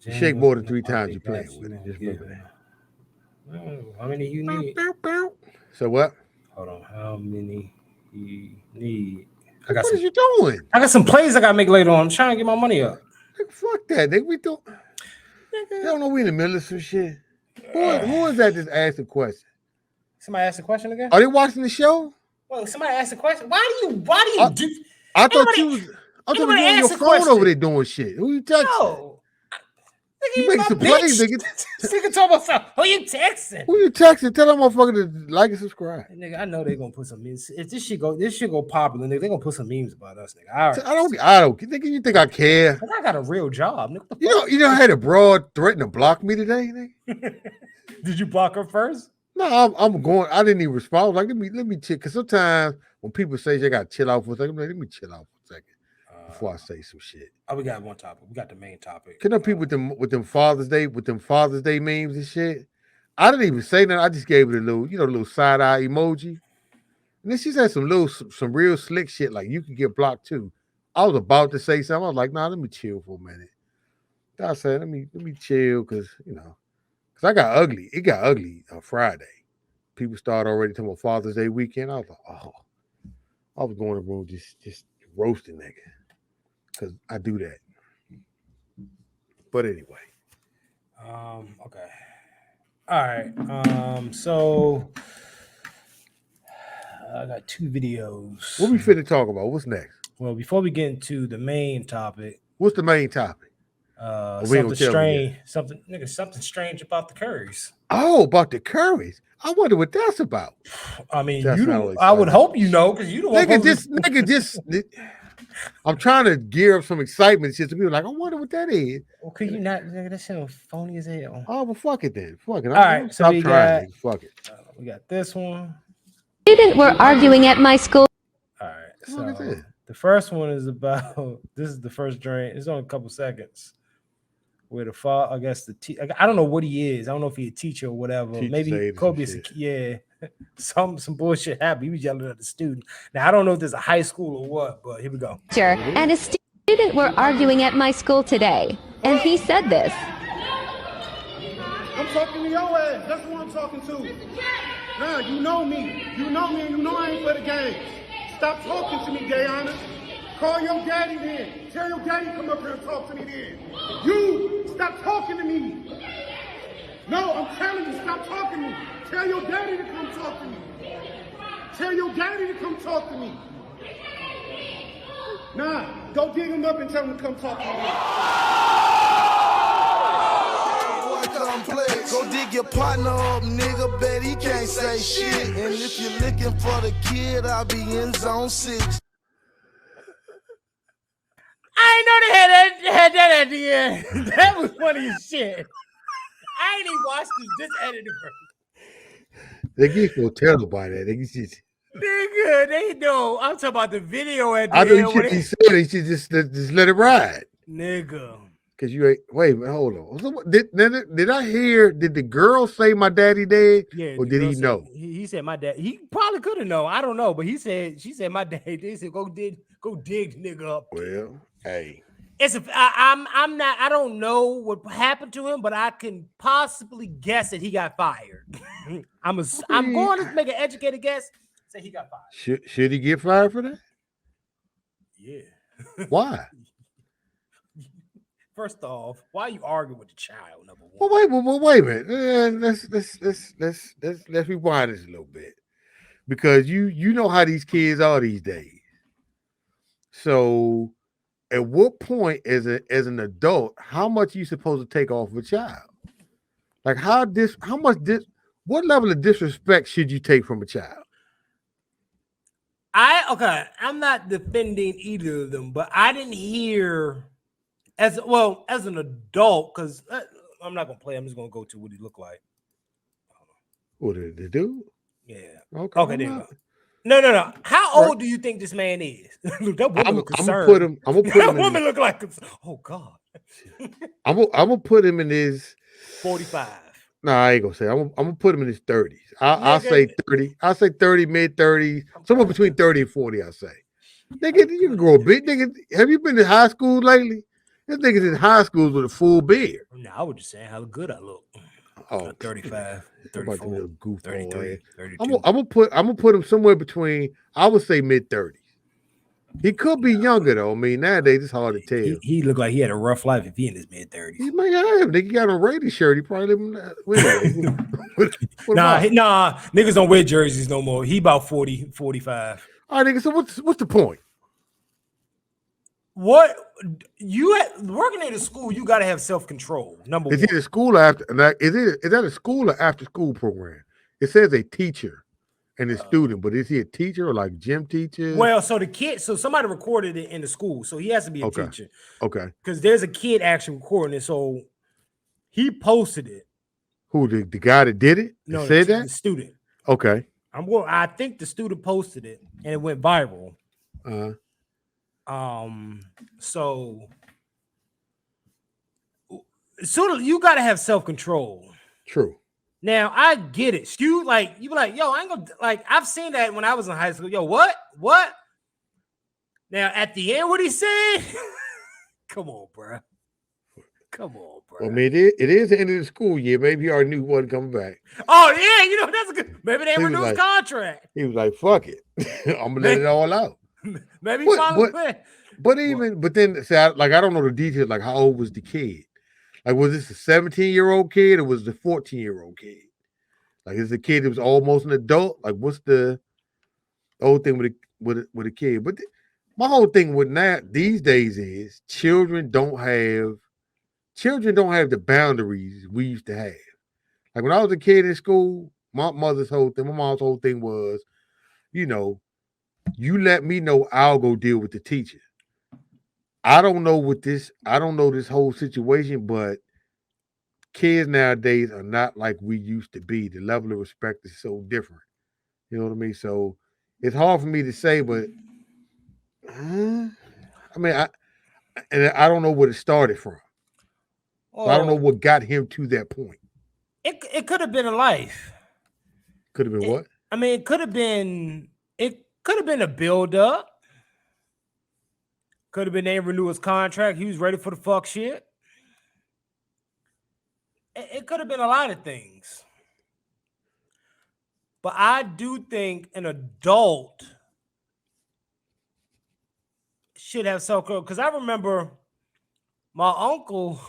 S1: You shake more than 3 times, you're playing with it. Just remember that.
S2: How many you need?
S1: So what?
S2: Hold on. How many you need?
S1: What are you doing?
S2: I got some plays I gotta make later on. I'm trying to get my money up.
S1: Nigga, fuck that, nigga. We don't. You don't know we in the middle of some shit. Who is that just asked a question?
S2: Somebody asked a question again?
S1: Are they watching the show?
S2: Well, somebody asked a question. Why do you do?
S1: I thought you was on your phone over there doing shit. Who you texting?
S2: No.
S1: You making some plays, nigga.
S2: Nigga talking about something. Who you texting?
S1: Who you texting? Tell that motherfucker to like and subscribe.
S2: Nigga, I know they're gonna put some memes. If this shit go popular, nigga, they're gonna put some memes about us, nigga.
S1: I don't. You think I care?
S2: I got a real job, nigga.
S1: You know, I had a broad threaten to block me today, nigga.
S2: Did you block her first?
S1: No, I'm going. I didn't even respond. Like, let me chill. Because sometimes when people say they got to chill out for a second, I'm like, let me chill out for a second before I say some shit.
S2: Oh, we got one topic. We got the main topic.
S1: Can people with them Father's Day memes and shit? I didn't even say nothing. I just gave it a little side eye emoji. And then she said some real slick shit like you can get blocked too. I was about to say something. I was like, nah, let me chill for a minute. Then I said, let me chill because I got ugly. It got ugly on Friday. People started already talking about Father's Day weekend. I was like, oh, I was going to the room just roasting nigga. Because I do that. But anyway.
S2: Okay. All right. So I got 2 videos.
S1: What we finna talk about? What's next?
S2: Well, before we get into the main topic.
S1: What's the main topic?
S2: Something strange. Something strange about the Currys.
S1: Oh, about the Currys. I wonder what that's about.
S2: I mean, I would hope you know because you don't.
S1: Nigga, I'm trying to gear up some excitement. Shit to people like, I wonder what that is.
S2: Well, could you not? Nigga, that shit phony as hell.
S1: Oh, well, fuck it then. Fuck it.
S2: All right, so we got.
S1: Fuck it.
S2: We got this one.
S21: Students were arguing at my school.
S2: All right, so the first one is about. This is the first drink. It's only a couple seconds. Where the father, I guess I don't know what he is. I don't know if he's a teacher or whatever. Maybe Kobe's some bullshit happened. He was yelling at the student. Now I don't know if there's a high school or what, but here we go.
S21: And a student were arguing at my school today, and he said this.
S22: I'm talking to your ass. That's who I'm talking to. Nah, you know me. You know me, and you know I ain't for the games. Stop talking to me, gay honest. Call your daddy then. Tell your daddy come up here and talk to me then. You, stop talking to me. No, I'm telling you, stop talking to me. Tell your daddy to come talk to me. Tell your daddy to come talk to me. Nah, go dig him up and tell him to come talk to me.
S23: Boy, come play. Go dig your partner up, nigga. Bet he can't say shit. And if you're looking for the kid, I'll be in zone 6.
S2: I ain't know they had that at the end. That was funny as shit. I ain't even watched this edited version.
S1: They get so tell about that. They just
S2: nigga, they know. I'm talking about the video at the
S1: end. I know
S2: end.
S1: you should be saying they should just let it ride.
S2: Nigga.
S1: Because you ain't. Wait a minute, hold on. So, did I hear? Did the girl say my daddy dead?
S2: Yeah,
S1: Or
S2: the
S1: did
S2: girl
S1: he
S2: said-
S1: know?
S2: He said my dad. He probably could have known. I don't know, but she said my dad. They said go dig the nigga up.
S1: Well, hey.
S2: I'm not. I don't know what happened to him, but I can possibly guess that he got fired. I'm going to make an educated guess. Say he got fired.
S1: Should he get fired for that?
S2: Yeah.
S1: Why?
S2: First off, why are you arguing with the child? Number one.
S1: Well, wait a minute. Let's rewind this a little bit, because you know how these kids are these days. So, at what point, as an adult, how much are you supposed to take off of a child? Like what level of disrespect should you take from a child?
S2: I'm not defending either of them, but I didn't hear as an adult, because I'm not gonna play. I'm just gonna go to what he looked like.
S1: What did they do?
S2: Yeah.
S1: Okay.
S2: There you go. No. How old do you think this man is? Look, that woman look concerned.
S1: I'm gonna put him.
S2: That woman look like, oh God.
S1: I'm gonna put him in his
S2: 45.
S1: No, I ain't gonna say. I'm gonna put him in his 30s. I'll say 30. I'll say 30, mid 30s, somewhere between 30 and 40. I'll say. Nigga, you can grow a bit. Nigga, have you been to high school lately? This nigga's in high school with a full beard.
S2: No, I was just saying how good I look.
S1: Oh,
S2: 35, 34, 33, 32.
S1: I'm gonna put him somewhere between. I would say mid 30s. He could be younger though. I mean, nowadays it's hard to tell.
S2: He looked like he had a rough life if he in his mid 30s.
S1: He might have. Nigga got a Raiders shirt. He probably
S2: Nah, niggas don't wear jerseys no more. He about 40, 45.
S1: All right, nigga. So what's the point?
S2: What working at a school, you gotta have self-control. Number one.
S1: Is it a school after? Is that a school or after school program? It says a teacher and a student, but is he a teacher or like gym teacher?
S2: Well, so somebody recorded it in the school, so he has to be a teacher.
S1: Okay.
S2: Because there's a kid actually recording it, so he posted it.
S1: Who, the guy that did it?
S2: No,
S1: said
S2: the
S1: that?
S2: student.
S1: Okay.
S2: I think the student posted it and it went viral. So you gotta have self-control.
S1: True.
S2: Now I get it. You be like, yo, I ain't gonna like. I've seen that when I was in high school. Yo, what? Now at the end, what he said? Come on, bro.
S1: Well, I mean, it is the end of the school year. Maybe he already knew he wasn't coming back.
S2: Oh yeah, that's a good. Maybe they renewed his
S1: like,
S2: contract.
S1: He was like, "Fuck it, I'm gonna let it all out."
S2: Maybe
S1: but then see, I don't know the details. Like, how old was the kid? Like, was this a 17-year-old kid or was it a 14-year-old kid? Like, is the kid that was almost an adult? Like, what's the old thing with a kid? But my whole thing with these days is children don't have the boundaries we used to have. Like when I was a kid in school, my mom's whole thing was, you let me know, I'll go deal with the teacher. I don't know this whole situation, but kids nowadays are not like we used to be. The level of respect is so different. You know what I mean? So it's hard for me to say, but I don't know where it started from. So I don't know what got him to that point.
S2: It could have been a life.
S1: Could have been what?
S2: I mean, it could have been a build-up. Could have been they renew his contract. He was ready for the fuck shit. It could have been a lot of things. But I do think an adult should have self-control. Because I remember my uncle,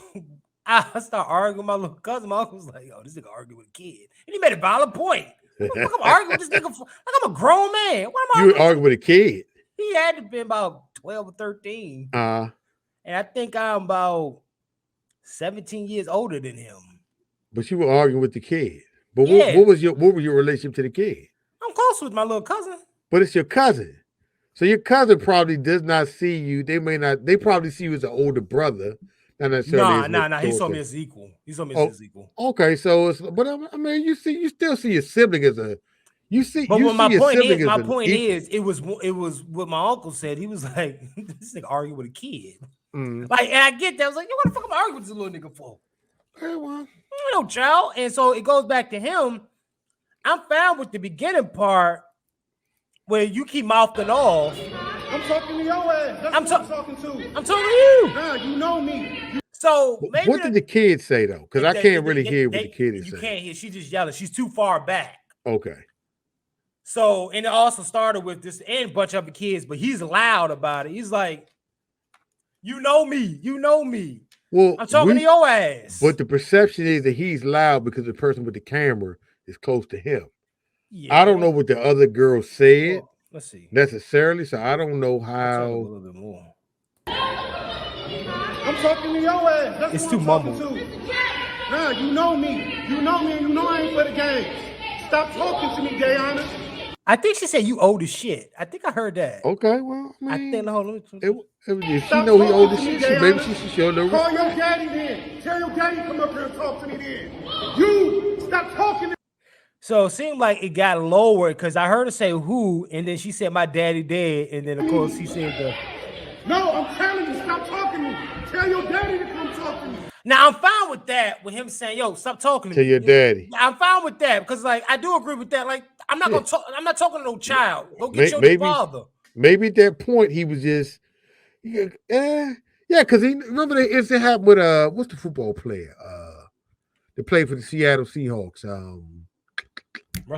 S2: I started arguing with my little cousin. My uncle was like, yo, this nigga arguing with a kid. And he made a valid point. I'm arguing with this nigga. Like, I'm a grown man. What am I?
S1: You arguing with a kid?
S2: He had to be about 12 or 13.
S1: And
S2: I think I'm about 17 years older than him.
S1: But you were arguing with the kid. But what was your relationship to the kid?
S2: I'm close with my little cousin.
S1: But it's your cousin. So your cousin probably does not see you. They probably see you as an older brother. Not necessarily.
S2: Nah. He saw me as equal. He saw me as his equal.
S1: Okay, so I mean, you still see your sibling as a.
S2: But my point is, it was what my uncle said. He was like, this nigga arguing with a kid. Like, and I get that. I was like, yo, what the fuck am I arguing with this little nigga for?
S1: Hey, well.
S2: No child. And so it goes back to him. I'm fine with the beginning part where you keep mouthing off.
S22: I'm talking to your ass. That's
S2: I'm
S22: what I'm talking to.
S2: I'm talking to you.
S22: Nah, you know me.
S2: So maybe
S1: what did the kids say though? Because I can't really hear what the kid is
S2: you
S1: saying.
S2: You can't hear. She's just yelling. She's too far back.
S1: Okay.
S2: So, and it also started with this and bunch of the kids, but he's loud about it. He's like, you know me. You know me.
S1: Well,
S2: I'm talking to your ass.
S1: But the perception is that he's loud because the person with the camera is close to him. Yeah. I don't know what the other girl said.
S2: Well, let's see.
S1: Necessarily, so I don't know how.
S2: A little bit more.
S22: I'm talking to your ass. That's
S2: it's
S22: what
S2: too
S22: I'm
S2: mumbled.
S22: talking to. Nah, you know me. You know me, and you know I ain't for the games. Stop talking to me, gay honest.
S2: I think she said you old as shit. I think I heard that.
S1: Okay, well, I
S2: think hold on.
S1: If she know he old as shit, maybe she should show no respect.
S22: Call your daddy then. Tell your daddy come up here and talk to me then. You stop talking to me.
S2: So it seemed like it got lower because I heard her say who, and then she said my daddy dead, and then of course he said the.
S22: No, I'm telling you, stop talking to me. Tell your daddy to come talk to me.
S2: Now I'm fine with that, with him saying, "Yo, stop talking to me."
S1: To your daddy.
S2: I'm fine with that because, like, I do agree with that. Like, I'm not gonna talk. I'm not talking to no child. Go get your father. Maybe
S1: at that point he was just, because he remember the incident happened with what's the football player? They played for the Seattle Seahawks.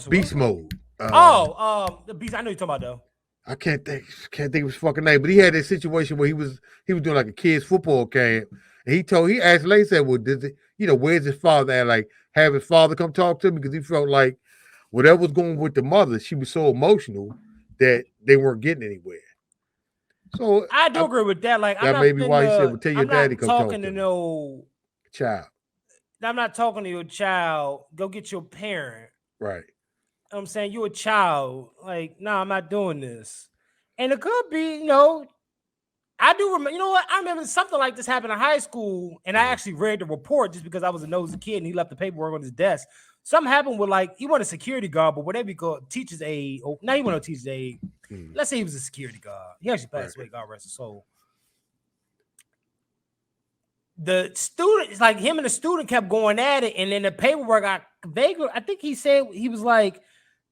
S1: Beast Mode.
S2: The Beast. I know you're talking about though.
S1: I can't think of his fucking name, but he had that situation where he was doing like a kids football camp, and he asked Lane, said, "Well, where's his father?" And like have his father come talk to him because he felt like whatever was going with the mother, she was so emotional that they weren't getting anywhere. So
S2: I do agree with that. Like,
S1: that may be why he said, "Well, tell your daddy come talk to
S2: me." I'm not talking to no
S1: child.
S2: I'm not talking to your child. Go get your parent.
S1: Right.
S2: I'm saying you're a child. Like, no, I'm not doing this. And it could be, I do remember, you know what? I remember something like this happened in high school, and I actually read the report just because I was a nosy kid and he left the paperwork on his desk. Something happened with, like, he wasn't a security guard, but whatever you call it, teacher's aide. Oh, now he wasn't a teacher's aide. Let's say he was a security guard. He actually passed away, God rest his soul. The student, like him and the student kept going at it, and then the paperwork I think he said he was like,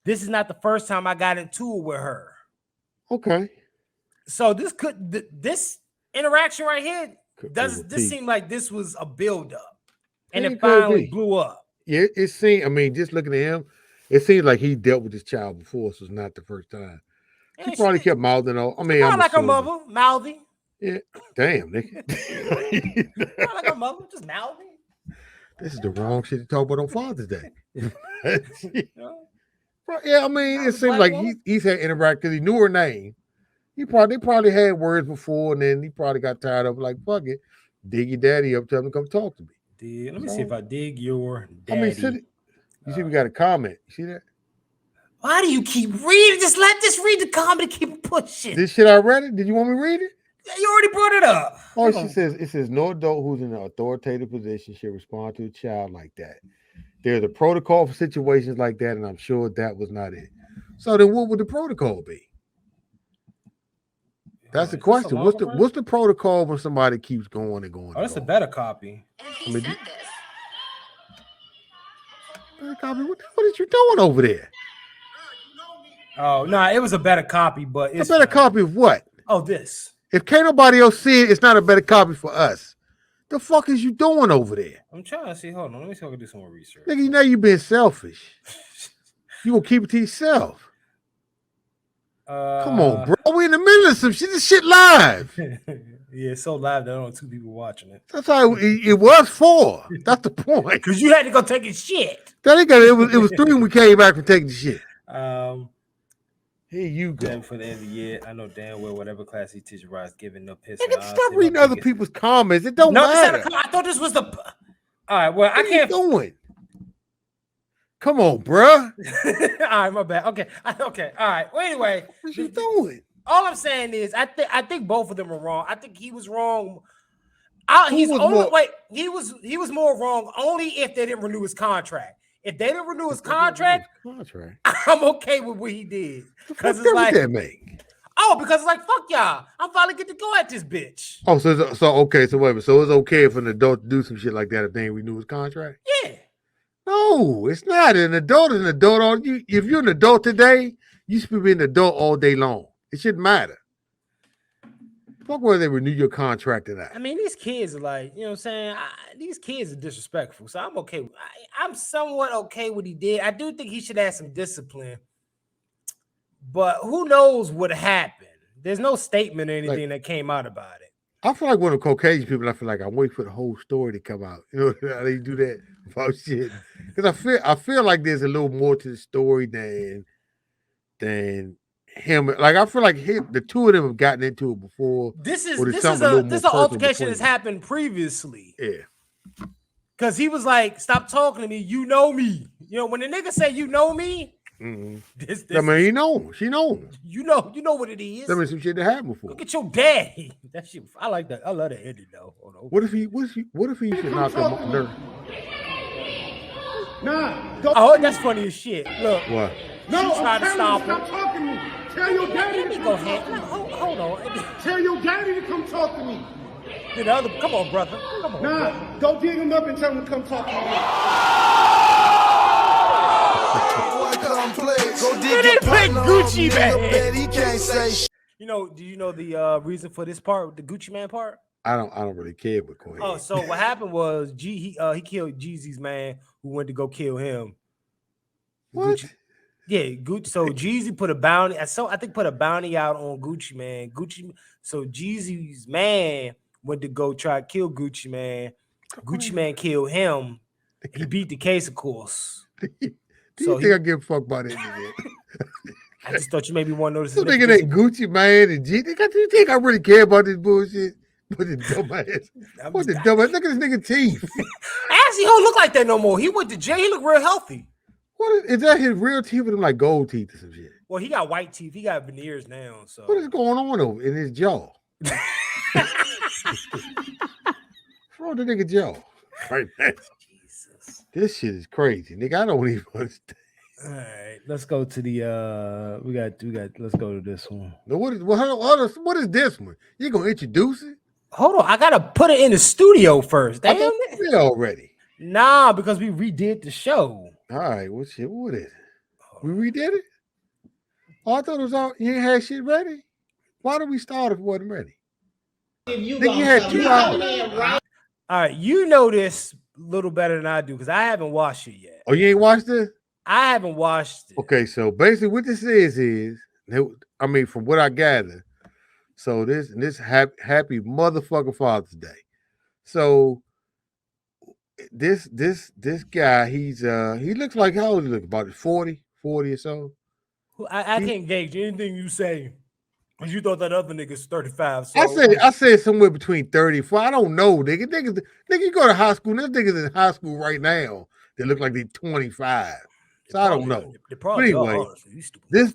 S2: "This is not the first time I got into it with her."
S1: Okay.
S2: So this interaction right here this seem like this was a buildup, and it finally blew up.
S1: Yeah, it seemed. I mean, just looking at him, it seems like he dealt with this child before, so it's not the first time. He probably kept mouthing off. I mean, I'm
S2: like her mother, mouthy.
S1: Yeah, damn, nigga.
S2: Not like her mother, just mouthy.
S1: This is the wrong shit to talk about on Father's Day. Yeah, I mean, it seems like he's had interact because he knew her name. They probably had words before, and then he probably got tired of it, like, fuck it, dig your daddy up, tell him to come talk to me.
S2: Let me see if I dig your daddy.
S1: I mean, you see, we got a comment. You see that?
S2: Why do you keep reading? Just read the comment and keep pushing.
S1: This shit I read it? Did you want me to read it?
S2: You already brought it up.
S1: Oh, it says no adult who's in an authoritative position should respond to a child like that. There's a protocol for situations like that, and I'm sure that was not it. So then what would the protocol be? That's the question. What's the protocol when somebody keeps going and going?
S2: Oh, that's a better copy.
S1: Better copy? What are you doing over there?
S2: Oh, no, it was a better copy, but it's
S1: a better copy of what?
S2: Oh, this.
S1: If can't nobody else see it, it's not a better copy for us. The fuck is you doing over there?
S2: I'm trying to see. Hold on. Let me see if I can do some more research.
S1: Nigga, you know you being selfish. You gonna keep it to yourself. Come on, bro. We in the middle of some shit. This shit live.
S2: Yeah, it's so live that only 2 people watching it.
S1: That's how it was for. That's the point.
S2: Because you had to go take a shit.
S1: It was 3 when we came back from taking the shit. Here you go.
S2: For the end of the year, I know damn well whatever class he teaches Rod's giving no piss.
S1: Stop reading other people's comments. It don't matter.
S2: I thought this was the. All right, well, I can't.
S1: What are you doing? Come on, bruh.
S2: All right, my bad. Okay. All right. Well, anyway,
S1: what you doing?
S2: All I'm saying is, I think both of them are wrong. I think he was wrong. He was more wrong only if they didn't renew his contract. If they didn't renew his contract, I'm okay with what he did. Because it's like,
S1: that make?
S2: Oh, more because it's like, fuck y'all. I'm finally get to go at this bitch.
S1: Oh, so okay. So wait a minute. So it's okay for an adult to do some shit like that if they ain't renew his contract?
S2: Yeah.
S1: No, it's not. An adult is an adult. If you're an adult today, you should be an adult all day long. It shouldn't matter. Fuck whether they renew your contract or not.
S2: I mean, these kids are like, you know what I'm saying? These kids are disrespectful. So I'm okay. I'm somewhat okay with what he did. I do think he should have some discipline. But who knows what happened? There's no statement or anything that came out about it.
S1: I feel like one of the Caucasian people. I feel like I'm waiting for the whole story to come out. You know how they do that about shit? Because I feel like there's a little more to the story than him. Like I feel like the two of them have gotten into it before.
S2: This is an altercation that's happened previously.
S1: Yeah.
S2: Because he was like, "Stop talking to me. You know me. You know when the nigga say you know me."
S1: Mm-hmm. I mean, he knows. She knows.
S2: You know what it is.
S1: I mean, some shit that happened before.
S2: Look at your daddy. That shit. I like that. I love that ending though.
S1: What if he should knock them off dirt?
S22: Nah.
S2: Oh, that's funny as shit. Look.
S1: What?
S22: No,
S2: she tried to stop
S22: stop talking to me. Tell your daddy.
S2: Let me go ahead. Hold on.
S22: Tell your daddy to come talk to me.
S2: Come on, brother. Come on.
S22: Nah,
S2: brother.
S22: go dig him up and tell him to come talk to me.
S2: They play Gucci Man. He can't say. You know? Do you know the reason for this part, the Gucci Man part?
S1: I don't really care, but go ahead.
S2: Oh, so what happened was he killed Jeezy's man who went to go kill him.
S1: What?
S2: Gucci, yeah, Gucci. So Jeezy put a bounty. I think put a bounty out on Gucci Man. So Jeezy's man went to go try to kill Gucci Man. Gucci Man killed him. He beat the case, of course.
S1: Do you think I give a fuck about it?
S2: I just thought you maybe want to notice.
S1: So nigga that Gucci Man and G. Do you think I really care about this bullshit? What the dumbass? What the dumbass? Look at this nigga teeth.
S2: Actually, he don't look like that no more. He went to jail. He look real healthy.
S1: What is that? His real teeth with him like gold teeth or some shit?
S2: Well, he got white teeth. He got veneers now. So
S1: what is going on over in his jaw? Throw the nigga jaw. Right, man. Jesus. This shit is crazy, nigga. I don't even understand.
S2: All right, let's go to the we got let's go to this one.
S1: Now what is this one? You gonna introduce it?
S2: Hold on, I gotta put it in the studio first. Damn
S1: it already.
S2: Nah, because we redid the show.
S1: All right, what is it? We redid it? Oh, I thought it was all you ain't had shit ready. Why did we start if it wasn't ready? You had 2 hours.
S2: All right, you know this a little better than I do because I haven't watched it yet.
S1: Oh, you ain't watched it?
S2: I haven't watched it.
S1: Okay, so basically what this is, I mean, from what I gather, so this happy motherfucking Father's Day. So this guy, he looks like, how old he look? About 40 or so.
S2: I can't gauge anything you say. You thought that other nigga's 35. So
S1: I said somewhere between 34. I don't know, nigga. Nigga, you go to high school. This nigga's in high school right now. They look like they're 25. So I don't know. But anyway, this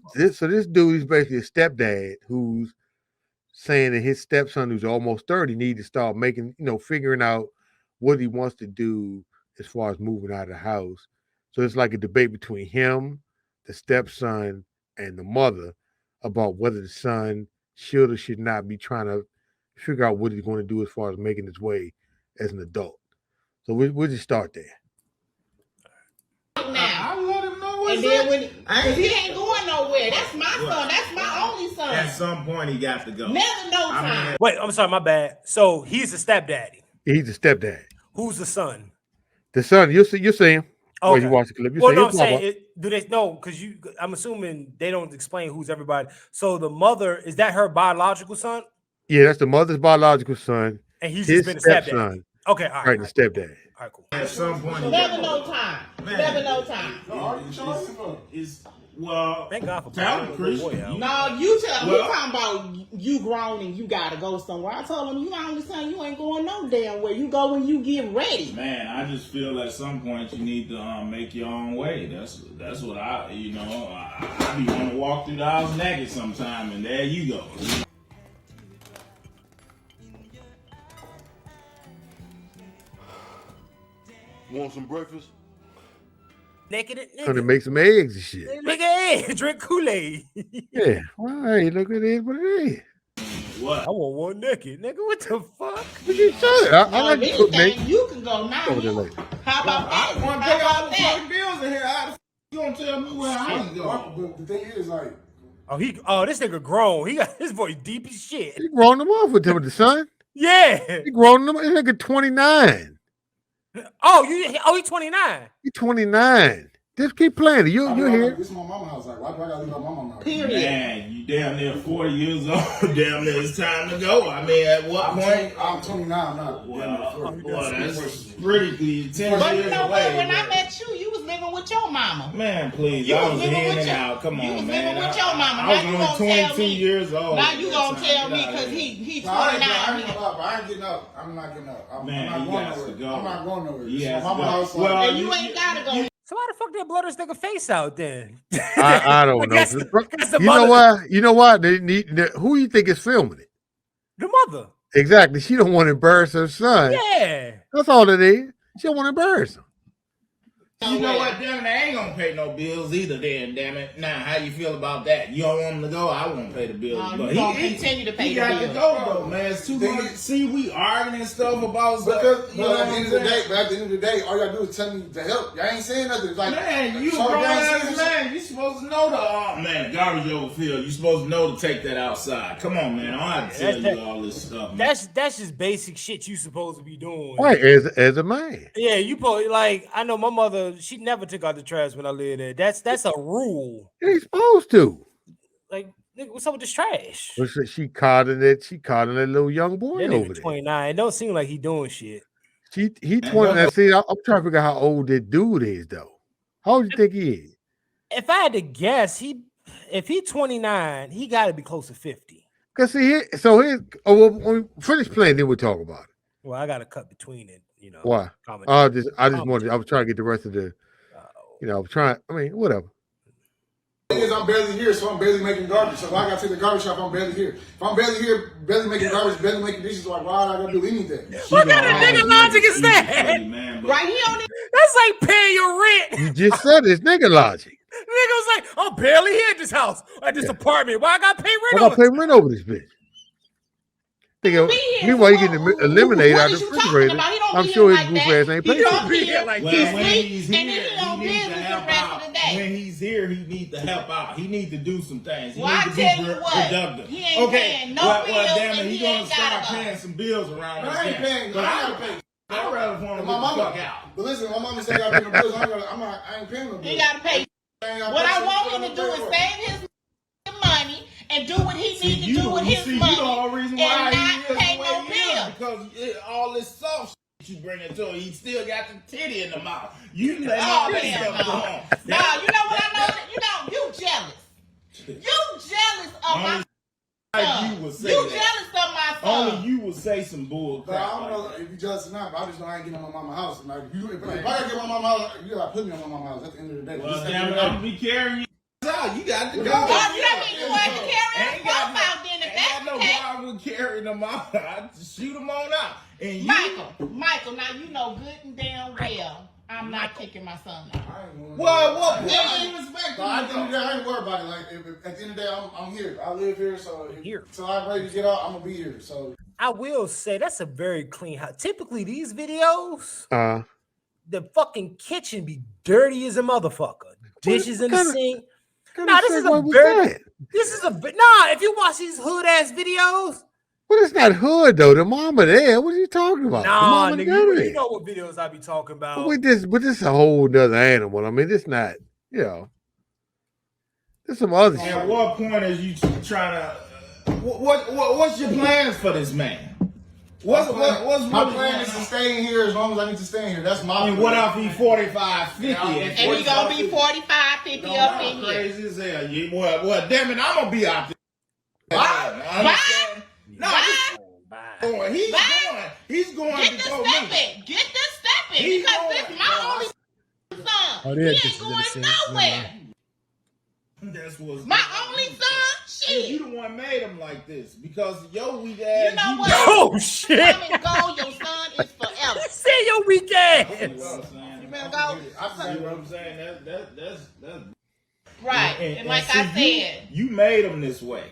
S1: dude is basically a stepdad who's saying that his stepson, who's almost 30, needs to start making, figuring out what he wants to do as far as moving out of the house. So it's like a debate between him, the stepson, and the mother about whether the son should or should not be trying to figure out what he's going to do as far as making his way as an adult. So we'll just start there.
S22: I let him know what's
S3: and then when he ain't going nowhere. That's my son. That's my only son.
S5: At some point, he got to go.
S3: Never no time.
S2: Wait, I'm sorry, my bad. So he's a stepdaddy.
S1: He's a stepdad.
S2: Who's the son?
S1: The son, you're saying.
S2: Okay.
S1: When you watch the clip,
S2: I'm saying, do they know? Because I'm assuming they don't explain who's everybody. So the mother, is that her biological son?
S1: Yeah, that's the mother's biological son.
S2: And he's just been a stepdad. Okay, all right.
S1: Right, the stepdad.
S2: All right, cool.
S5: At some point,
S3: never no time. Never no time.
S5: Well,
S2: thank God for
S5: tell him, Chris.
S3: No, you tell him. We're talking about you grown and you gotta go somewhere. I told him you my only son. You ain't going no damn where. You go when you get ready.
S5: Man, I just feel at some point you need to make your own way. That's what I be want to walk through the house naked sometime, and there you go.
S17: Want some breakfast?
S2: Naked
S1: Gonna make some eggs and shit.
S2: Make an egg, drink Kool-Aid.
S1: Yeah. Well, hey, look at it. What it is.
S5: What?
S2: I want one naked, nigga. What the fuck?
S1: I like to cook, Nate.
S3: You can go now.
S1: Over there later.
S3: How about that?
S5: I want to pay all the fucking bills in here. How the f you gonna tell me where I ain't going?
S22: But the thing is, like,
S2: this nigga grown. He got his voice deep as shit.
S1: He grown them off with him with the son.
S2: Yeah.
S1: He grown them. This nigga 29.
S2: He 29.
S1: He 29. Just keep playing it. You're here.
S22: This is my mama's house. Like, why do I gotta leave my mama's house?
S3: Period.
S5: Man, you damn near 40 years old. Damn near it's time to go. I mean, at what point?
S22: I'm 29. I'm not.
S5: Well, that's pretty 10
S3: But
S5: years
S3: you know
S5: away.
S3: what? When I met you was living with your mama.
S5: Man, please.
S3: You
S5: I
S3: was
S5: was
S3: living
S5: in
S3: with
S5: and
S3: your-
S5: out. Come
S3: you
S5: on,
S3: was
S5: man.
S3: living with your mama.
S5: I was
S3: Now you
S5: only
S3: gonna tell
S5: 22
S3: me.
S5: years old.
S3: Now you gonna tell me
S5: Get out of
S3: because
S5: here.
S3: he
S22: I
S3: 29.
S22: ain't getting up. I'm not getting up.
S5: Man,
S22: I'm
S5: you
S22: not
S5: got to
S22: going
S5: go.
S22: nowhere. I'm not going nowhere.
S5: You
S22: This is
S5: got
S22: my
S5: to
S22: mama's
S5: go.
S22: house.
S5: Well,
S3: And you ain't gotta go.
S2: So why the fuck they blow this nigga face out then?
S1: I don't know.
S2: That's the
S1: You know
S2: mother-
S1: why? You know why? Who you think is filming it?
S2: The mother.
S1: Exactly. She don't want to embarrass her son.
S2: Yeah.
S1: That's all it is. She don't want to embarrass him.
S5: You know what? Damn it, I ain't gonna pay no bills either. Then, damn it. Now, how you feel about that? You don't want him to go? I won't pay the bills.
S3: No,
S5: but
S3: you gonna continue to pay
S5: he
S3: the
S5: got
S3: bills.
S5: to go though, man. It's too much. See, we arguing and stuff about stuff.
S22: Because,
S5: You know
S22: but
S5: what
S22: at the
S5: I'm
S22: end of the
S5: saying?
S22: day, all you gotta do is tell me to help. Y'all ain't saying nothing. It's like,
S5: Man, you a
S22: so
S5: grown
S22: y'all ain't
S5: ass
S22: saying
S5: man. You supposed to know the garbage overfill. You supposed to know to take that outside. Come on, man. I don't have to tell you all this stuff, man.
S2: That's just basic shit you supposed to be doing.
S1: Right, as a man.
S2: Yeah, you probably like. I know my mother. She never took out the trash when I lived there. That's a rule.
S1: You ain't supposed to.
S2: Like, nigga, what's up with this trash?
S1: Well, she coddling that little young boy
S2: That
S1: over
S2: nigga
S1: there.
S2: 29. It don't seem like he doing shit.
S1: He 29. See, I'm trying to figure out how old that dude is though. How old you think he is?
S2: If I had to guess, if he 29, he got to be close to 50.
S1: Cause see, when we finish playing, then we'll talk about it.
S2: Well, I got to cut between it. You know.
S1: Why? I just wanted. I was trying to get the rest of the. I was trying. I mean, whatever.
S22: The thing is, I'm barely here, so I'm barely making garbage. So if I gotta take the garbage out, I'm barely here. If I'm barely here, barely making garbage, barely making dishes, like why would I gotta do anything?
S2: What kind of nigga logic is that?
S3: Right, he on it.
S2: That's like paying your rent.
S1: You just said it's nigga logic.
S2: Nigga was like, I'm barely here at this house, at this apartment. Why I got to pay
S1: I
S2: rent
S1: gotta
S2: over?
S1: pay rent over this bitch. Meanwhile, you getting eliminated out of the refrigerator. I'm sure his goof ass ain't paying.
S5: When he's here, he needs to help out. He needs to do some things. He needs to be productive.
S3: He ain't paying no bills
S5: damn it,
S3: and
S5: he
S3: he
S5: gonna
S3: ain't
S5: start
S3: gotta go.
S5: paying some bills around
S22: I ain't paying.
S5: But
S22: I gotta pay.
S5: I'd rather for him to
S22: My
S5: get the
S22: mama,
S5: fuck out.
S22: but listen, my mama said I gotta pay no bills. I ain't paying no bills.
S3: He gotta pay. What I want him to do is save his money and do what he needs to do with his money
S5: You the whole reason
S3: and
S5: why
S3: not
S5: he is
S3: pay
S5: the way
S3: no
S5: he is,
S3: bills.
S5: because all this soft shit you bring into him, he still got the titty in the mouth. You let
S3: Oh,
S5: all this
S3: hell
S5: stuff go
S3: no.
S5: on.
S3: Nah, you know what I know? You jealous. You jealous of my son.
S5: You would say
S3: You
S5: that.
S3: jealous of my son.
S5: Only you would say some bull
S22: But
S5: crap.
S22: I don't know if you jealous or not, but I just know I ain't getting on my mama's house. Like, if I gotta get my mama's house, you gotta put me on my mama's house at the end of the day.
S5: Well, damn it, I'm gonna be carrying you out. You got to go.
S3: Oh, you don't mean you want to carry him out then if that's
S5: Ain't got no problem with carrying them out. I just shoot them on out. And you,
S3: Michael, now you know good and damn well I'm not kicking my son out.
S5: What point
S3: Yeah.
S5: do you expect?
S22: At the end of the day, I ain't worried about it. Like, at the end of the day, I'm here. I live here, so I'm ready to get out. I'm gonna be here. So
S2: I will say that's a very clean house. Typically, these videos, the fucking kitchen be dirty as a motherfucker. Dishes in the sink. Nah, this is a very. This is a nah. If you watch these hood ass videos,
S1: Well, it's not hood though. The mama there. What are you talking about? The
S2: nah,
S1: mama
S2: nigga,
S1: there.
S2: you know what videos I be talking about.
S1: But this is a whole nother animal. I mean, it's not. There's some other shit.
S5: At what point is you trying to? What's your plans for this man? What's
S22: my plan is to stay in here as long as I need to stay in here. That's my.
S5: I mean, what if he 45, 50?
S3: And he gonna be 45, 50 up in here.
S5: Crazy as hell. You, well, damn it, I'm gonna be out there.
S3: Bye.
S5: No, he's going
S3: Get
S5: to
S3: the
S5: go
S3: step
S5: me.
S3: in. Get the step in.
S5: He's
S3: Because
S5: going.
S3: this my only son.
S2: Oh,
S3: He
S2: they're
S3: ain't
S2: just in the
S3: going
S2: same-
S3: nowhere.
S5: That's what's
S3: My only son, shit.
S5: You the one made him like this because your weak ass.
S3: You know what?
S2: Oh shit!
S3: Come and go, your son is forever.
S2: Say your weak ass.
S3: you better go.
S5: I see what I'm saying. That's
S3: right. And like I said,
S5: you made him this way.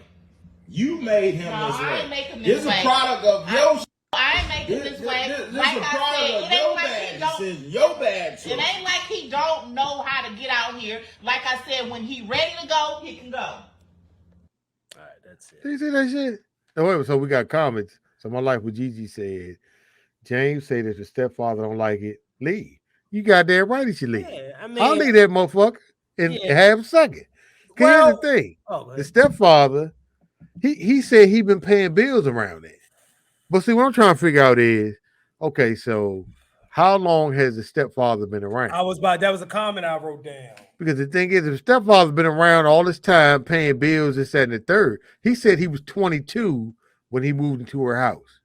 S5: You made him this way.
S3: I ain't making this way.
S5: This is a product of your.
S3: I ain't making this way.
S5: This
S3: like
S5: is a
S3: I
S5: product
S3: said,
S5: of your bad decision. Your bad choice.
S3: It ain't like he don't know how to get out here. Like I said, when he ready to go, he can go.
S2: All right, that's it.
S1: Did you see that shit? Oh, wait, so we got comments. So my life with Gigi said, James said if the stepfather don't like it, leave. You goddamn right he should leave.
S2: Yeah, I mean,
S1: I'll leave that motherfucker in half a second. Well, here's the thing. The stepfather, he said he been paying bills around there. But see, what I'm trying to figure out is, okay, so how long has the stepfather been around?
S2: That was a comment I wrote down.
S1: Because the thing is, if the stepfather's been around all this time paying bills, this, that, and the third, he said he was 22 when he moved into her house.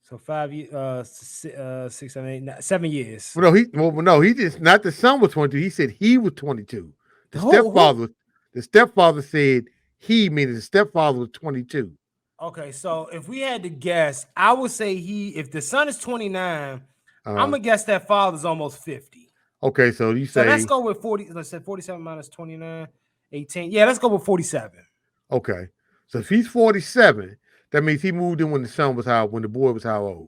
S2: So 5 years, 6, 7, 8, 9, 7 years.
S1: Well, he just not the son was 22. He said he was 22. The stepfather said he, meaning the stepfather was 22.
S2: Okay, so if we had to guess, I would say if the son is 29, I'm gonna guess that father's almost 50.
S1: Okay, so you say.
S2: So let's go with 40. Let's say 47 minus 29, 18. Yeah, let's go with 47.
S1: Okay, so if he's 47, that means he moved in when the son was how, when the boy was how old?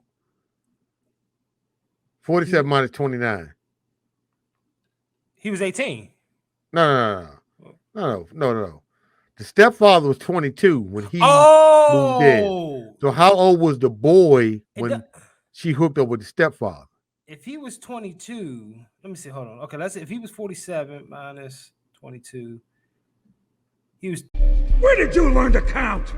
S1: 47 minus 29.
S2: He was 18.
S1: No. The stepfather was 22 when he moved in. So how old was the boy when she hooked up with the stepfather?
S2: If he was 22, let me see. Hold on. Okay, let's see. If he was 47 minus 22, he was.
S14: Where did you learn to count?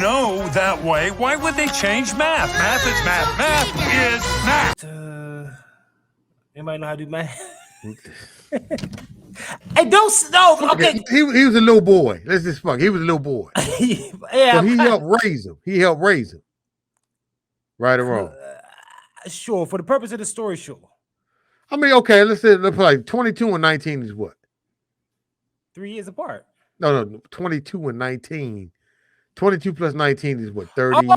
S14: No, that way. Why would they change math? Math is math. Math is math.
S2: Anybody know how to do math? Hey, okay.
S1: He was a little boy. Let's just fuck. He was a little boy.
S2: Yeah,
S1: but he helped raise him. Right or wrong?
S2: Sure. For the purpose of the story, sure.
S1: I mean, okay. Let's like 22 and 19 is what?
S2: 3 years apart.
S1: No. 22 and 19. 22 plus 19 is what? 30.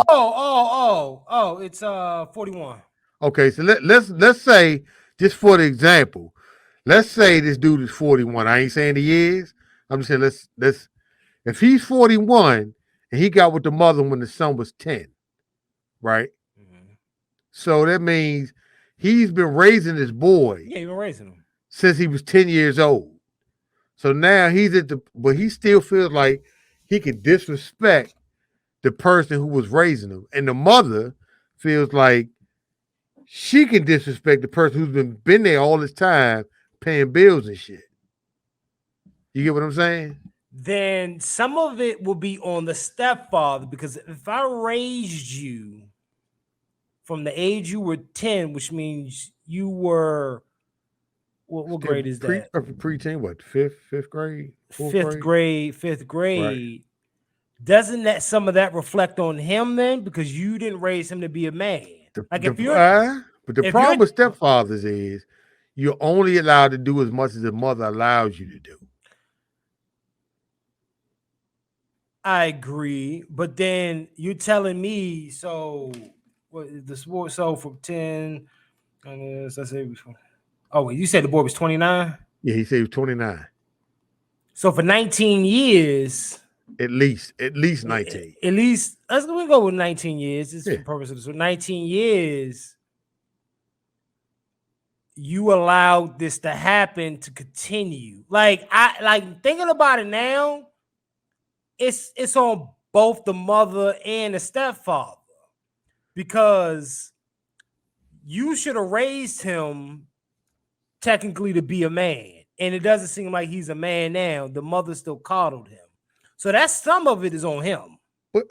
S2: It's 41.
S1: Okay, so let's say, just for the example, let's say this dude is 41. I ain't saying he is. I'm just saying let's if he's 41 and he got with the mother when the son was 10, right? Mm-hmm. So that means he's been raising this boy.
S2: Yeah, he's been raising him
S1: since he was 10 years old. So now but he still feels like he can disrespect the person who was raising him. And the mother feels like she can disrespect the person who's been there all this time paying bills and shit. You get what I'm saying?
S2: Then some of it will be on the stepfather, because if I raised you from the age you were 10, which means you were, what grade is that?
S1: Pre-teen, what? Fifth grade?
S2: Fifth grade. Right. Doesn't that some of that reflect on him then? Because you didn't raise him to be a man.
S1: But the problem with stepfathers is you're only allowed to do as much as the mother allows you to do.
S2: I agree, but then you're telling me, so what is the sport? So from 10, and let's say, you said the boy was 29?
S1: Yeah, he said he was 29.
S2: So for 19 years.
S1: At least 19.
S2: At least, let's go with 19 years. This is for the purpose of this. So 19 years, you allowed this to happen to continue. Like thinking about it now, it's on both the mother and the stepfather, because you should have raised him technically to be a man, and it doesn't seem like he's a man now. The mother still coddled him. So that's some of it is on him.
S1: But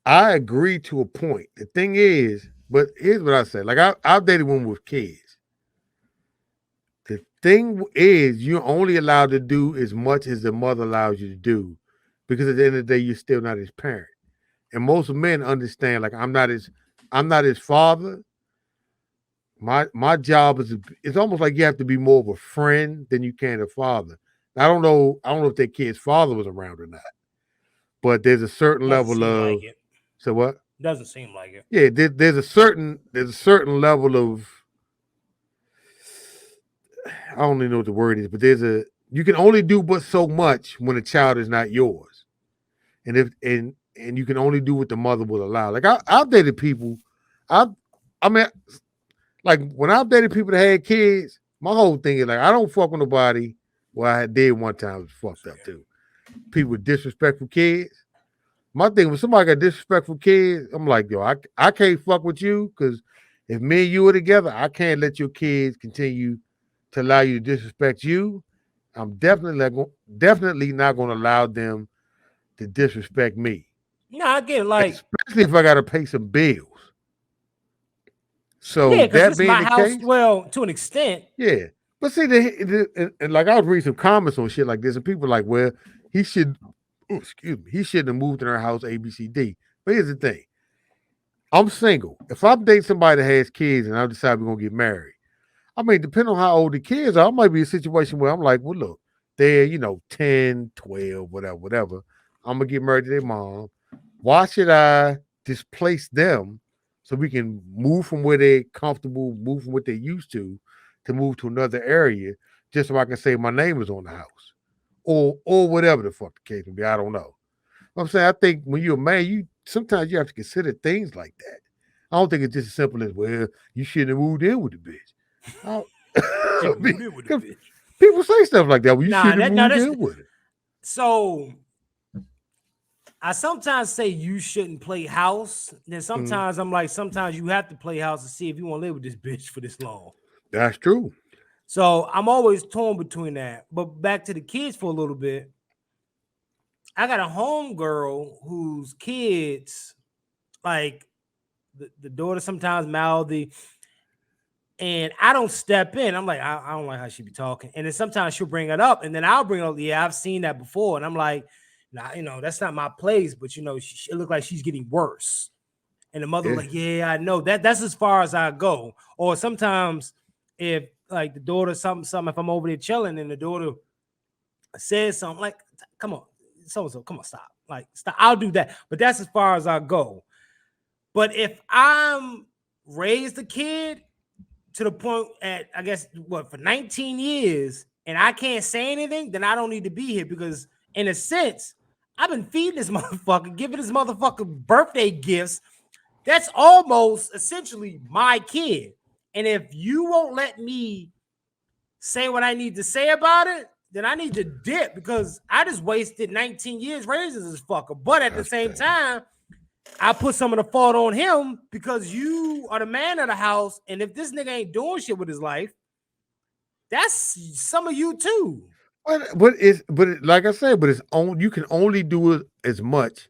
S1: I agree to a point. The thing is, but here's what I say. Like I've dated women with kids. The thing is, you're only allowed to do as much as the mother allows you to do, because at the end of the day, you're still not his parent. And most men understand, like, I'm not his father. My job is, it's almost like you have to be more of a friend than you can a father. I don't know if that kid's father was around or not, but there's a certain level of. So what?
S2: Doesn't seem like it.
S1: Yeah, there's a certain level of, I don't even know what the word is, but you can only do but so much when a child is not yours, and you can only do what the mother will allow. Like I've dated people, I mean, like when I've dated people that had kids, my whole thing is like I don't fuck with nobody. Well, I did one time, it was fucked up too. People with disrespectful kids. My thing when somebody got disrespectful kids, I'm like, yo, I can't fuck with you because if me and you are together, I can't let your kids continue to allow you to disrespect you. I'm definitely not going to allow them to disrespect me.
S2: No, I get it. Like,
S1: especially if I got to pay some bills. So
S2: yeah, because
S1: that
S2: it's
S1: being
S2: my
S1: the
S2: house.
S1: case,
S2: Well, to an extent.
S1: yeah. But see, and like I was reading some comments on shit like this, and people are like, well, he shouldn't have moved in our house, ABCD. But here's the thing. I'm single. If I'm dating somebody that has kids and I decide we're gonna get married, I mean, depending on how old the kids are, I might be in a situation where I'm like, well, look, they're 10, 12, whatever. I'm gonna get married to their mom. Why should I displace them so we can move from where they're comfortable, move from what they're used to move to another area, just so I can say my name is on the house, or whatever the fuck the case may be. I don't know. I'm saying I think when you're a man, sometimes you have to consider things like that. I don't think it's just as simple as, well, you shouldn't have moved in with the bitch. People say stuff like that. Well, you shouldn't have moved in with it.
S2: So I sometimes say you shouldn't play house. Then sometimes I'm like, sometimes you have to play house to see if you want to live with this bitch for this long.
S1: That's true.
S2: So I'm always torn between that. But back to the kids for a little bit. I got a homegirl whose kids, like the daughter sometimes mouthy, and I don't step in. I'm like, I don't like how she be talking. And then sometimes she'll bring it up, and then I'll bring up, yeah, I've seen that before. And I'm like, nah, that's not my place, but it looked like she's getting worse. And the mother was like, yeah, I know. That's as far as I go. Or sometimes if like the daughter, something, if I'm over there chilling and the daughter says something, like, come on, so come on, stop. Like, stop. I'll do that. But that's as far as I go. But if I'm raised a kid to the point at, I guess, for 19 years and I can't say anything, then I don't need to be here because in a sense, I've been feeding this motherfucker, giving this motherfucker birthday gifts. That's almost essentially my kid. And if you won't let me say what I need to say about it, then I need to dip because I just wasted 19 years raising this fucker. But at the same time, I put some of the fault on him because you are the man of the house. And if this nigga ain't doing shit with his life, that's some of you too.
S1: Like I said, you can only do it as much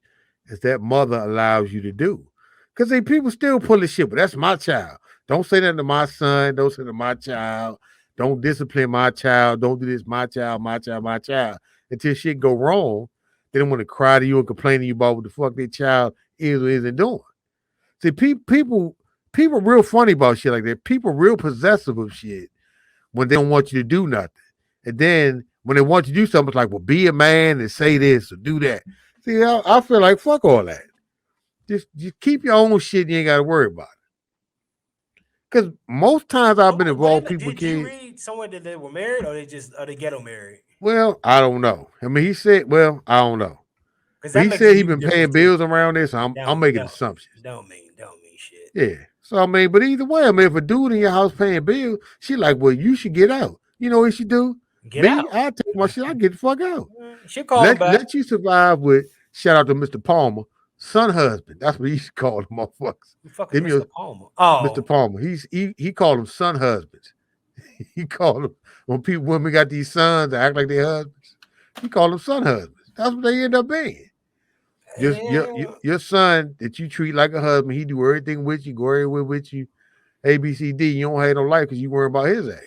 S1: as that mother allows you to do. Because people still pull the shit, but that's my child. Don't say that to my son. Don't say that to my child. Don't discipline my child. Don't do this, my child. Until shit go wrong, they don't want to cry to you and complain to you about what the fuck their child is or isn't doing. See, people real funny about shit like that. People real possessive of shit when they don't want you to do nothing. And then when they want you to do something, it's like, well, be a man and say this or do that. See, I feel like fuck all that. Just keep your own shit. You ain't got to worry about it. Because most times I've been involved with people with kids.
S2: Did you read somewhere that they were married or are they ghetto married?
S1: Well, I don't know. I mean, he said, well, I don't know. But he said he been paying bills around this, so I'm making assumptions.
S2: Don't mean shit.
S1: Yeah. So, I mean, but either way, I mean, if a dude in your house paying bills, she like, well, you should get out. You know what she do?
S2: Get out.
S1: I take my shit, I get the fuck out.
S2: She call him back.
S1: Let you survive with, shout out to Mr. Palmer, son husband. That's what he used to call them motherfuckers.
S2: Fucking Mr. Palmer. Oh.
S1: Mr. Palmer. He called them son husbands. He called them, when women got these sons that act like their husbands, he called them son husbands. That's what they end up being. Just your son that you treat like a husband, he do everything with you, go everywhere with you. ABCD, you don't have no life because you worry about his age.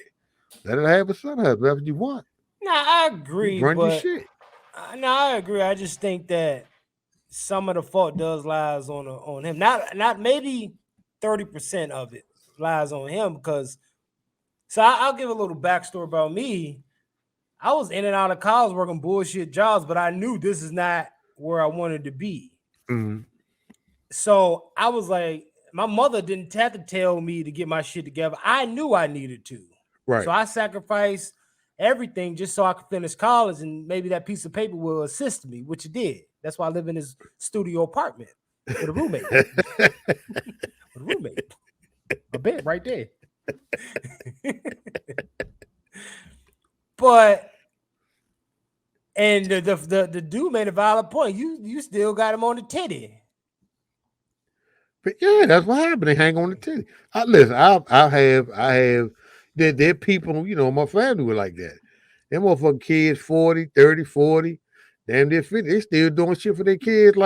S1: Let it have a son husband. That's what you want.
S2: No, I agree.
S1: Run your shit.
S2: No, I agree. I just think that some of the fault does lies on him. Not maybe 30% of it lies on him because. So I'll give a little backstory about me. I was in and out of college working bullshit jobs, but I knew this is not where I wanted to be.
S1: Mm-hmm.
S2: So I was like, my mother didn't have to tell me to get my shit together. I knew I needed to.
S1: Right.
S2: So I sacrificed everything just so I could finish college, and maybe that piece of paper will assist me, which it did. That's why I live in this studio apartment with a roommate. A bed right there. But and the dude made a valid point. You still got him on the titty.
S1: But yeah, that's what happened. They hang on the titty. Listen, I have there people, my family were like that. Them motherfucking kids 40, 30, 40, damn near 50, they still doing shit for their kids,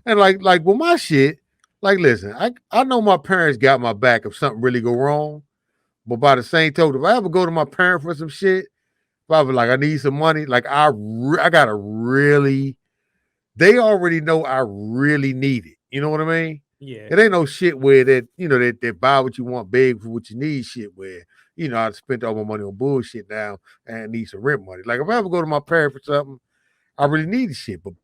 S1: and like with my shit, listen, I know my parents got my back if something really go wrong, but by the same token, if I ever go to my parents for some shit, if I was like, I need some money, I gotta really, they already know I really need it. You know what I mean?
S2: Yeah.
S1: It ain't no shit where that buy what you want, beg for what you need shit where, I spent all my money on bullshit now and need some rent money. Like if I ever go to my parents for something, I really need the shit. But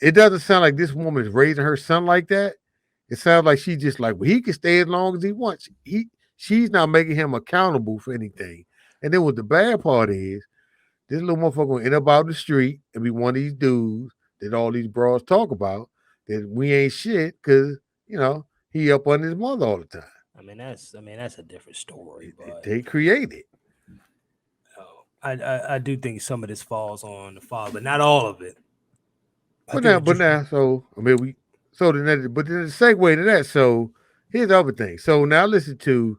S1: it doesn't sound like this woman is raising her son like that. It sounds like she's just like, well, he can stay as long as he wants. She's not making him accountable for anything. And then what the bad part is, this little motherfucker gonna end up out in the street and be one of these dudes that all these bras talk about that we ain't shit because he up on his mother all the time.
S2: I mean that's a different story. But
S1: they create it.
S2: I do think some of this falls on the father, but not all of it.
S1: But then the segue to that. So here's the other thing. So now listen to,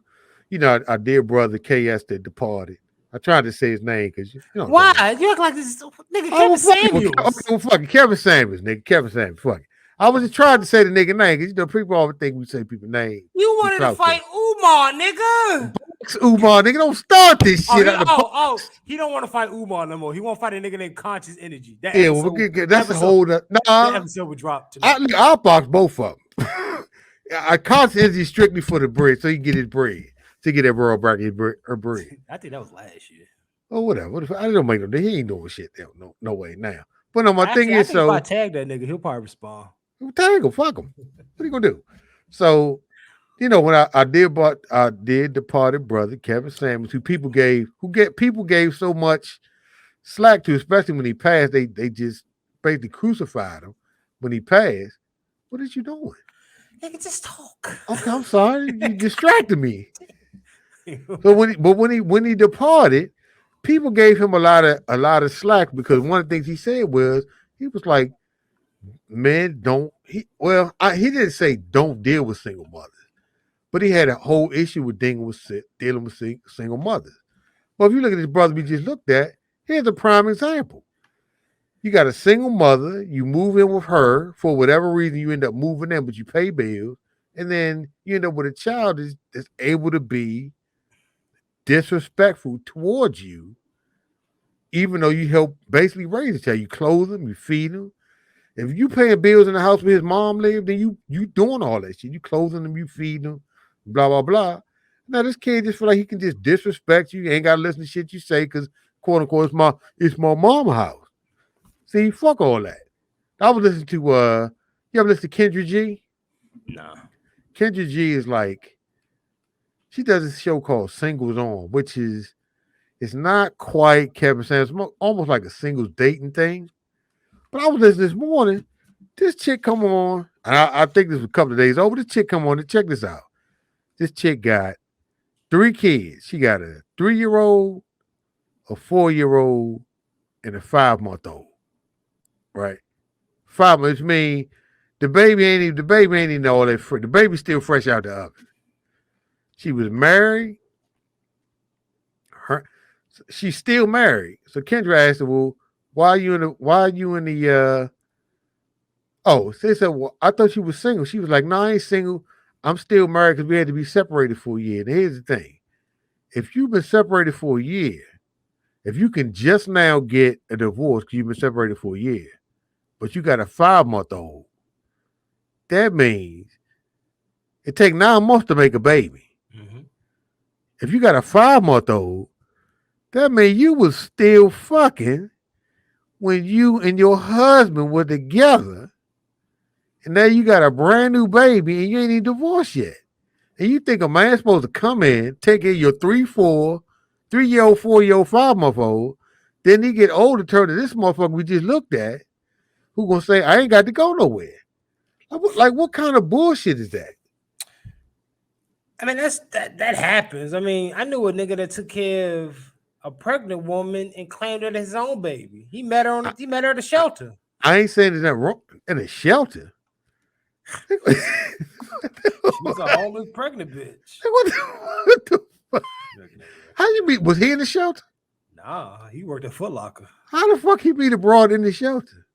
S1: our dear brother KS that departed. I tried to say his name because
S2: why you act like this nigga Kevin Samuels.
S1: Fucking Kevin Samuels, nigga. Kevin Samuels. Fuck it. I was just trying to say the nigga name because people always think we say people's names.
S2: You wanted to fight Umar, nigga.
S1: Umar, nigga, don't start this shit.
S2: He don't want to fight Umar no more. He want to fight a nigga named Conscious Energy.
S1: That's a whole. That
S2: episode would drop tonight.
S1: I'll box both of them. Conscious Energy strictly for the bread, so he can get his bread. To get that girl back her bread.
S2: I think that was last year.
S1: Oh, whatever. I don't make no. He ain't doing shit. No way now. But no, my thing is,
S2: if I tag that nigga, he'll probably respond.
S1: Tag him, fuck him. What are you gonna do? So, when I did departed brother Kevin Samuels, who people gave so much slack to, especially when he passed, they just basically crucified him when he passed. What is you doing?
S2: Nigga, just talk.
S1: Okay, I'm sorry. You distracted me. So when he departed, people gave him a lot of slack because one of the things he said was he was like, men don't. He didn't say don't deal with single mothers, but he had a whole issue with dealing with single mothers. Well, if you look at this brother we just looked at, here's a prime example. You got a single mother, you move in with her for whatever reason, you end up moving in, but you pay bills, and then you end up with a child that's able to be disrespectful towards you, even though you help basically raise the child. You clothe him, you feed him. If you paying bills in the house where his mom lived, then you doing all that shit. You clothing him, you feeding him, blah, blah, blah. Now this kid just feel like he can just disrespect you. You ain't gotta listen to shit you say because quote unquote it's my mama house. See, fuck all that. I was listening to you ever listen to Kendra G?
S2: No.
S1: Kendra G is like, she does this show called Singles On, which is, it's not quite Kevin Samuels, almost like a singles dating thing. But I was listening this morning, this chick come on, and I think this was a couple of days over, this chick come on and check this out. This chick got 3 kids. She got a 3-year-old, a 4-year-old, and a 5-month-old. Right? 5 months mean the baby ain't even all that fresh. The baby's still fresh out the oven. She was married. She's still married. So Kendra asked her, well, why are you in the they said, well, I thought you was single. She was like, no, I ain't single. I'm still married because we had to be separated for a year. And here's the thing. If you've been separated for a year, if you can just now get a divorce because you've been separated for a year, but you got a 5-month-old, that means it takes 9 months to make a baby.
S2: Mm-hmm.
S1: If you got a 5-month-old, that means you was still fucking when you and your husband were together and now you got a brand new baby, and you ain't even divorced yet. And you think a man's supposed to come in, take in your 3-year-old, 4-year-old, 5-month-old, then he get older, turn to this motherfucker we just looked at, who gonna say, I ain't got to go nowhere. Like what kind of bullshit is that?
S2: I mean, that happens. I mean, I knew a nigga that took care of a pregnant woman and claimed it as his own baby. He met her at the shelter.
S1: I ain't saying that wrong in a shelter.
S2: She's a homeless pregnant bitch.
S1: What the fuck? How you meet? Was he in the shelter?
S2: Nah, he worked at Foot Locker.
S1: How the fuck he meet abroad in the shelter?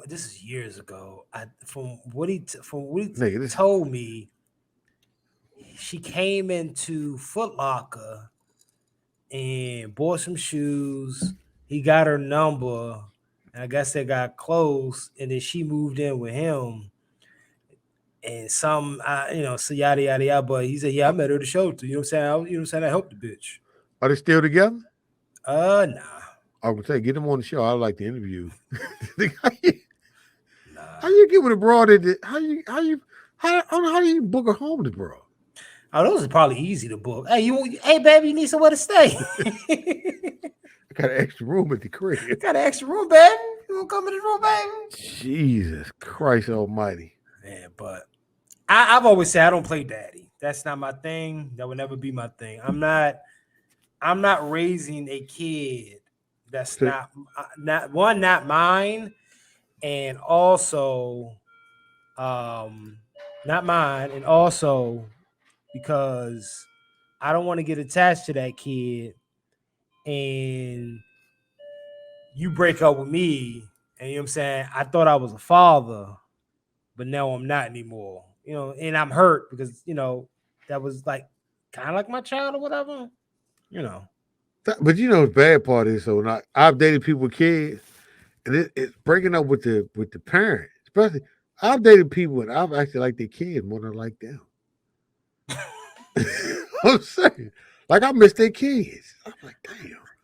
S2: This is years ago. From what he told me, she came into Foot Locker and bought some shoes. He got her number. And I guess they got close, and then she moved in with him. And so yada yada yada. But he said, "Yeah, I met her at the shelter." You know what I'm saying? I helped the bitch.
S1: Are they still together?
S2: Nah.
S1: I would say get them on the show. I'd like to interview. How you get with a broad? How do you book a homeless broad?
S2: Oh, those are probably easy to book. Hey, baby, you need somewhere to stay.
S1: I got an extra room at the crib.
S2: Got an extra room, baby. You want to come in the room, baby?
S1: Jesus Christ Almighty.
S2: Man, but I've always said I don't play daddy. That's not my thing. That would never be my thing. I'm not raising a kid that's not mine, and also not mine, and also because I don't want to get attached to that kid and you break up with me, and you know what I'm saying? I thought I was a father, but now I'm not anymore. You know, and I'm hurt because, that was like kind of like my child or whatever,
S1: But the bad part is, so I've dated people with kids, and it's breaking up with the parent. Especially, I've dated people and I've actually liked their kids more than I like them. I'm saying, like I miss their kids. I'm like,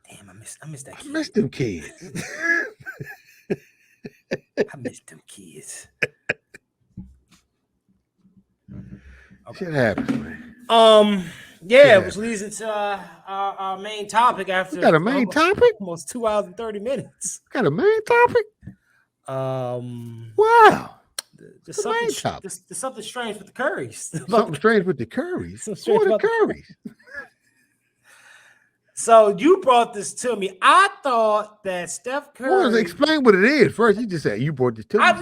S1: damn,
S2: I miss that.
S1: I miss them kids.
S2: I miss them kids.
S1: Okay. Shit happens, man.
S2: Which leads into our main topic after.
S1: We got a main topic?
S2: Almost 2 hours and 30 minutes.
S1: Got a main topic? Wow.
S2: There's something strange with the Currys.
S1: Something strange with the Currys? Who are the Currys?
S2: So you brought this to me. I thought that Steph Curry.
S1: Well, explain what it is. First, you just said you brought this to me.
S2: I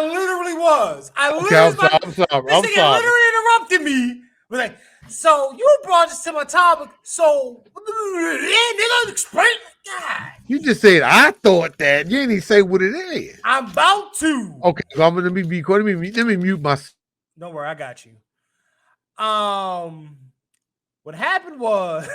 S2: literally was.
S1: I'm sorry.
S2: Literally interrupted me. Like, so you brought this to my topic. So, nigga, explain. God.
S1: You just said I thought that. You didn't even say what it is.
S2: I'm about to.
S1: Okay, so I'm gonna be recording. Let me mute my.
S2: Don't worry, I got you. What happened was,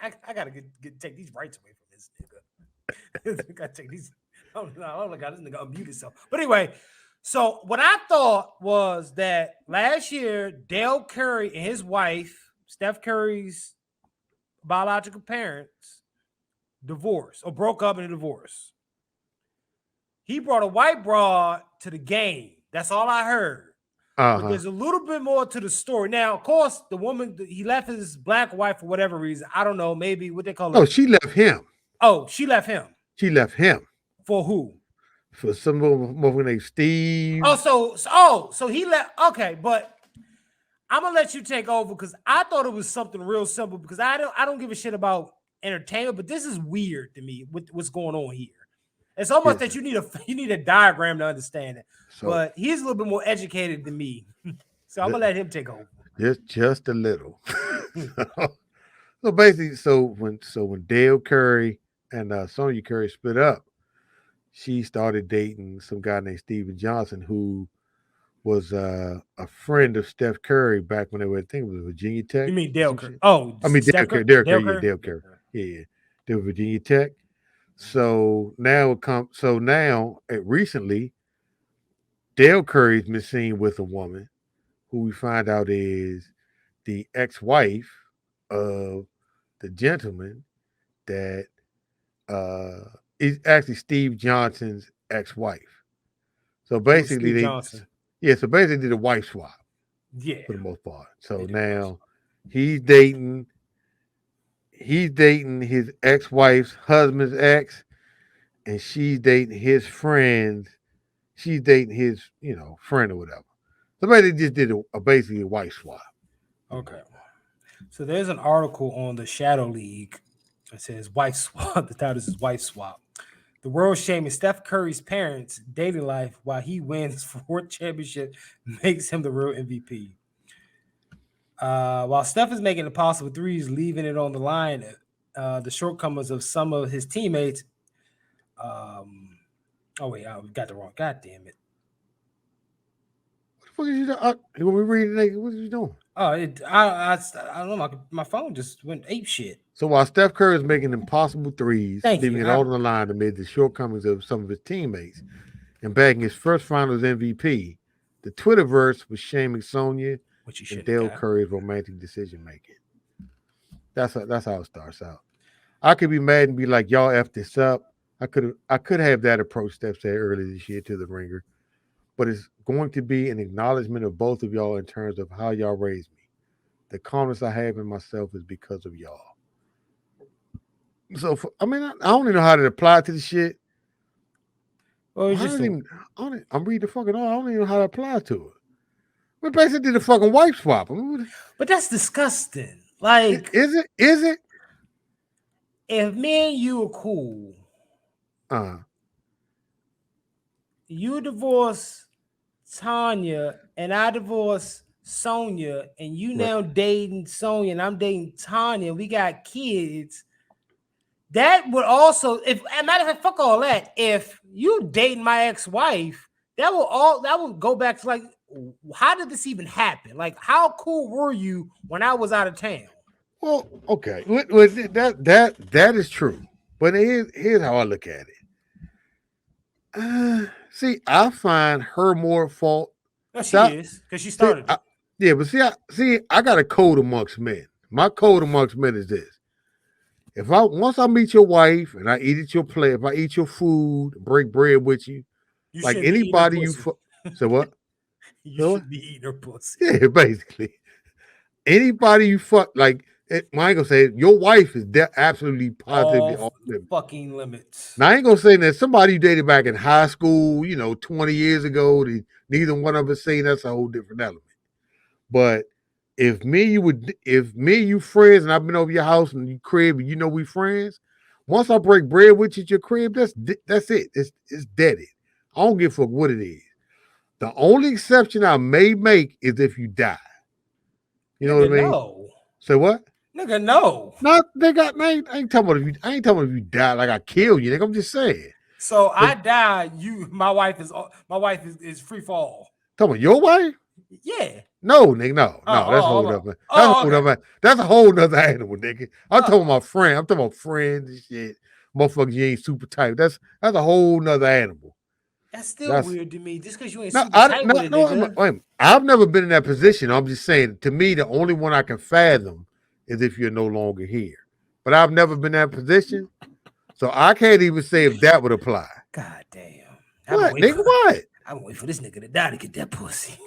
S2: I gotta take these rights away from this nigga. I gotta take these. Oh my God, this nigga unmute himself. But anyway, so what I thought was that last year, Dale Curry and his wife, Steph Curry's biological parents, divorced or broke up in a divorce. He brought a white broad to the game. That's all I heard. But there's a little bit more to the story. Now, of course, the woman, he left his black wife for whatever reason. I don't know, maybe what they call it.
S1: Oh, she left him.
S2: Oh, she left him.
S1: She left him.
S2: For who?
S1: For some motherfucker named Steve.
S2: So he left. Okay, but I'm gonna let you take over because I thought it was something real simple because I don't give a shit about entertainment, but this is weird to me with what's going on here. It's almost that you need a diagram to understand it. So, but he's a little bit more educated than me. So I'm gonna let him take over.
S1: Just a little. So basically, when Dale Curry and Sonya Curry split up, she started dating some guy named Steven Johnson, who was a friend of Steph Curry back when they were, I think it was Virginia Tech.
S2: You mean Dale Curry? Oh,
S1: I mean Dale Curry. Dale Curry. Yeah. They were Virginia Tech. So now recently, Dale Curry's been seen with a woman who we find out is the ex-wife of the gentleman that is actually Steve Johnson's ex-wife. So basically,
S2: Steve Johnson.
S1: So basically, they did a wife swap.
S2: Yeah,
S1: for the most part. So now he's dating his ex-wife's husband's ex, and she's dating his friend. She's dating his, friend or whatever. So basically, just did basically a wife swap.
S2: Okay. So there's an article on the Shadow League. It says wife swap. The title is wife swap. The world shaming Steph Curry's parents' dating life while he wins fourth championship makes him the real MVP. While Steph is making impossible threes, leaving it on the line, the shortcomings of some of his teammates. We got the wrong. God damn it!
S1: What the fuck is you doing? When we reading it, what are you doing?
S2: I don't know. My phone just went ape shit.
S1: So while Steph Curry is making impossible threes,
S2: Thank
S1: leaving
S2: you.
S1: it all on the line amid the shortcomings of some of his teammates, and bagging his first Finals MVP, the Twitterverse was shaming Sonya and Dale Curry's romantic decision making. That's how it starts out. I could be mad and be like, "Y'all effed this up." I could have that approach Steph said earlier this year to the Ringer, but it's going to be an acknowledgement of both of y'all in terms of how y'all raised me. The calmness I have in myself is because of y'all. So I don't even know how to apply to the shit.
S2: Well,
S1: I'm reading the fucking all. I don't even know how to apply to it. We basically did a fucking wife swap.
S2: But that's disgusting. Like,
S1: is it?
S2: If me and you are cool, you divorce Tanya and I divorce Sonya, and you now dating Sonya and I'm dating Tanya, we got kids. That would also, if a matter of fact, fuck all that. If you dating my ex-wife, that will go back to like, how did this even happen? Like, how cool were you when I was out of town?
S1: Well, okay, that is true, but here's how I look at it. See, I find her more at fault.
S2: No, she is, because she started it.
S1: But I got a code amongst men. My code amongst men is this: once I meet your wife and I eat at your plate, if I eat your food, break bread with you, like anybody you say what?
S2: You should be eating her pussy.
S1: Yeah, basically. Anybody you fuck, like, I ain't gonna say your wife is absolutely positively off limits.
S2: Fucking limits.
S1: Now I ain't gonna say that somebody you dated back in high school, 20 years ago, neither one of us saying that's a whole different element. But if me and you friends and I've been over your house and your crib and we friends, once I break bread with you at your crib, that's it. It's deaded. I don't give a fuck what it is. The only exception I may make is if you die. You know what I mean?
S2: No.
S1: Say what?
S2: Nigga, no.
S1: No, I ain't talking about if you die like I kill you, nigga. I'm just saying.
S2: So I die, my wife is free fall.
S1: Talking about your wife?
S2: Yeah.
S1: No, nigga, no. That's a whole nother. That's a whole nother animal, nigga. I'm talking about friends. I'm talking about friends and shit. Motherfuckers, you ain't super tight. That's a whole nother animal.
S2: That's still weird to me. Just because you ain't super tight with it, nigga.
S1: I've never been in that position. I'm just saying, to me, the only one I can fathom is if you're no longer here. But I've never been in that position, so I can't even say if that would apply.
S2: God damn.
S1: What, nigga? What?
S2: I'm waiting for this nigga to die to get that pussy.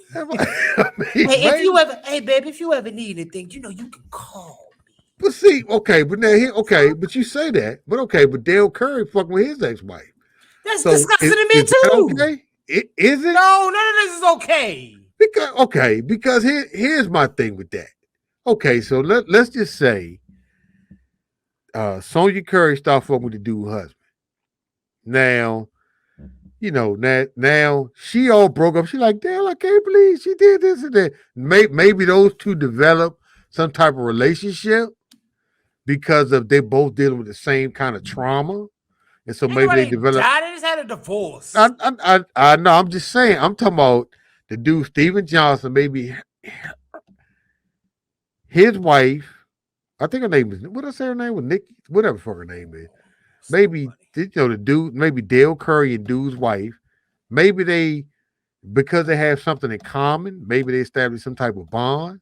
S1: Hey,
S2: baby, if you ever need anything, you can call me.
S1: But see, but you say that, but Dale Curry fucking with his ex-wife.
S2: That's disgusting to me too.
S1: Okay, is it?
S2: No, none of this is okay.
S1: Because here's my thing with that. Okay, so let's just say Sonya Curry started fucking with the dude's husband. Now, now she all broke up. She like, damn, I can't believe she did this and that. Maybe those two develop some type of relationship because of they both dealing with the same kind of trauma. And so maybe they develop.
S2: I just had a divorce.
S1: I know. I'm just saying. I'm talking about the dude, Steven Johnson. Maybe his wife. I think her name is. What did I say her name was? Nikki. Whatever fuck her name is. Maybe the dude. Maybe Dale Curry and dude's wife. Maybe they, because they have something in common. Maybe they establish some type of bond,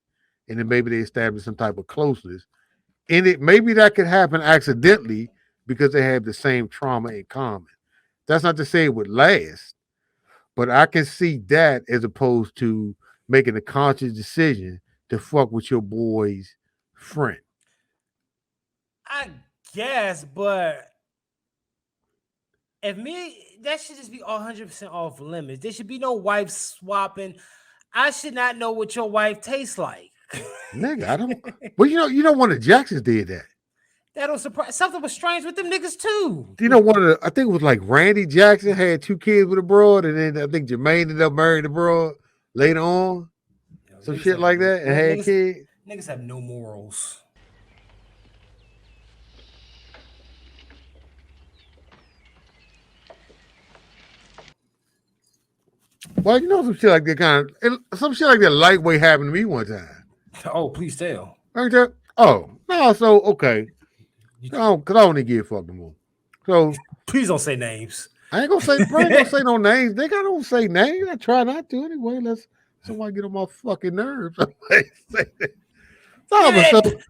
S1: and then maybe they establish some type of closeness. And maybe that could happen accidentally, because they have the same trauma in common. That's not to say it would last, But I can see that as opposed to making a conscious decision to fuck with your boy's friend.
S2: I guess, but if that should just be 100% off limits. There should be no wife swapping. I should not know what your wife tastes like.
S1: Nigga, I don't. Well, you know, one of the Jacksons did that.
S2: That don't surprise. Something was strange with them niggas too.
S1: You know, I think it was like Randy Jackson had 2 kids with a broad, and then I think Jermaine ended up marrying the broad later on. Some shit like that, and had kids.
S2: Niggas have no morals.
S1: Well, you know, some shit like that some shit like that lightweight happened to me one time.
S2: Oh, please tell.
S1: Oh, no, so okay. Because I don't need to get fucked no more. So
S2: please don't say names.
S1: I ain't gonna say no names. Nigga, I don't say names. I try not to anyway, unless somebody get on my fucking nerves.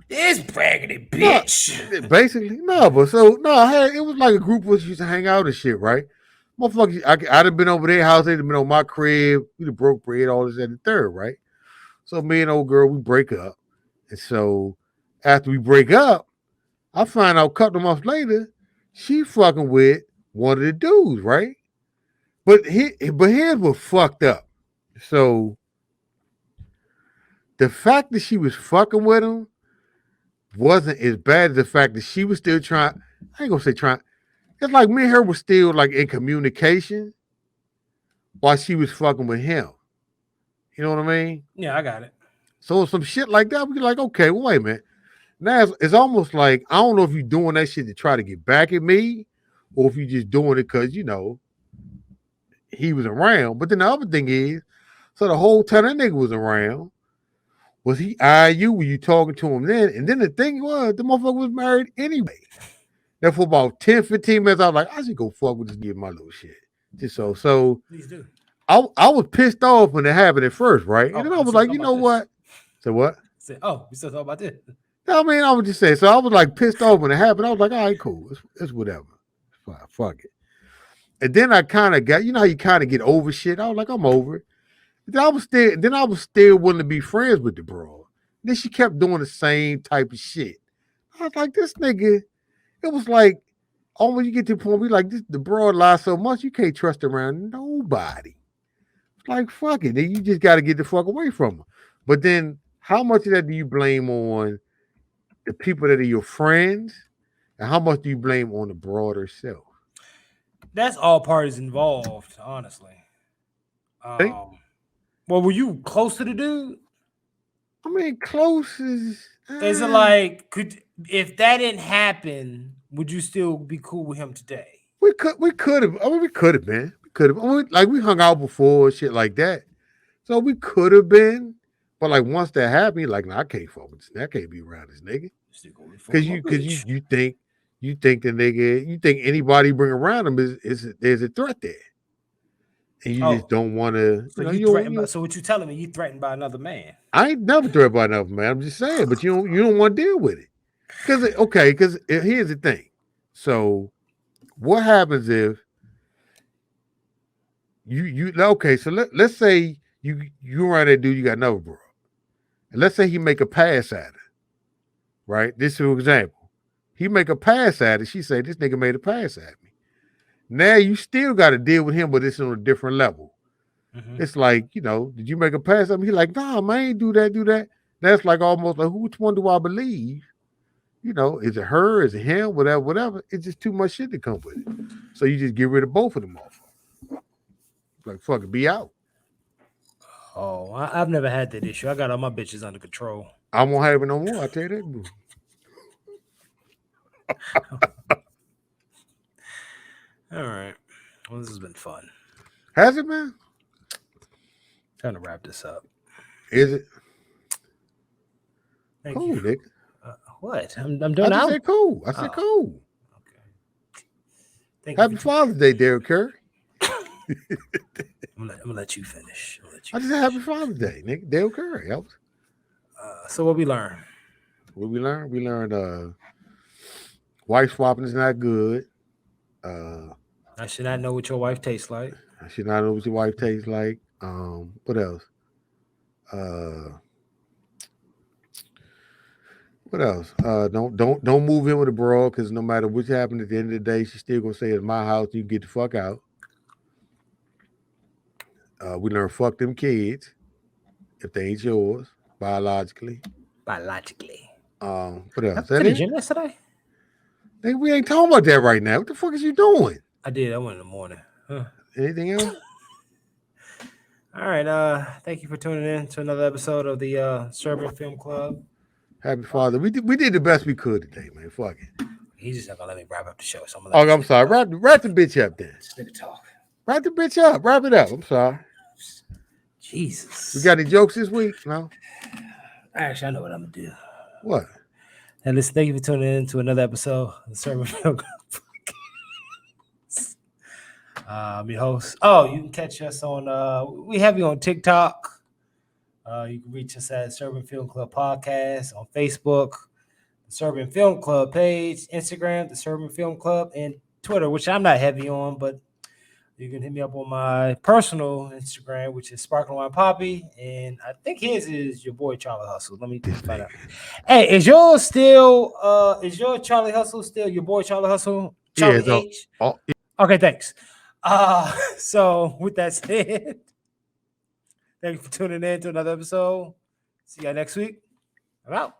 S2: It's bragging, bitch.
S1: Basically, no, but it was like a group of us used to hang out and shit, right? Motherfuckers, I'd have been over their house, they'd have been on my crib, we'd have broke bread, all this and the third, right? So me and old girl, we break up. And so after we break up, I find out a couple of months later, she fucking with one of the dudes, right? But here's what fucked up. So the fact that she was fucking with him wasn't as bad as the fact that she was still trying. I ain't gonna say trying. It's like me and her were still like in communication while she was fucking with him. You know what I mean?
S2: Yeah, I got it.
S1: So some shit like that, we're like, okay, well, wait a minute. Now it's almost like I don't know if you're doing that shit to try to get back at me, or if you're just doing it because he was around. But then the other thing is, so the whole time that nigga was around, was he eyeing you? Were you talking to him then? And then the thing was, the motherfucker was married anyway. Then for about 10, 15 minutes, I was like, I should go fuck with this nigga, my little shit. Just so.
S2: Please do.
S1: I was pissed off when it happened at first, right? And then I was like, you know what? So what?
S2: We still talking about this.
S1: I mean, I would just say, so I was like pissed off when it happened. I was like, all right, cool. It's whatever. It's fine. Fuck it. And then I kind of got, how you kind of get over shit. I was like, I'm over it. Then I was still willing to be friends with the bro. Then she kept doing the same type of shit. I was like, this nigga, it was like, almost you get to the point where like the broad lies so much you can't trust around nobody. It's like, fuck it. Then you just got to get the fuck away from her. But then how much of that do you blame on the people that are your friends? And how much do you blame on the broad herself?
S2: That's all parties involved, honestly. Well, were you close to the dude?
S1: I mean, close is
S2: it like if that didn't happen, would you still be cool with him today?
S1: We could have. I mean, we could have been. We could have. Like we hung out before, shit like that. So we could have been. But like once that happened, you're like, nah, I can't fuck with this. I can't be around this nigga. Because you think the nigga, you think anybody bring around him is there's a threat there. And you just don't want to.
S2: So what you telling me? You threatened by another man?
S1: I ain't never threatened by another man. I'm just saying, but you don't want to deal with it. Because here's the thing. So what happens if so let's say you around that dude, you got another bro. And let's say he make a pass at her. Right? This is an example. He make a pass at her. She say, this nigga made a pass at me. Now you still got to deal with him, but it's on a different level. Mm-hmm. It's like, did you make a pass at me? He like, nah, man, do that. That's like almost like, which one do I believe? Is it her? Is it him? Whatever. It's just too much shit to come with it. So you just get rid of both of them off. Like, fuck it, be out.
S2: Oh, I've never had that issue. I got all my bitches under control.
S1: I won't have it no more. I tell you that.
S2: All right. Well, this has been fun.
S1: Has it, man?
S2: Trying to wrap this up.
S1: Is it?
S2: Thank
S1: cool,
S2: you.
S1: Nick.
S2: What? I'm doing
S1: I said cool. I said cool.
S2: Okay.
S1: Happy Father's Day, Derek Curry.
S2: I'm gonna let you finish.
S1: I just said Happy Father's Day, Nick. Derek Curry.
S2: So what we learned?
S1: What we learned? We learned wife swapping is not good.
S2: I should not know what your wife tastes like.
S1: She not know what your wife tastes like. What else? What else? Don't move in with a bro because no matter what happens at the end of the day, she's still gonna say it's my house. You can get the fuck out. We learn fuck them kids if they ain't yours biologically.
S2: What
S1: What else?
S2: to the gym yesterday?
S1: Hey, we ain't talking about that right now. What the fuck is you doing?
S2: I did. I went in the morning. Huh.
S1: Anything else?
S2: All right. Thank you for tuning in to another episode of the Serbian Film Club.
S1: Happy Father. We did the best we could today, man. Fuck it.
S2: He's just not gonna let me wrap up the show. So
S1: I'm sorry. Wrap the bitch up then.
S2: Just nigga talk.
S1: Wrap the bitch up. Wrap it up. I'm sorry.
S2: Jesus.
S1: We got any jokes this week? No.
S2: Actually, I know what I'm gonna do.
S1: What?
S2: And listen, thank you for tuning in to another episode of the Serbian Film Club. I'm your host. Oh, you can catch us on. We have you on TikTok. You can reach us at Serbian Film Club Podcast on Facebook, the Serbian Film Club page, Instagram, the Serbian Film Club, and Twitter, which I'm not heavy on, but you can hit me up on my personal Instagram, which is Sparkling Wine Poppy, and I think his is your boy Charlie Hustle. Let me just find out. Hey, is yours still? Is your Charlie Hustle still your boy Charlie Hustle? Charlie H. Okay, thanks. So with that said. Thank you for tuning in to another episode. See y'all next week. I'm out.